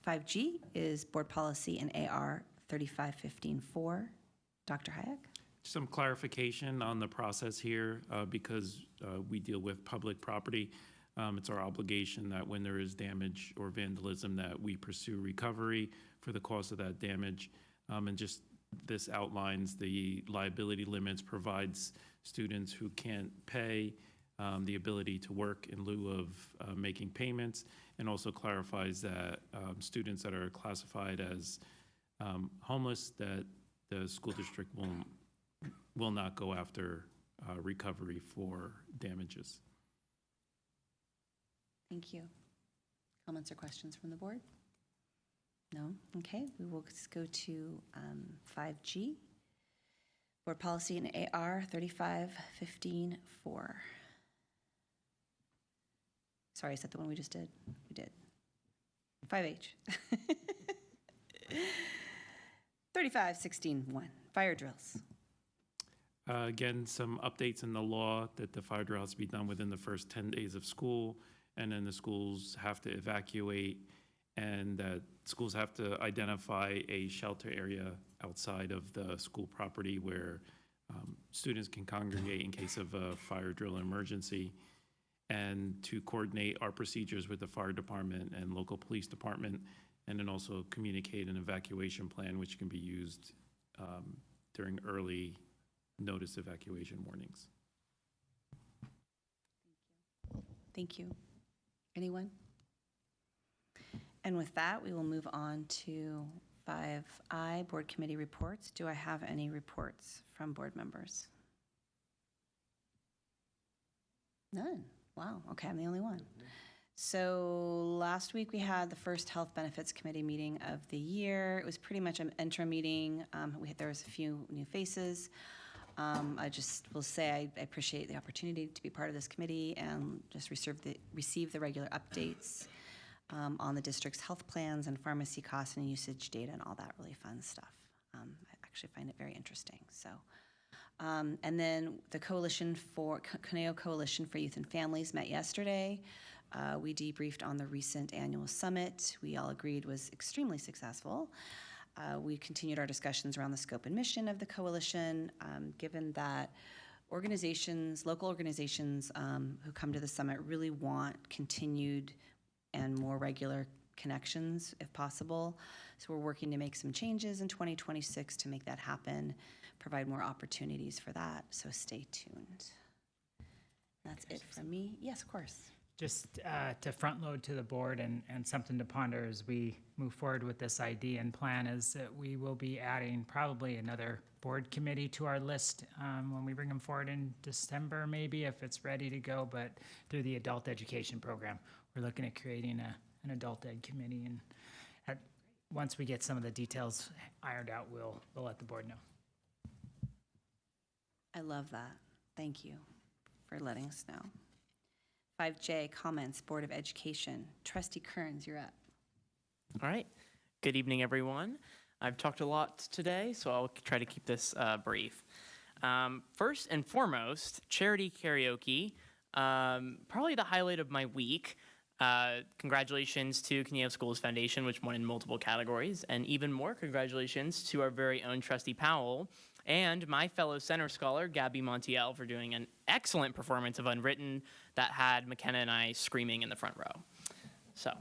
5G is board policy and AR 3515-4. Dr. Hayek? Some clarification on the process here because we deal with public property. It's our obligation that when there is damage or vandalism that we pursue recovery for the cost of that damage. And just this outlines the liability limits, provides students who can't pay the ability to work in lieu of making payments, and also clarifies that students that are classified as homeless, that the school district will not go after recovery for damages. Thank you. Comments or questions from the board? No? Okay, we will just go to 5G. Board policy and AR 3515-4. Sorry, is that the one we just did? We did. 5H. 3516-1, fire drills. Again, some updates in the law that the fire drill has to be done within the first 10 days of school, and then the schools have to evacuate, and that schools have to identify a shelter area outside of the school property where students can congregate in case of a fire drill emergency, and to coordinate our procedures with the fire department and local police department, and then also communicate an evacuation plan which can be used during early notice evacuation warnings. Thank you. Anyone? And with that, we will move on to 5I, board committee reports. Do I have any reports from board members? None. Wow, okay, I'm the only one. So last week we had the first Health Benefits Committee meeting of the year. It was pretty much an intro meeting. There was a few new faces. I just will say I appreciate the opportunity to be part of this committee and just receive the regular updates on the district's health plans and pharmacy costs and usage data and all that really fun stuff. I actually find it very interesting. So, and then the Conejo Coalition for Youth and Families met yesterday. We debriefed on the recent annual summit. We all agreed was extremely successful. We continued our discussions around the scope and mission of the coalition, given that local organizations who come to the summit really want continued and more regular connections if possible. So we're working to make some changes in 2026 to make that happen, provide more opportunities for that, so stay tuned. That's it from me. Yes, of course. Just to front load to the board and something to ponder as we move forward with this idea and plan is that we will be adding probably another board committee to our list when we bring them forward in December, maybe if it's ready to go, but through the adult education program. We're looking at creating an adult ed committee, and once we get some of the details ironed out, we'll let the board know. I love that. Thank you for letting us know. 5J, comments, Board of Education. Trustee Kearns, you're up. All right. Good evening, everyone. I've talked a lot today, so I'll try to keep this brief. First and foremost, charity karaoke, probably the highlight of my week. Congratulations to Conejo Schools Foundation, which won in multiple categories, and even more congratulations to our very own Trustee Powell and my fellow center scholar, Gabby Montiel, for doing an excellent performance of Unwritten that had McKenna and I screaming in the front row. So,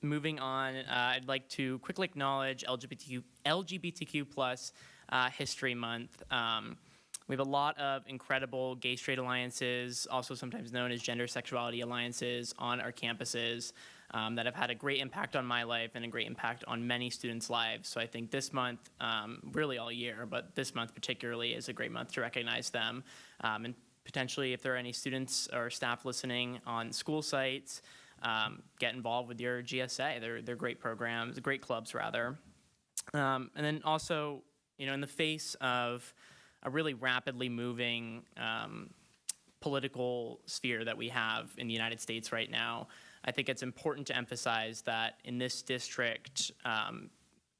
moving on, I'd like to quickly acknowledge LGBTQ plus History Month. We have a lot of incredible gay straight alliances, also sometimes known as gender sexuality alliances, on our campuses that have had a great impact on my life and a great impact on many students' lives. So I think this month, really all year, but this month particularly is a great month to recognize them. And potentially, if there are any students or staff listening on school sites, get involved with your GSA. They're great programs, great clubs rather. And then also, in the face of a really rapidly moving political sphere that we have in the United States right now, I think it's important to emphasize that in this district,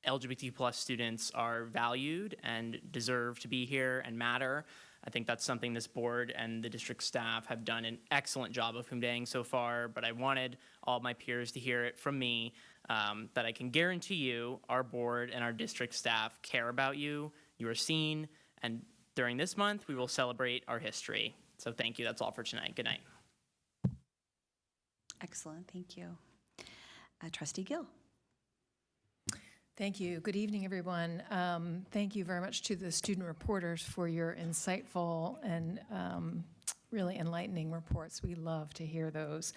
LGBT plus students are valued and deserve to be here and matter. I think that's something this board and the district staff have done an excellent job of conveying so far, but I wanted all my peers to hear it from me, that I can guarantee you our board and our district staff care about you, you are seen, and during this month, we will celebrate our history. So thank you, that's all for tonight. Good night. Excellent, thank you. Trustee Gill. Thank you. Good evening, everyone. Thank you very much to the student reporters for your insightful and really enlightening reports. We love to hear those.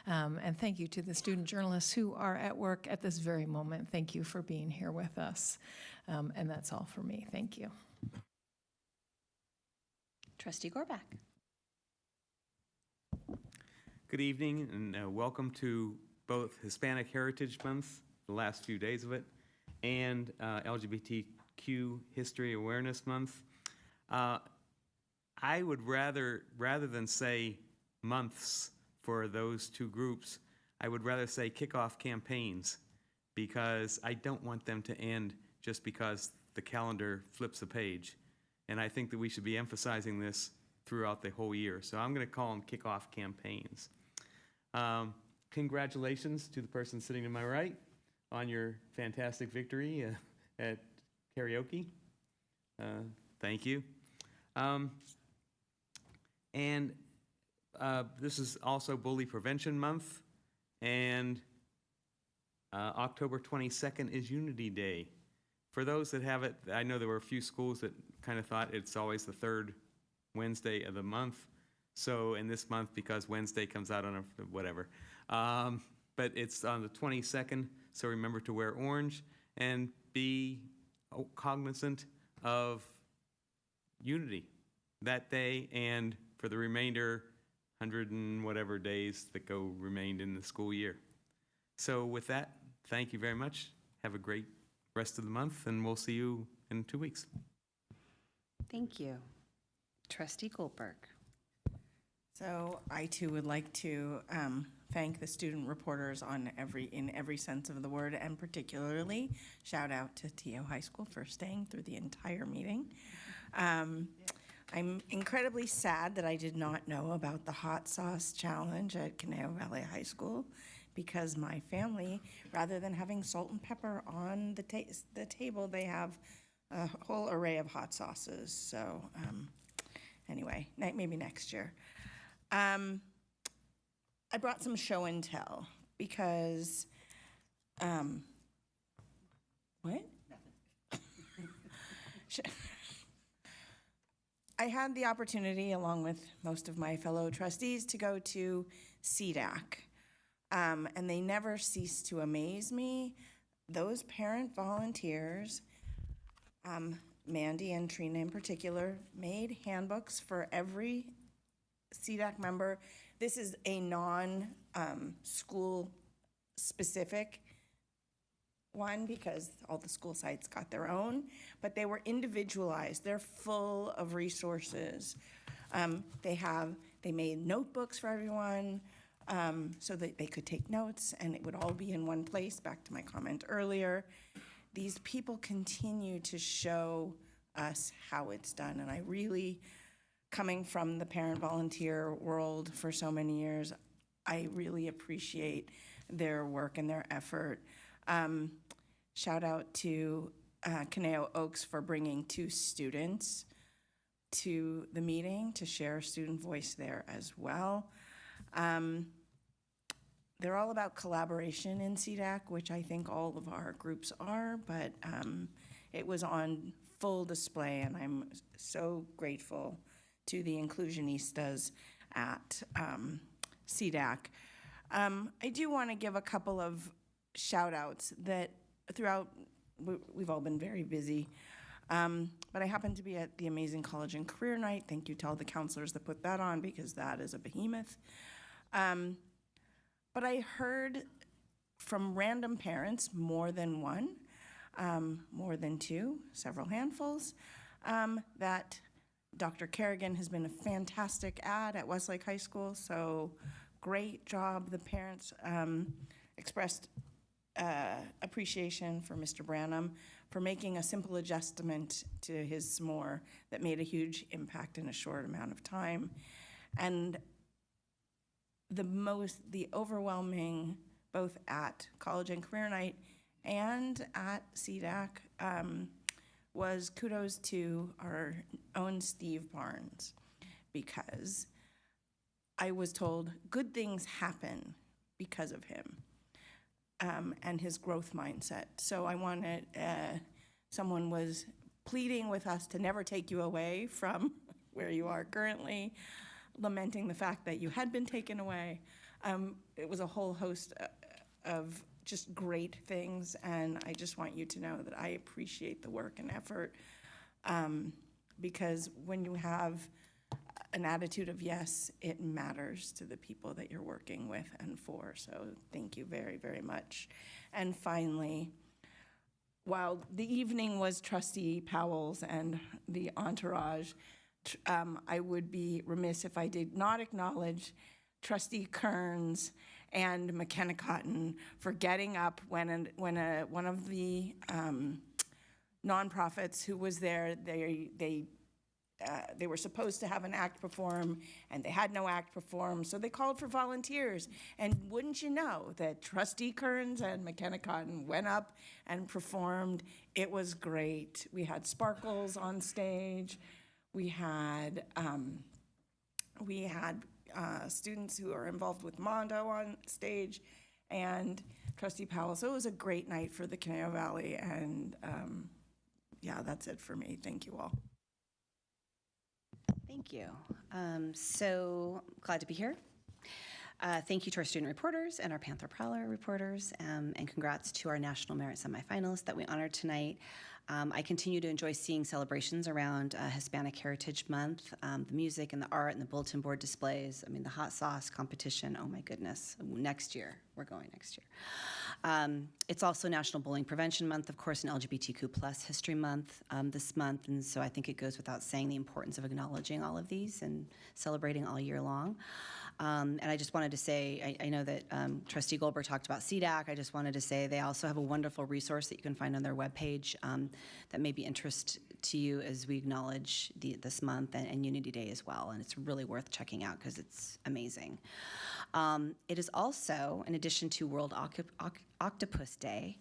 And thank you to the student journalists who are at work at this very moment. Thank you for being here with us. And that's all for me. Thank you. Trustee Gorback. Good evening and welcome to both Hispanic Heritage Month, the last few days of it, and LGBTQ History Awareness Month. I would rather than say months for those two groups, I would rather say kickoff campaigns, because I don't want them to end just because the calendar flips a page. And I think that we should be emphasizing this throughout the whole year. So I'm going to call them kickoff campaigns. Congratulations to the person sitting to my right on your fantastic victory at karaoke. Thank you. And this is also Bully Prevention Month, and October 22nd is Unity Day. For those that have it, I know there were a few schools that kind of thought it's always the third Wednesday of the month. So in this month, because Wednesday comes out on a whatever, but it's on the 22nd, so remember to wear orange and be cognizant of unity that day and for the remainder 100 and whatever days that remained in the school year. So with that, thank you very much. Have a great rest of the month, and we'll see you in 2 weeks. Thank you. Trustee Goldberg. So I too would like to thank the student reporters in every sense of the word, and particularly shout out to TO High School for staying through the entire meeting. I'm incredibly sad that I did not know about the hot sauce challenge at Conejo Valley High School, because my family, rather than having salt and pepper on the table, they have a whole array of hot sauces. So anyway, maybe next year. I brought some show and tell because, what? I had the opportunity, along with most of my fellow trustees, to go to CDAC, and they never cease to amaze me. Those parent volunteers, Mandy and Trina in particular, made handbooks for every CDAC member. This is a non-school specific one because all the school sites got their own, but they were individualized. They're full of resources. They made notebooks for everyone so that they could take notes, and it would all be in one place, back to my comment earlier. These people continue to show us how it's done, and I really, coming from the parent volunteer world for so many years, I really appreciate their work and their effort. Shout out to Conejo Oaks for bringing 2 students to the meeting to share student voice there as well. They're all about collaboration in CDAC, which I think all of our groups are, but it was on full display, and I'm so grateful to the Inclusionistas at CDAC. I do want to give a couple of shout outs that throughout, we've all been very busy, but I happened to be at the Amazing College and Career Night. Thank you to all the counselors that put that on, because that is a behemoth. But I heard from random parents, more than one, more than 2, several handfuls, that Dr. Kerrigan has been a fantastic ad at Westlake High School, so great job. The parents expressed appreciation for Mr. Branham for making a simple adjustment to his s'more that made a huge impact in a short amount of time. And the overwhelming, both at College and Career Night and at CDAC, was kudos to our own Steve Barnes, because I was told good things happen because of him and his growth mindset. So I wanted, someone was pleading with us to never take you away from where you are currently, lamenting the fact that you had been taken away. It was a whole host of just great things, and I just want you to know that I appreciate the work and effort, because when you have an attitude of yes, it matters to the people that you're working with and for. So thank you very, very much. And finally, while the evening was Trustee Powell's and the entourage, I would be remiss if I did not acknowledge Trustee Kearns and McKenna Cotton for getting up when one of the nonprofits who was there, they were supposed to have an act perform, and they had no act perform, so they called for volunteers. And wouldn't you know that Trustee Kearns and McKenna Cotton went up and performed. It was great. We had sparkles on stage. We had students who are involved with Mondo on stage, and Trustee Powell. So it was a great night for the Conejo Valley, and yeah, that's it for me. Thank you all. Thank you. So glad to be here. Thank you to our student reporters and our Panther Prowler reporters, and congrats to our National Merit semifinalists that we honored tonight. I continue to enjoy seeing celebrations around Hispanic Heritage Month, the music and the art and the bulletin board displays. I mean, the hot sauce competition, oh my goodness. Next year, we're going next year. It's also National Bullying Prevention Month, of course, and LGBTQ plus History Month this month, and so I think it goes without saying the importance of acknowledging all of these and celebrating all year long. And I just wanted to say, I know that Trustee Goldberg talked about CDAC. I just wanted to say they also have a wonderful resource that you can find on their webpage that may be interest to you as we acknowledge this month and Unity Day as well. And it's really worth checking out because it's amazing. It is also, in addition to World Octopus Day,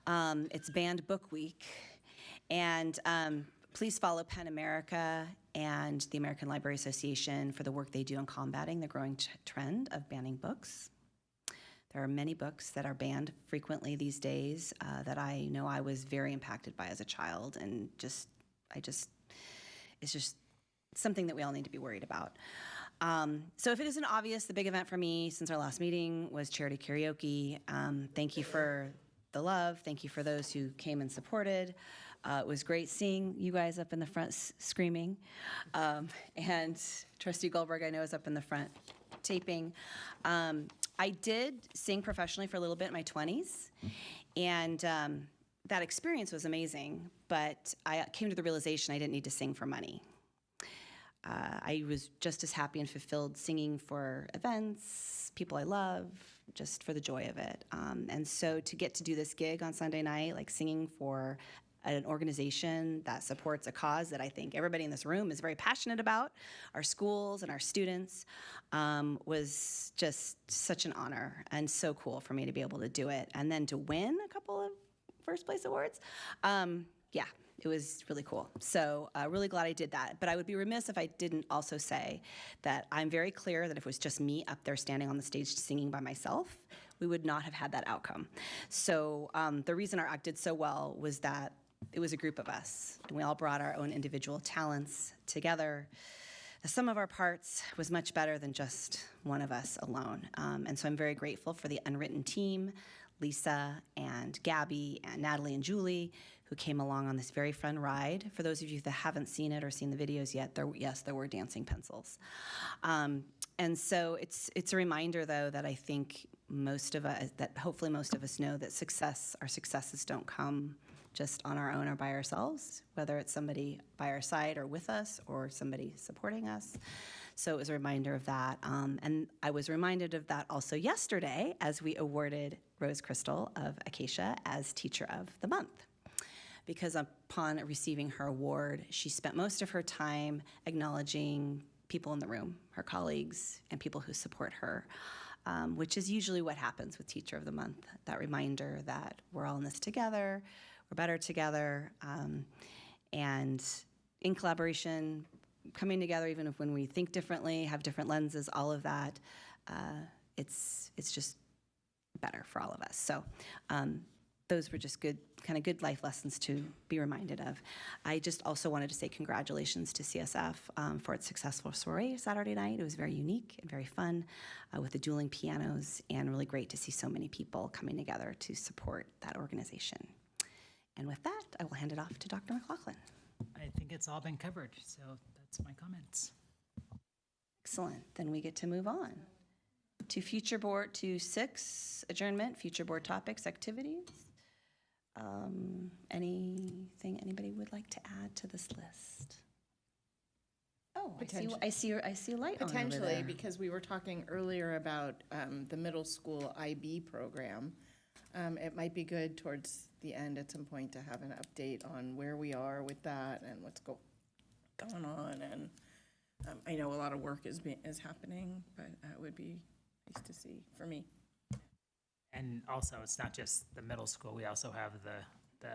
it's Banned Book Week. And please follow PEN America and the American Library Association for the work they do in combating the growing trend of banning books. There are many books that are banned frequently these days that I know I was very impacted by as a child, and it's just something that we all need to be worried about. So if it isn't obvious, the big event for me since our last meeting was charity karaoke. Thank you for the love. Thank you for those who came and supported. It was great seeing you guys up in the front screaming. And Trustee Goldberg, I know, is up in the front taping. I did sing professionally for a little bit in my 20s. And that experience was amazing, but I came to the realization I didn't need to sing for money. I was just as happy and fulfilled singing for events, people I love, just for the joy of it. And so to get to do this gig on Sunday night, like singing for an organization that supports a cause that I think everybody in this room is very passionate about, our schools and our students, was just such an honor and so cool for me to be able to do it. And then to win a couple of first place awards, yeah, it was really cool. So really glad I did that. But I would be remiss if I didn't also say that I'm very clear that if it was just me up there standing on the stage singing by myself, we would not have had that outcome. So the reason our act did so well was that it was a group of us, and we all brought our own individual talents together. The sum of our parts was much better than just one of us alone. And so I'm very grateful for the unwritten team, Lisa and Gabby and Natalie and Julie, who came along on this very fun ride. For those of you that haven't seen it or seen the videos yet, there were dancing pencils. And so it's a reminder, though, that I think hopefully most of us know that our successes don't come just on our own or by ourselves, whether it's somebody by our side or with us or somebody supporting us. So it was a reminder of that. And I was reminded of that also yesterday as we awarded Rose Crystal of Acacia as Teacher of the Month. Because upon receiving her award, she spent most of her time acknowledging people in the room, her colleagues and people who support her, which is usually what happens with Teacher of the Month, that reminder that we're all in this together, we're better together, and in collaboration, coming together even if when we think differently, have different lenses, all of that, it's just better for all of us. So those were just good life lessons to be reminded of. I just also wanted to say congratulations to CSF for its successful soiree Saturday night. It was very unique and very fun with the dueling pianos, and really great to see so many people coming together to support that organization. And with that, I will hand it off to Dr. McLaughlin. I think it's all been covered, so that's my comments. Excellent. Then we get to move on to 6, adjournment, future board topics, activities. Anything anybody would like to add to this list? Oh, I see a light on over Potentially, there. because we were talking earlier about the middle school IB program. It might be good towards the end at some point to have an update on where we are with that and what's going on. And I know a lot of work is happening, but it would be nice to see for me. And also, it's not just the middle school. We also have the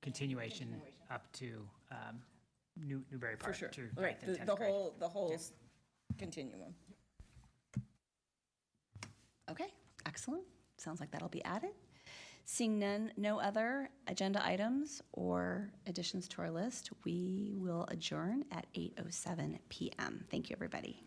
continuation up to Newberry Park. For sure, to right, 9th and 10th the grade. whole continuum. Okay, excellent. Sounds like that'll be added. Seeing no other agenda items or additions to our list, we will adjourn at 8:07 p.m. Thank you, everybody.